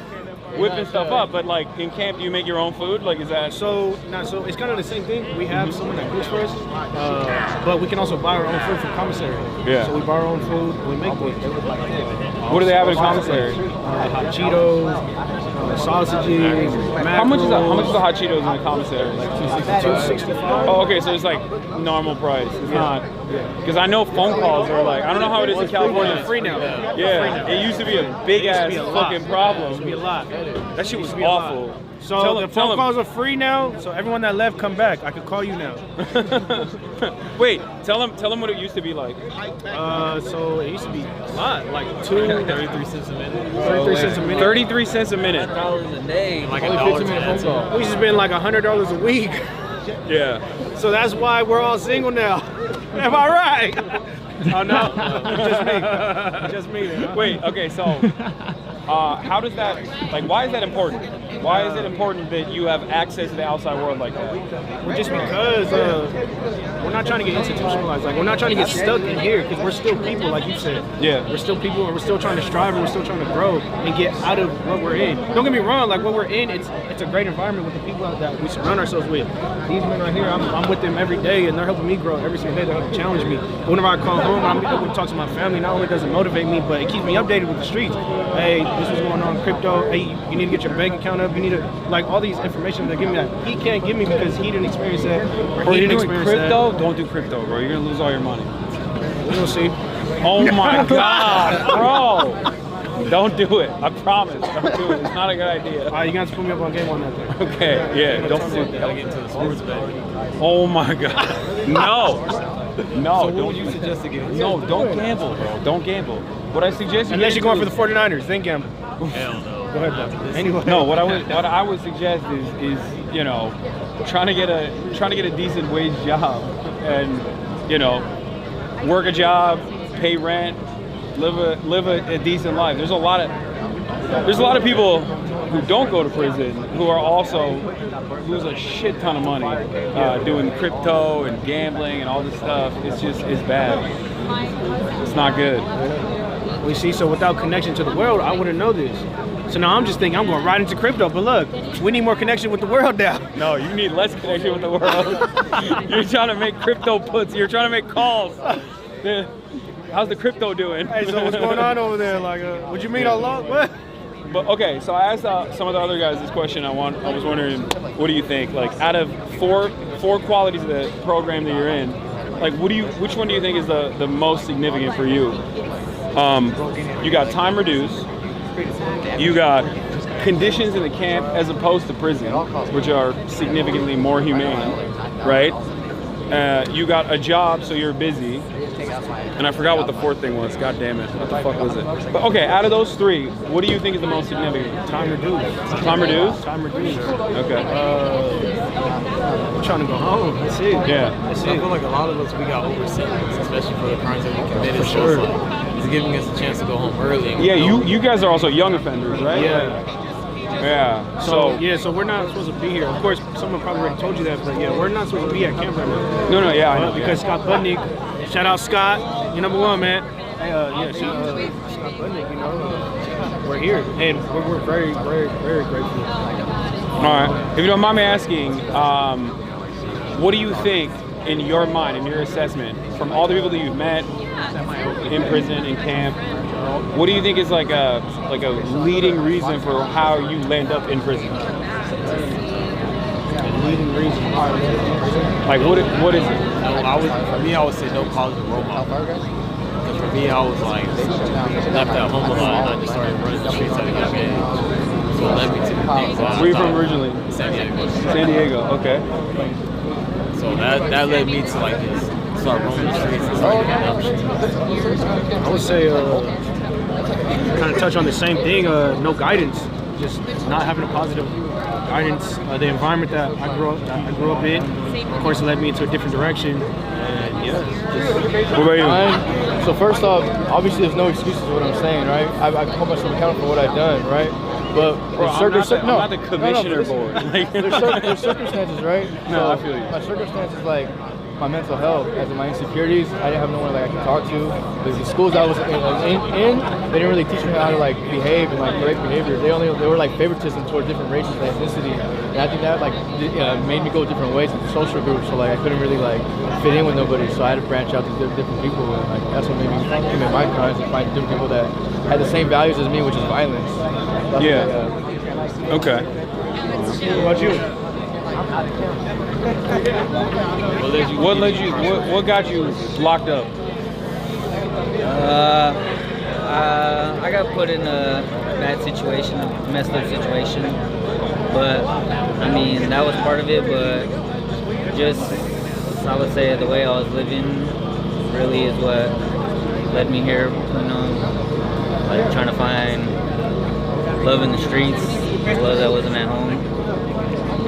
whipping stuff up. But like in camp, do you make your own food? Like, is that so it's kind of the same thing. We have someone that cooks for us, but we can also buy our own food from commissary. Yeah. So we buy our own food. We make it. What do they have in commissary? Hot Cheetos, sausages. How much is the hot Cheetos in the commissary? Like $2.65. Oh, okay, so it's like normal price. It's not, because I know phone calls are like, I don't know how it is in California. It's free now. Yeah, it used to be a big ass fucking problem. It used to be a lot. That shit was awful. So the phone calls are free now. So everyone that left, come back. I could call you now. Wait, tell them what it used to be like. So it used to be a lot, like 33 cents a minute. 33 cents a minute. 33 cents a minute. $1 a day. Like Only a 15-minute phone call. We just spend like $100 a week. Yeah. So that's why we're all single now. Am I right? Oh no, just me. Man. Wait, okay, so how does that, like, why is that important? Why is it important that you have access to the outside world like that? Well, just because we're not trying to get institutionalized. Like, we're not trying to get stuck in here because we're still people, like you said. Yeah. We're still people, and we're still trying to strive, and we're still trying to grow and get out of what we're in. Don't get me wrong. Like, what we're in, it's a great environment with the people that we surround ourselves with. These men right here, I'm with them every day, and they're helping me grow every single day. They're helping challenge me. Whenever I call home, I'm able to talk to my family. Not only does it motivate me, but it keeps me updated with the streets. Hey, this is going on crypto. Hey, you need to get your bank account up. You need to, like, all these information they're giving me that he can't give me because he didn't experience that. Or Bro, he you're didn't doing experience crypto? that. Don't do crypto, bro. You're gonna lose all your money. We'll see. Oh my God, bro! Don't do it. I promise. Don't do it. It's not a good idea. All right, you guys put me up on game on that thing. Okay, yeah. Don't do that. Gotta get into the sports betting. Oh my God. No. No. So what would you suggest to get into? No, don't gamble, bro. Don't gamble. What I suggest you Unless get you're going for into the 49ers, then gamble. Hell no. Go ahead, though. Anyway. No, what I would suggest is you know, trying to get a decent wage job and, you know, work a job, pay rent, live a decent life. There's a lot of people who don't go to prison who are also lose a shit ton of money doing crypto and gambling and all this stuff. It's bad. It's not good. We see, so without connection to the world, I wouldn't know this. So now I'm just thinking I'm going right into crypto. But look, we need more connection with the world now. No, you need less connection with the world. You're trying to make crypto puts. You're trying to make calls. How's the crypto doing? Hey, so what's going on over there? Like, what you mean Allah? What? But okay, so I asked some of the other guys this question. I was wondering, what do you think? Like, out of four qualities of the program that you're in, like, which one do you think is the most significant for you? You got time reduced. You got conditions in the camp as opposed to prison, which are significantly more humane, right? You got a job, so you're busy. And I forgot what the fourth thing was. God damn it. What the fuck was it? But okay, out of those three, what do you think is the most significant? Time reduced. Time reduced? Time reduced. Okay. I'm trying to go home. That's it. Yeah. That's I it. feel like a lot of us, we got oversentenced, especially for the crimes that we committed. For sure. So it's giving us a chance to go home early. And Yeah, you guys are also young offenders, right? Yeah. Yeah. So we're not supposed to be here. Of course, someone probably already told you that, but yeah, we're not supposed to be at camp right now. No, yeah, I know. Because Scott Budnick, shout out Scott, you're number one, man. Hey, shout out Scott Budnick, you know, we're here, and we're very, very, very grateful. All right. If you don't mind me asking, what do you think, in your mind, in your assessment, from all the people that you've met in prison, in camp, what do you think is like a leading reason for how you land up in prison? Leading reason why we're in prison? Like what is it? For me, I would say no positive role model. Because for me, I was like left at home a lot, and I just started running the streets at a young age. So it led me to the things. Where are you from originally? San Diego. San Diego. Okay. So that led me to like just start roaming the streets and start getting options. I would say, kind of touch on the same thing. No guidance, just not having a positive guidance. The environment that I grew up in, of course, it led me into a different direction. And yeah. What about you? So first off, obviously there's no excuses for what I'm saying, right? I hold myself accountable for what I've done, right? But I'm not the commissioner board. There's circumstances, right? No, So I feel you. My circumstances, like my mental health, as in my insecurities, I didn't have no one like I could talk to. The schools I was in, they didn't really teach me how to like behave and like correct behavior. They were like favoritism towards different races and ethnicity, and I think that like made me go different ways in social groups. So like I couldn't really like fit in with nobody. So I had to branch out to different people, and like that's what made me commit my crimes and find different people that had the same values as me, which is violence. Okay. What about you? What got you locked up? I got put in a bad situation, a messed up situation. But I mean, that was part of it. But just, I would say, the way I was living really is what led me here. You know, like trying to find love in the streets, love that wasn't at home.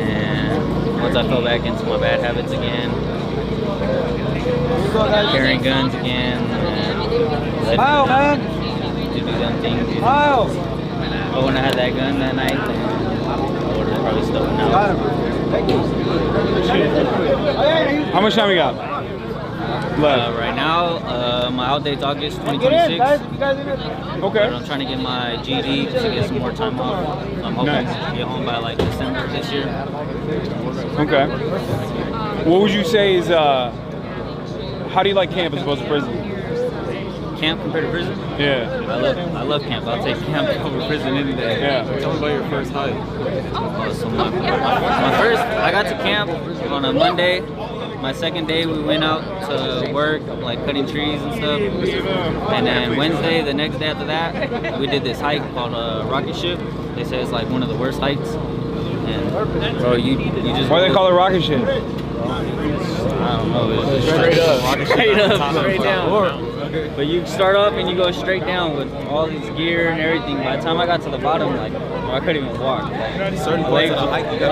And once I fell back into my bad habits again, carrying guns again, and to do dumb things. But when I had that gun that night, order, probably still now. How much time we got left? Right now, my out date's August 2026. Okay. But I'm trying to get my GED to get some more time off. I'm hoping to get home by like December this year. Okay. What would you say is, how do you like camp as opposed to prison? Camp compared to prison? Yeah. I love camp. I'll take camp over prison any day. Yeah. Tell me about your first hike. So my first, I got to camp on a Monday. My second day we went out to work, like cutting trees and stuff. And then Wednesday, the next day after that, we did this hike called Rocket Ship. They say it's like one of the worst hikes. And bro, you just. Why do they call it rocket ship? I don't know. Straight down. But you start off and you go straight down with all this gear and everything. By the time I got to the bottom, like I couldn't even walk. My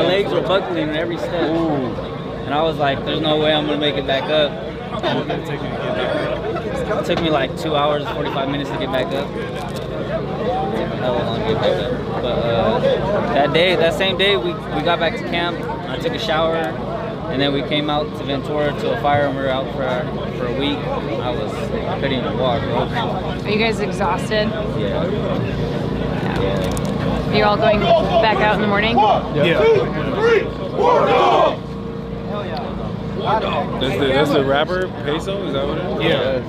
legs were buckling in every step. And I was like, there's no way I'm gonna make it back up. It took me like 2 hours, 45 minutes to get back up. Hella long to get back up. But that same day, we got back to camp. I took a shower, and then we came out to Ventura to a fire, and we were out for a week. I couldn't even walk. Are you guys exhausted? Yeah. Are you all going back out in the morning? Yeah. That's the rapper Peso? Is that what it is? Yeah.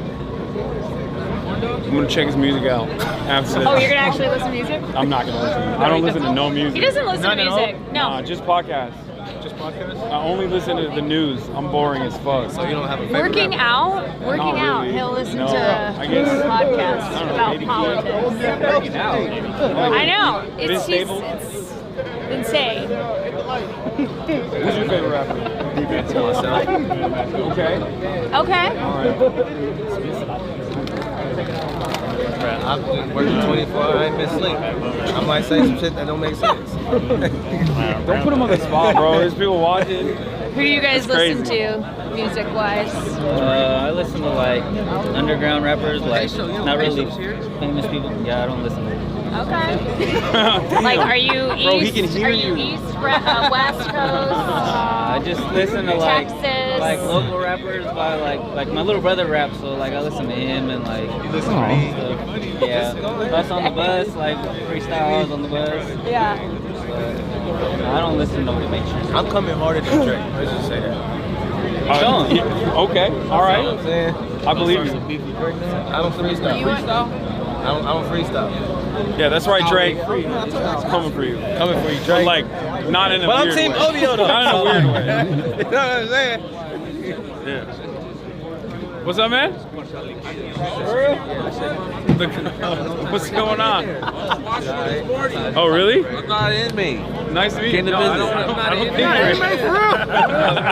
I'm gonna check his music out after. Oh, you're gonna actually listen to music? I'm not gonna listen. I don't listen to no music. He doesn't listen to music. No. Nah, just podcasts. Just podcasts? I only listen to the news. I'm boring as fuck. So you don't have a favorite Working out, really. he'll listen No, to I guess- podcasts about politics. Working out. I know. It's stable. insane. Who's your favorite rapper? Myself. Okay. Okay. I've been working 24 hours, I ain't been asleep. I might say some shit that don't make sense. Don't put him on the spot, bro. There's people watching. Who do you guys listen to, music-wise? I listen to like underground rappers, like not really famous people. Yeah, I don't listen to them. Okay. Like, are you Bro, he east? can hear Are you you. east, west coast? I just listen to like Texas. local rappers by like my little brother raps, so like I listen to him and like listen to me stuff. Yeah, that's on the bus, like freestyles on the bus. Yeah. But I don't listen to nobody make sure. I'm coming harder than Drake. Let's just say that. Okay, all right. You know what I'm saying? I believe you. I don't freestyle. I don't freestyle. Yeah, that's right, Drake. It's coming for you. Coming for you, But Drake. like, not in a But I'm weird Team way. Odio though. Not in a weird way. You know what I'm saying? Yeah. What's up, man? What's going on? Oh, really? I'm not in me. Nice to meet you. Came to No, business. I don't think I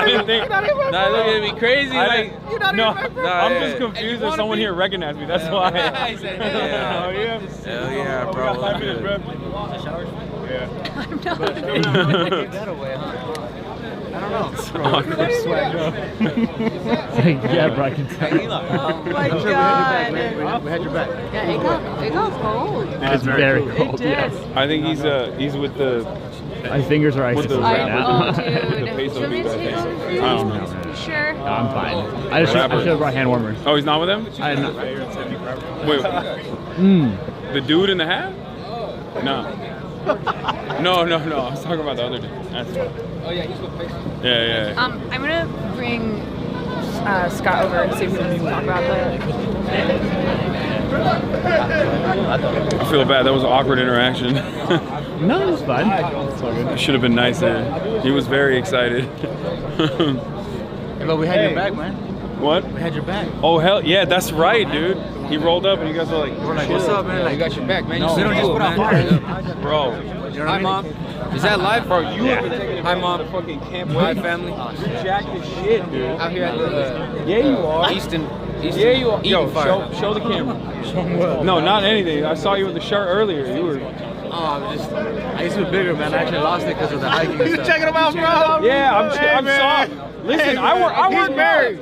didn't think. Nah, look at me crazy. Like, I'm just confused that someone here recognized me. That's why. Hell yeah. Hell yeah, bro. We got 5 minutes, bro. Yeah. I'm not. That away, huh? I don't know. Yeah, bro, I can tell. Oh my god. We had your back. Yeah, it got cold. It's very cold. It did. I think he's with the. My fingers are icy with the cold right now. Oh, dude. With the peso Do you dude, want me I to think. take I over don't for know. you? Sure. No, I'm fine. I should have brought hand warmers. Oh, he's not with them? I did not. Wait. The dude in the hat? No. No. I was talking about the other dude. That's fine. Oh yeah, he's with Peso. Yeah. I'm gonna bring Scott over and see if we can talk about I feel bad. That was an awkward interaction. No, it was fine. It's all good. I should have been nicer. He was very excited. Hey, but we had your back, man. What? We had your back. Oh, hell yeah, that's right, dude. He rolled up and you guys were like, We're like, what's up, man? Like, We got your back, man. no, You we don't just put on fire. bro. You know what I Hi, mean? mom. Is that live? Bro, you have been taking Hi, it Mom. to the fucking camp. Hi, family. You jacked as shit, dude. Out here at the Yeah, you are. Easton Yeah, you are. Yo, Eaton fire. show the camera. No, not anything. I saw you with the shirt earlier. You were. I used to be bigger, man. I actually lost it because of the hiking and stuff. Checking them out, bro. Yeah, I'm sorry. Listen, I work. He's married.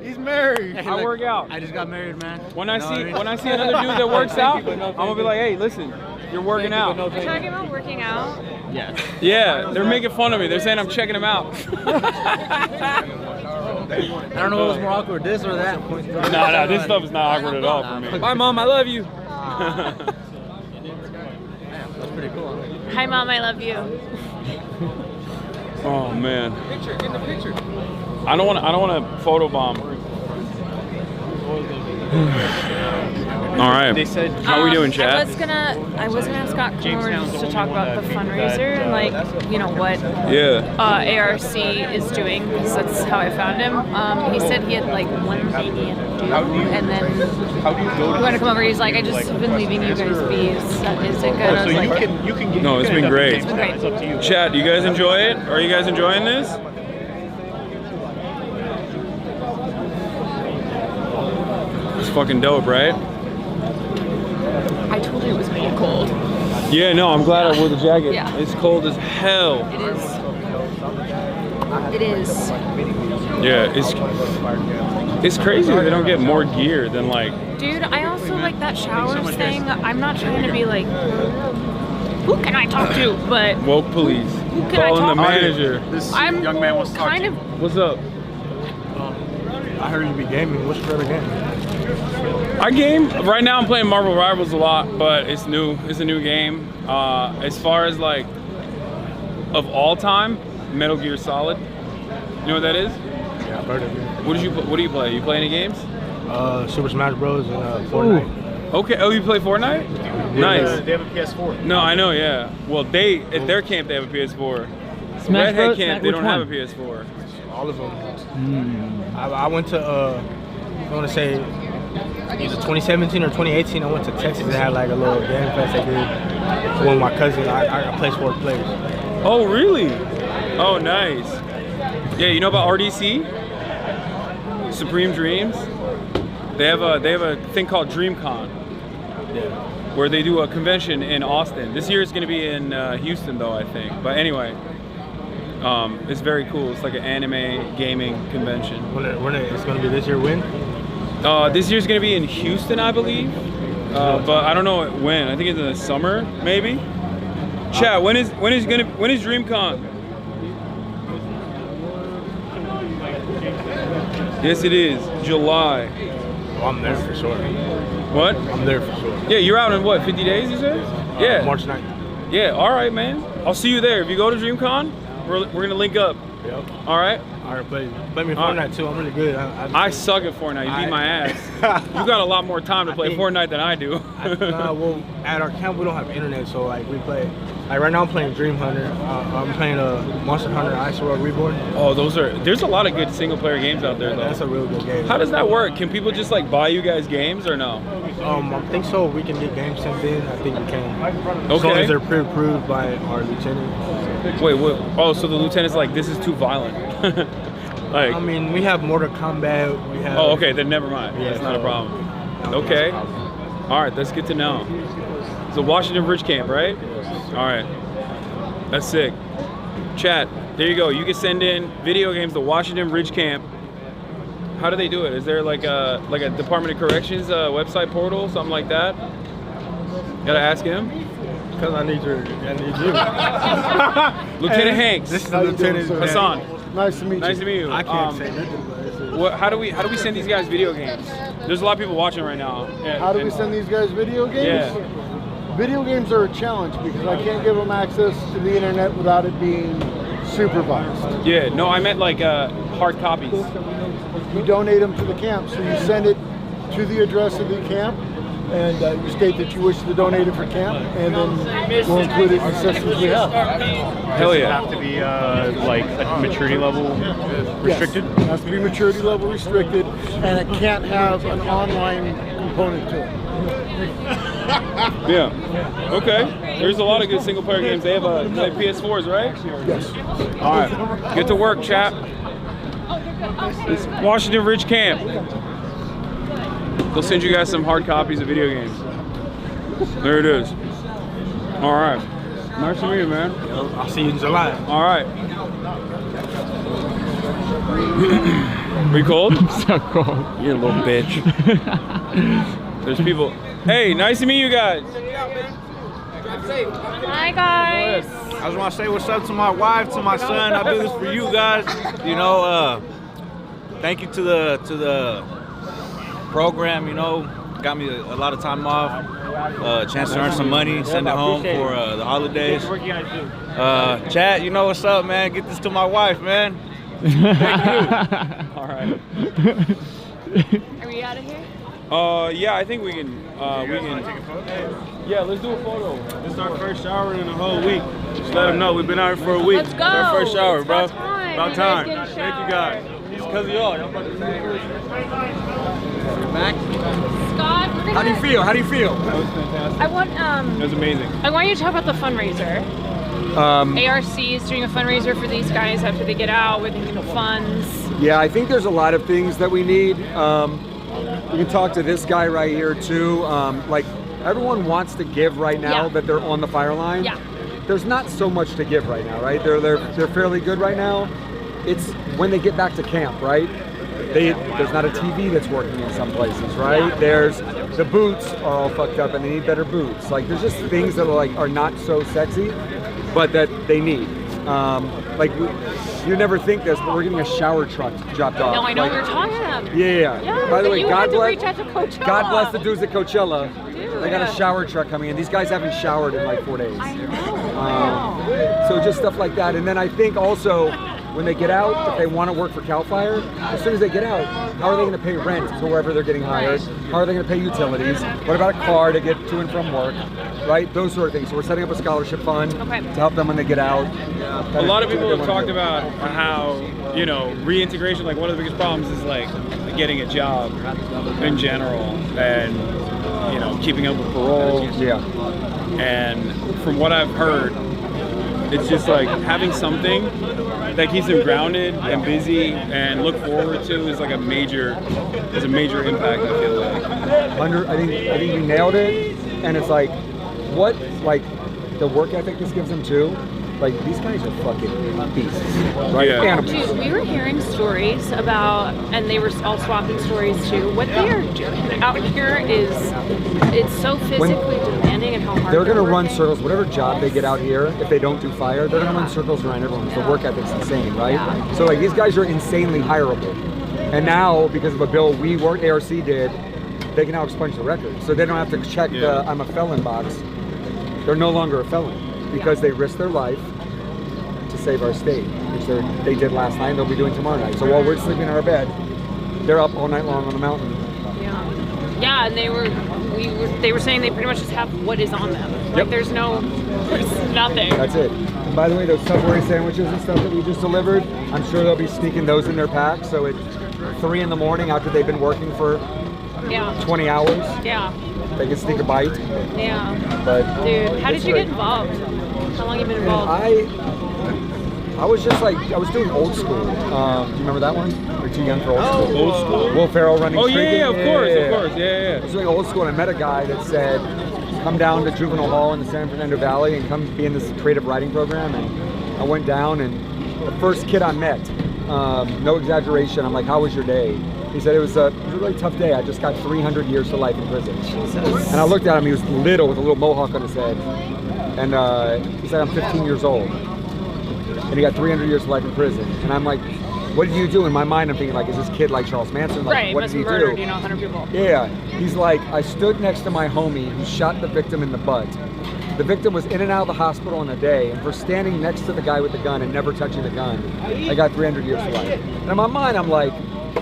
He's married. I work out. I just got married, man. When I see another dude that works out, I'm gonna be like, hey, listen, you're working out. You're talking about working out? Yeah. Yeah, they're making fun of me. They're saying I'm checking them out. I don't know what was more awkward, this or that. No, this stuff is not awkward at all for me. Bye, Mom, I love you. That's pretty cool. Hi, Mom, I love you. Oh man. Picture, get the picture. I don't want to photobomb. All right. They said, how are we doing, chat? I was gonna have Scott come over just to talk about the fundraiser and like, you know, what ARC is doing, because that's how I found him. He said he had like one thing he had to do, and then he wanted to come over. He's like, I just have been leaving you guys be. Is it good? I was like, you can get. No, it's been great. It's been great. It's up to you. Chat, do you guys enjoy it? Are you guys enjoying this? It's fucking dope, right? I told you it was really cold. Yeah, no, I'm glad I wore the jacket. Yeah. It's cold as hell. It is. It is. Yeah, it's crazy that they don't get more gear than like. Dude, I also like that showers thing. I'm not trying to be like, who can I talk to? But Woke police. who can I Calling talk the to? manager. This I'm young man wants to talk kind to you. of. What's up? I heard you be gaming. What's your favorite game? I game right now. I'm playing Marvel Rivals a lot, but it's new. It's a new game. As far as like of all time, Metal Gear Solid. You know what that is? Yeah, I've heard of it. What do you play? You play any games? Super Smash Bros. And Fortnite. Ooh. Okay. Oh, you play Fortnite? Nice. They have a PS4. No, I know. Yeah. Well, they at their camp they have a PS4. Smash Redhead Bros? camp they Which don't one? have a PS4. All of them. I went to, I want to say, either 2017 or 2018, I went to Texas. They had like a little game fest they did for one of my cousins. I played sport players. Oh, really? Oh, nice. Yeah, you know about RDC? Supreme Dreams? They have a thing called DreamCon. Yeah. Where they do a convention in Austin. This year it's going to be in Houston though, I think. But anyway, it's very cool. It's like an anime gaming convention. When it's going to be this year, when? This year's going to be in Houston, I believe. But I don't know when. I think it's in the summer, maybe. Chat, when is DreamCon? Yes, it is. July. Oh, I'm there for sure. What? I'm there for sure. Yeah, you're out in what, 50 days, you said? Yeah. March 9th. Yeah, all right, man. I'll see you there. If you go to DreamCon, we're going to link up. Yep. All right? All right, play me Fortnite too. I'm really good. I suck at Fortnite. You beat my ass. You got a lot more time to play Fortnite than I do. Well, at our camp we don't have internet, so like we play. Like right now I'm playing Dream Hunter. I'm playing Monster Hunter Ice World Reborn. Oh, there's a lot of good single player games out there though. That's a real good game. How does that work? Can people just like buy you guys games or no? I think so. We can get games sent in. I think we can. Okay. As long as they're pre-approved by our lieutenant. Wait, what? Oh, so the lieutenant's like, this is too violent. Like, I mean, we have Mortal Kombat. We have. Oh, okay. Then never mind. Yeah, That's not a so- problem. Okay. All right. That's good to know. It's a Washington Ridge camp, right? All right. That's sick. Chat. There you go. You can send in video games to Washington Ridge camp. How do they do it? Is there like a Department of Corrections website portal, something like that? Gotta ask him. Because I need you. Lieutenant Hanks. This is Lieutenant Hassan. Nice to meet you. Nice to meet you. I can't say nothing. But How do we send these guys video games? There's a lot of people watching right now. How do we send these guys video games? Yeah. Video games are a challenge because I can't give them access to the internet without it being supervised. Yeah, no, I meant like hard copies. You donate them to the camp, so you send it to the address of the camp, and you state that you wish to donate it for camp, and then we'll include it in the systems we have. Hell Does it yeah. have to be like a maturity level restricted? Yes, it has to be maturity level restricted, and it can't have an online component to it. Yeah. Okay. There's a lot of good single player games. They have PS4s, right? Yes. All right. Get to work, chap. It's Washington Ridge camp. They'll send you guys some hard copies of video games. There it is. All right. Nice to meet you, man. I'll see you in July. All right. We cold? I'm so cold. You're a little bitch. There's people. Hey, nice to meet you guys. Hi guys. I just want to say what's up to my wife, to my son. I do this for you guys. You know, thank you to the program. You know, got me a lot of time off, a chance to earn some money, send it home for the holidays. Chat, you know what's up, man. Get this to my wife, man. Thank you. All right. Are we out of here? Yeah, I think we can. Yeah, let's do a photo. This is our first shower in a whole week. Just let them know we've been out here for a week. Let's go. It's our first shower, It's bro. about time. You guys get a Thank you guys. It's because of y'all. Y'all about to say Back. Scott, we're gonna, How do you feel? How do you feel? That was fantastic. I want It was amazing. I want you to talk about the fundraiser. ARC is doing a fundraiser for these guys after they get out. We're thinking of funds. Yeah, I think there's a lot of things that we need. You can talk to this guy right here too. Like everyone wants to give right now that they're on the fire line. Yeah. There's not so much to give right now, right? They're fairly good right now. It's when they get back to camp, right? There's not a TV that's working in some places, right? Yeah. There's the boots are all fucked up and they need better boots. Like there's just things that are not so sexy, but that they need. You never think this, but we're getting a shower truck dropped off. No, I know what you're talking about. Yeah. By the way, you God had to bless. reach out to Coachella. God bless the dudes at Coachella. Dude. They got a shower truck coming in. These guys haven't showered in like 4 days. I know. So just stuff like that. And then I think also when they get out, if they want to work for CAL FIRE, as soon as they get out, how are they going to pay rent to wherever they're getting hired? How are they going to pay utilities? What about a car to get to and from work? Right? Those sort of things. So we're setting up a scholarship fund to help them when they get out. A lot of people have talked about how, reintegration, like one of the biggest problems is like getting a job in general and, keeping up with parole. Yeah. And from what I've heard, it's just like having something that keeps them grounded and busy and look forward to is like a major impact, I feel like. I think you nailed it. And it's like, the work ethic this gives them too. Like these guys are fucking beasts, right? Yeah. Animals. Dude, we were hearing stories about, and they were all swapping stories too. What they are doing out here it's so physically demanding and how hard They're gonna run working. circles, whatever job they get out here, if they don't do fire, they're gonna run circles around everyone. The work ethic's insane, right? Yeah. So like these guys are insanely hireable. And now, because of a bill ARC did, they can now expunge the record. So they don't have to check the I'm a felon box. They're no longer a felon because they risked their life to save our state, which they did last night and they'll be doing tomorrow night. So while we're sleeping in our bed, they're up all night long on the mountain. Yeah, and they were saying they pretty much just have what is on them. Like there's nothing. That's it. And by the way, those Subway sandwiches and stuff that we just delivered, I'm sure they'll be sneaking those in their pack. So at 3 in the morning after they've been working for 20 hours, they can sneak a bite. Yeah. But dude, how did you get involved? How long have you been involved? I was just like, I was doing Old School. Do you remember that one? You're too young for Old School. Old School? Will Ferrell running yeah, of course. Yeah. I was doing Old School and I met a guy that said, come down to Juvenile Hall in the San Fernando Valley and come be in this creative writing program. And I went down and the first kid I met, no exaggeration, I'm like, how was your day? He said it was a really tough day. I just got 300 years to life in prison. And I looked at him, he was little with a little mohawk on his head. And he said, I'm 15 years old. And he got 300 years to life in prison. And I'm like, what did you do? In my mind, I'm thinking like, is this kid like Charles Manson? Like, Right, what must did he have murdered, do? 100 people. Yeah, he's like, I stood next to my homie who shot the victim in the butt. The victim was in and out of the hospital in a day, and for standing next to the guy with the gun and never touching the gun, I got 300 years to life. And in my mind, I'm like,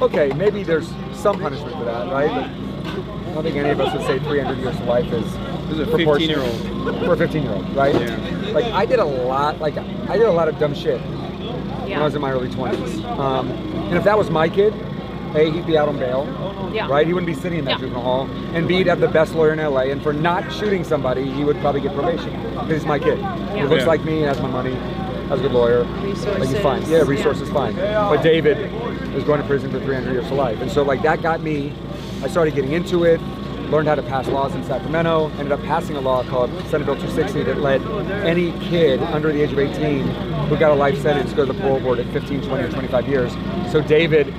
okay, maybe there's some punishment for that, right? But I don't think any of us would say 300 years to life is a proportionate 15-year-old. for a 15-year-old, right? Yeah. Like I did a lot of dumb shit when I was in my early 20s. And if that was my kid, A, he'd be out on bail, right? He wouldn't be sitting in that juvenile hall. And B, he'd have the best lawyer in LA. And for not shooting somebody, he would probably get probation. Because he's my kid. He looks like me, has my money, has a good lawyer. Resources. Like he's fine. Yeah, resources fine. But David is going to prison for 300 years to life. And so like that got me, I started getting into it, learned how to pass laws in Sacramento, ended up passing a law called Senate Bill 260 that let any kid under the age of 18 who got a life sentence go to the parole board at 15, 20, or 25 years. So David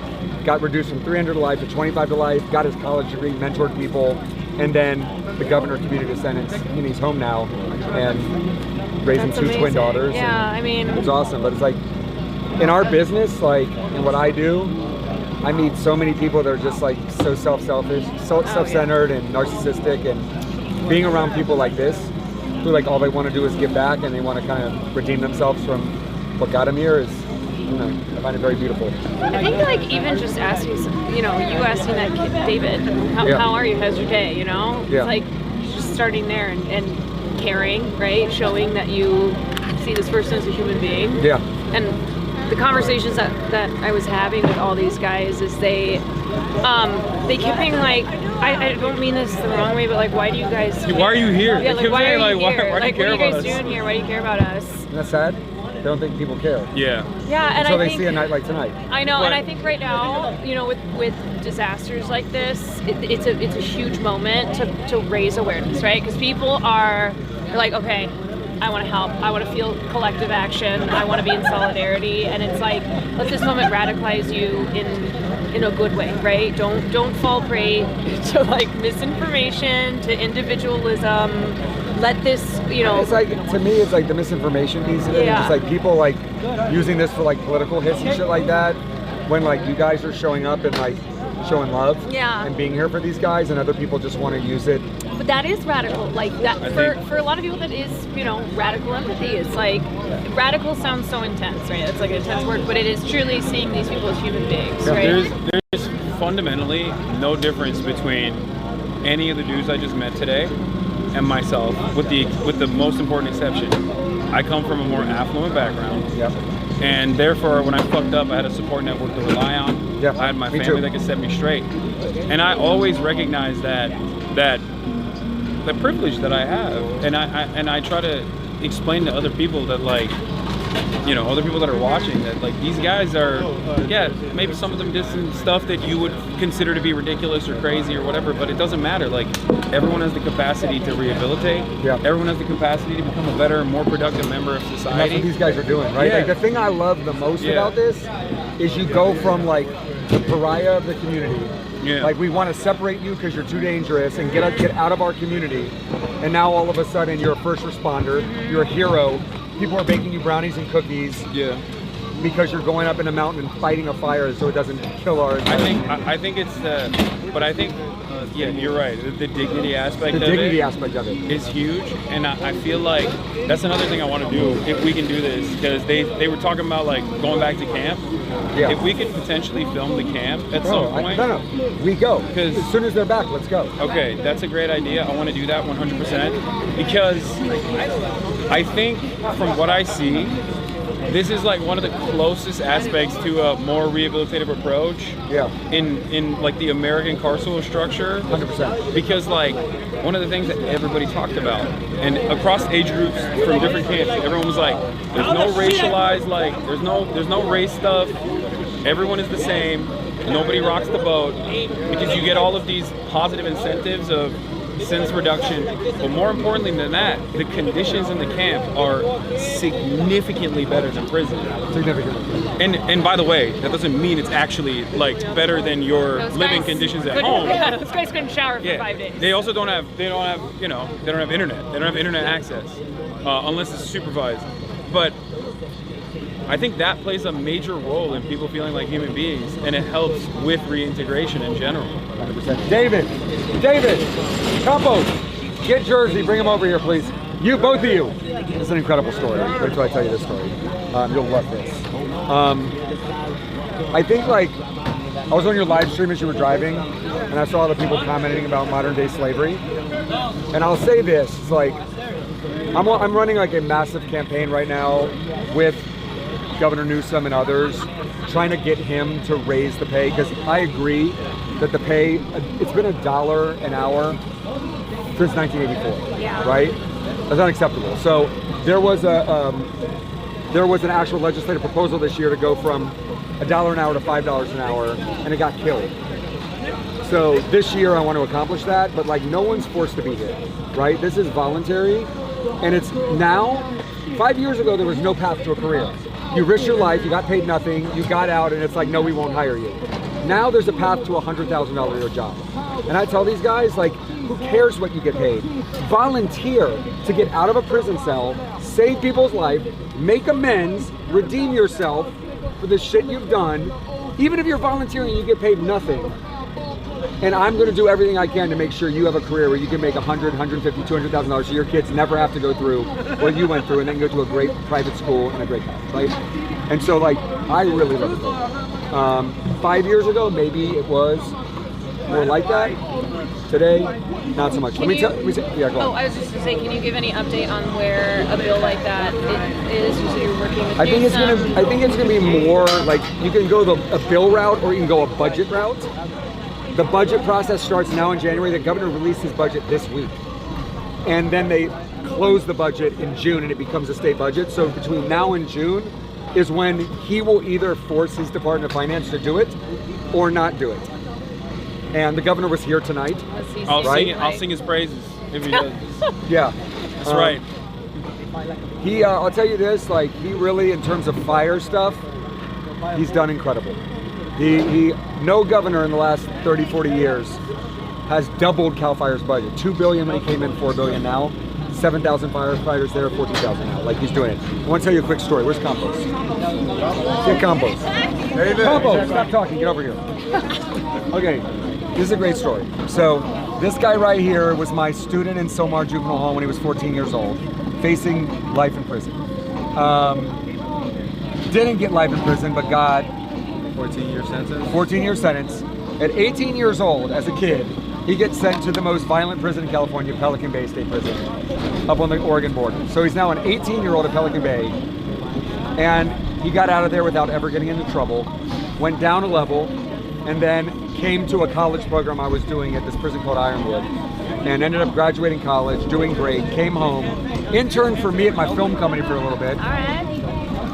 got reduced from 300 to life to 25 to life, got his college degree, mentored people, and then the governor commuted his sentence, and he's home now, and raising That's 2 twin amazing. daughters. Yeah, and I mean, it's awesome. But it's like, in our business, like, in what I do, I meet so many people that are just like so selfish, so self-centered and narcissistic, and being around people like this, who like all they want to do is give back and they want to kind of redeem themselves from what got them here is, you know, I find it very beautiful. I think like even just asking, you asking that kid, David, how are you? How's your day? You know, Yeah. it's like just starting there and caring, right? Showing that you see this person as a human being. Yeah. And the conversations that I was having with all these guys is they kept being like, I don't mean this the wrong way, but like, why do you guys care? Why are you here? Yeah, They like, kept why saying, are you like, here? why do you Like, care what are you about guys us? doing here? Why do you care about us? Isn't that sad? They don't think people care. Yeah. Yeah, and Until I they think see a night like tonight. I know, But- and I think right now, with disasters like this, it's a huge moment to raise awareness, right? Because people are like, okay, I want to help. I want to feel collective action. I want to be in solidarity, and it's like, let this moment radicalize you in a good way, right? Don't fall prey to like misinformation, to individualism. Let this, It's like, to me, it's like the misinformation piece of it. Yeah. It's just like people like using this for like political hits and shit like that. When like you guys are showing up and like showing love Yeah. and being here for these guys, and other people just want to use it. But that is radical. Like that for a lot of people, that is radical empathy. It's like radical sounds so intense, right? It's like an intense word, but it is truly seeing these people as human beings, right? There's fundamentally no difference between any of the dudes I just met today and myself, with the most important exception. I come from a more affluent background. Yep. And therefore, when I fucked up, I had a support network to rely on. Yep. I had my Me family too. that could set me straight. And I always recognize that privilege that I have. And I try to explain to other people that, like, other people that are watching, that like these guys are, maybe some of them did some stuff that you would consider to be ridiculous or crazy or whatever, but it doesn't matter. Like, everyone has the capacity to rehabilitate. Yeah. Everyone has the capacity to become a better, more productive member of And society. that's what these guys are doing, right? Yeah. Like the thing I love the most Yeah. about this is you go from like the pariah of the community. Yeah. Like, we want to separate you because you're too dangerous and get out of our community. And now all of a sudden you're a first responder, you're a hero. People are baking you brownies and cookies. Yeah. Because you're going up in a mountain and fighting a fire so it doesn't kill our. I think it's but I think, you're right. The dignity aspect The of dignity it aspect of it is huge, and I feel like that's another thing I want to do if we can do this, because they were talking about like going back to camp. Yeah. If we could potentially film the camp at some point. No, we go. Because as soon as they're back, let's go. Okay, that's a great idea. I want to do that 100% because I think from what I see, this is like one of the closest aspects to a more rehabilitative approach. Yeah. In like the American carceral structure. 100%. Because like one of the things that everybody talked about, and across age groups from different camps, everyone was like, there's no racialized, like there's no race stuff. Everyone is the same. Nobody rocks the boat, because you get all of these positive incentives of sentence reduction, but more importantly than that, the conditions in the camp are significantly better than prison. Significantly. And by the way, that doesn't mean it's actually like better than your Those living guys conditions at couldn't- home. Yeah, those guys couldn't shower for 5 days. They also don't have internet. They don't have internet access unless it's supervised. But I think that plays a major role in people feeling like human beings, and it helps with reintegration in general. 100%. David, Campos, get Jersey, bring him over here, please. You, both of you. It's an incredible story. Wait till I tell you this story. You'll love this. I think like, I was on your live stream as you were driving, and I saw the people commenting about modern day slavery. And I'll say this, it's like, I'm running like a massive campaign right now with Governor Newsom and others, trying to get him to raise the pay, because I agree that the pay, it's been $1 an hour since 1984, Yeah. right? That's unacceptable. So there was an actual legislative proposal this year to go from $1 an hour to $5 an hour, and it got killed. So this year I want to accomplish that, but like no one's forced to be here, right? This is voluntary, and it's now, 5 years ago there was no path to a career. You risked your life, you got paid nothing, you got out, and it's like, no, we won't hire you. Now there's a path to a $100,000 a year job. And I tell these guys, like, who cares what you get paid? Volunteer to get out of a prison cell, save people's life, make amends, redeem yourself for the shit you've done. Even if you're volunteering and you get paid nothing. And I'm going to do everything I can to make sure you have a career where you can make $100,000, $150,000, $200,000 so your kids never have to go through what you went through and then go to a great private school and a great college, right? And so, like, I really love the program. 5 years ago, maybe it was more like that. Today, not so much. Can Yeah, go on. I was just going to say, can you give any update on where a bill like that is? You said you're working with I think it's gonna be more like you can go a bill route or you can go a budget route. The budget process starts now in January. The governor released his budget this week. And then they close the budget in June and it becomes a state budget. So between now and June is when he will either force his Department of Finance to do it or not do it. And the governor was here tonight. I'll sing his praises if he does. Yeah. That's right. He, I'll tell you this, like, he really, in terms of fire stuff, he's done incredible. No governor in the last 30, 40 years has doubled CAL FIRE's budget. $2 billion when he came in, $4 billion now. 7,000 firefighters there, 14,000 now. Like, he's doing it. I want to tell you a quick story. Where's Compost? Get Compost. Compost, stop talking, get over here. Okay, this is a great story. So, this guy right here was my student in Somar Juvenile Hall when he was 14 years old, facing life in prison. Didn't get life in prison, but got 14-year sentence. 14-year sentence. At 18 years old, as a kid, he gets sent to the most violent prison in California, Pelican Bay State Prison, up on the Oregon border. So he's now an 18-year-old at Pelican Bay, and he got out of there without ever getting into trouble, went down a level, and then came to a college program I was doing at this prison called Ironwood, and ended up graduating college, doing great, came home, interned for me at my film company for a little bit.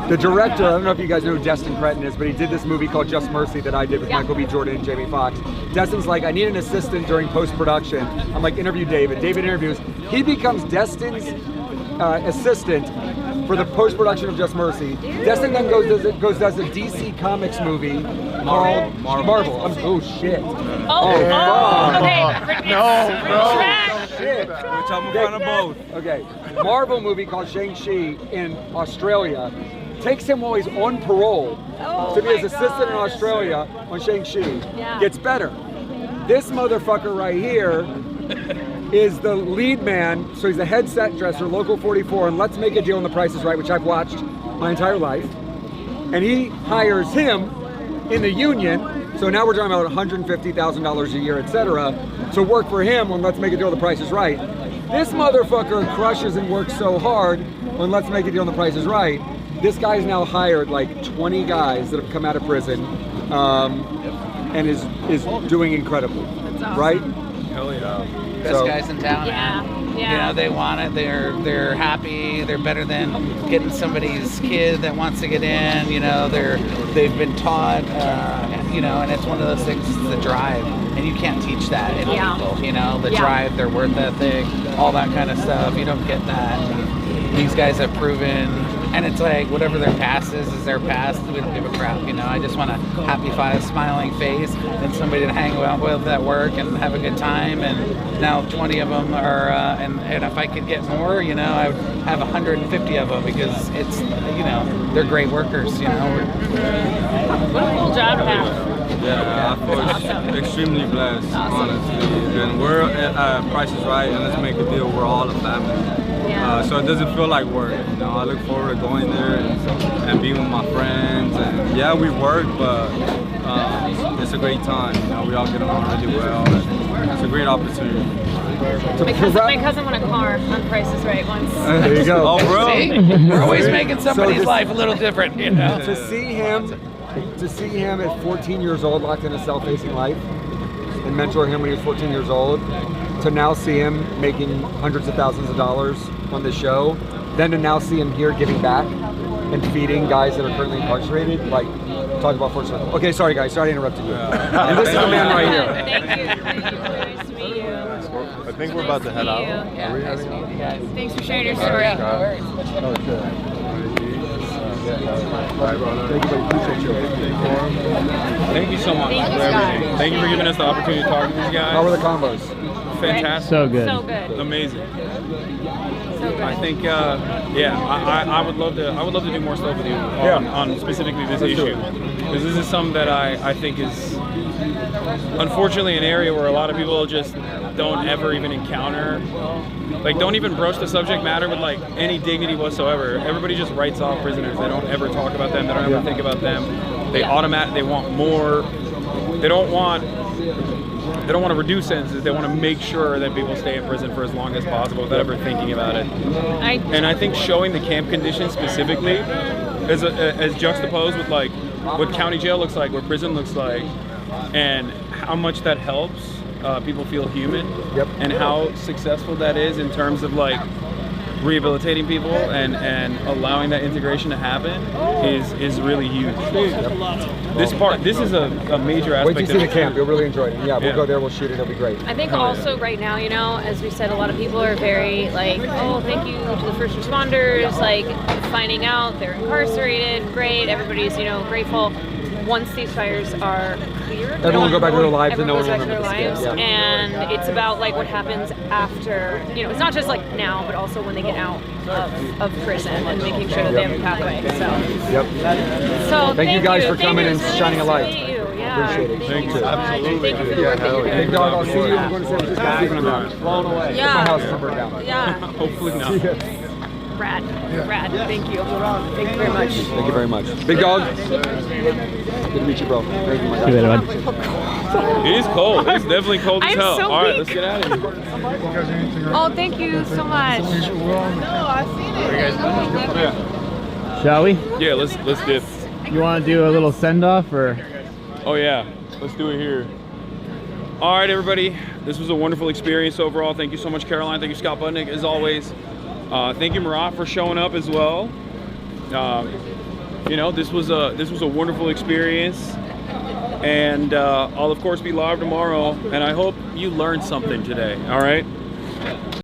The director, I don't know if you guys know who Destin Cretton is, but he did this movie called Just Mercy that I did with Michael B. Jordan and Jamie Foxx. Destin's like, I need an assistant during post-production. I'm like, interview David. David interviews. He becomes Destin's assistant for the post-production of Just Mercy. Destin then does a DC Comics movie called Marvel. Oh, shit. Okay. No, bro. Shit. Which I'm in front of both. Okay. Marvel movie called Shang-Chi in Australia. Takes him while he's on parole to be his assistant in Australia on Shang-Chi. Yeah. Gets better. This motherfucker right here is the lead man, so he's a head set dresser, Local 44, and Let's Make a Deal on The Price is Right, which I've watched my entire life. And he hires him in the union, so now we're talking about $150,000 a year, etc., to work for him on Let's Make a Deal on The Price is Right. This motherfucker crushes and works so hard on Let's Make a Deal on The Price is Right. This guy's now hired like 20 guys that have come out of prison and is doing incredibly, right? Hell yeah. Best guys in town, man. Yeah. You know, they want it. They're happy. They're better than getting somebody's kid that wants to get in. You know, they've been taught. You know, and it's one of those things. The drive, and you can't teach that in people. You know, the drive, their work ethic, all that kind of stuff. You don't get that. These guys have proven. And it's like, whatever their past is their past. We don't give a crap, you know. I just want a happy, smiling face and somebody to hang out with at work and have a good time. And now 20 of them are, and if I could get more, you know, I would have 150 of them because it's, you know, they're great workers, you know. What a cool job to have. Yeah, I feel extremely blessed, honestly. And we're at Price is Right, and Let's Make a Deal. We're all a family. So it doesn't feel like work, you know. I look forward to going there and being with my friends. And yeah, we work, but it's a great time. You know, we all get along really well. And it's a great opportunity. My cousin won a car on Price is Right once. There you go. Oh, bro. See? We're always making somebody's life a little different, you know. To see him at 14 years old locked in a cell facing life and mentor him when he was 14 years old, to now see him making hundreds of thousands of dollars on the show, then to now see him here giving back and feeding guys that are currently incarcerated, like, talk about full circle. Okay, sorry guys, sorry I interrupted you. And this is the man right here. Thank you. Nice to meet you. I think we're about to head out. Yeah, nice to meet you guys. Thanks for sharing your story. Thank you so much for everything. Thank you for giving us the opportunity to talk to these guys. How were the combos? Fantastic. So good. So good. Amazing. So good. I think, I would love to do more stuff with you on specifically this issue, because this is something that I think is unfortunately an area where a lot of people just don't ever even encounter, like don't even broach the subject matter with like any dignity whatsoever. Everybody just writes off prisoners. They don't ever talk about them. They don't ever think about them. They they want more. They don't want to reduce sentences. They want to make sure that people stay in prison for as long as possible without ever thinking about it. And I think showing the camp conditions specifically as juxtaposed with like what county jail looks like, what prison looks like, and how much that helps people feel human, and how successful that is in terms of like rehabilitating people and allowing that integration to happen is really huge. This is a major aspect. Wait till you see the camp. You'll really enjoy it. Yeah, we'll go there. We'll shoot it. It'll be great. I think also right now, you know, as we said, a lot of people are very like, oh, thank you to the first responders, like finding out they're incarcerated. Great. Everybody's, you know, grateful. Once these fires are cleared, everyone go back to their lives and no one goes back to remembers. their lives. Yeah. And it's about like what happens after, you know, it's not just like now, but also when they get out of prison and making sure that they have a pathway. So, so thank you guys for coming and It's shining a nice light. to meet you. Yeah. Appreciate it. Thank you so much. Thank you for the work that you're doing. Big dog, I'll see you. I'm going to San Francisco. Blown away. Yeah. My house is burned down. Yeah. Hopefully not. Rad. Rad. Thank you. Thank you very much. Thank you very much. Big dog. Good to meet you, bro. Thank you, my See you later, guy. It is cold. It's definitely cold as I'm hell. so All right, weak. let's get out of here. Oh, thank you so much. No, I've seen it. Shall we? Yeah, let's dip. You want to do a little send off or? Oh yeah, let's do it here. All right, everybody. This was a wonderful experience overall. Thank you so much, Caroline. Thank you, Scott Budnick, as always. Thank you, Murat, for showing up as well. You know, this was a wonderful experience, and I'll of course be live tomorrow. And I hope you learned something today. All right.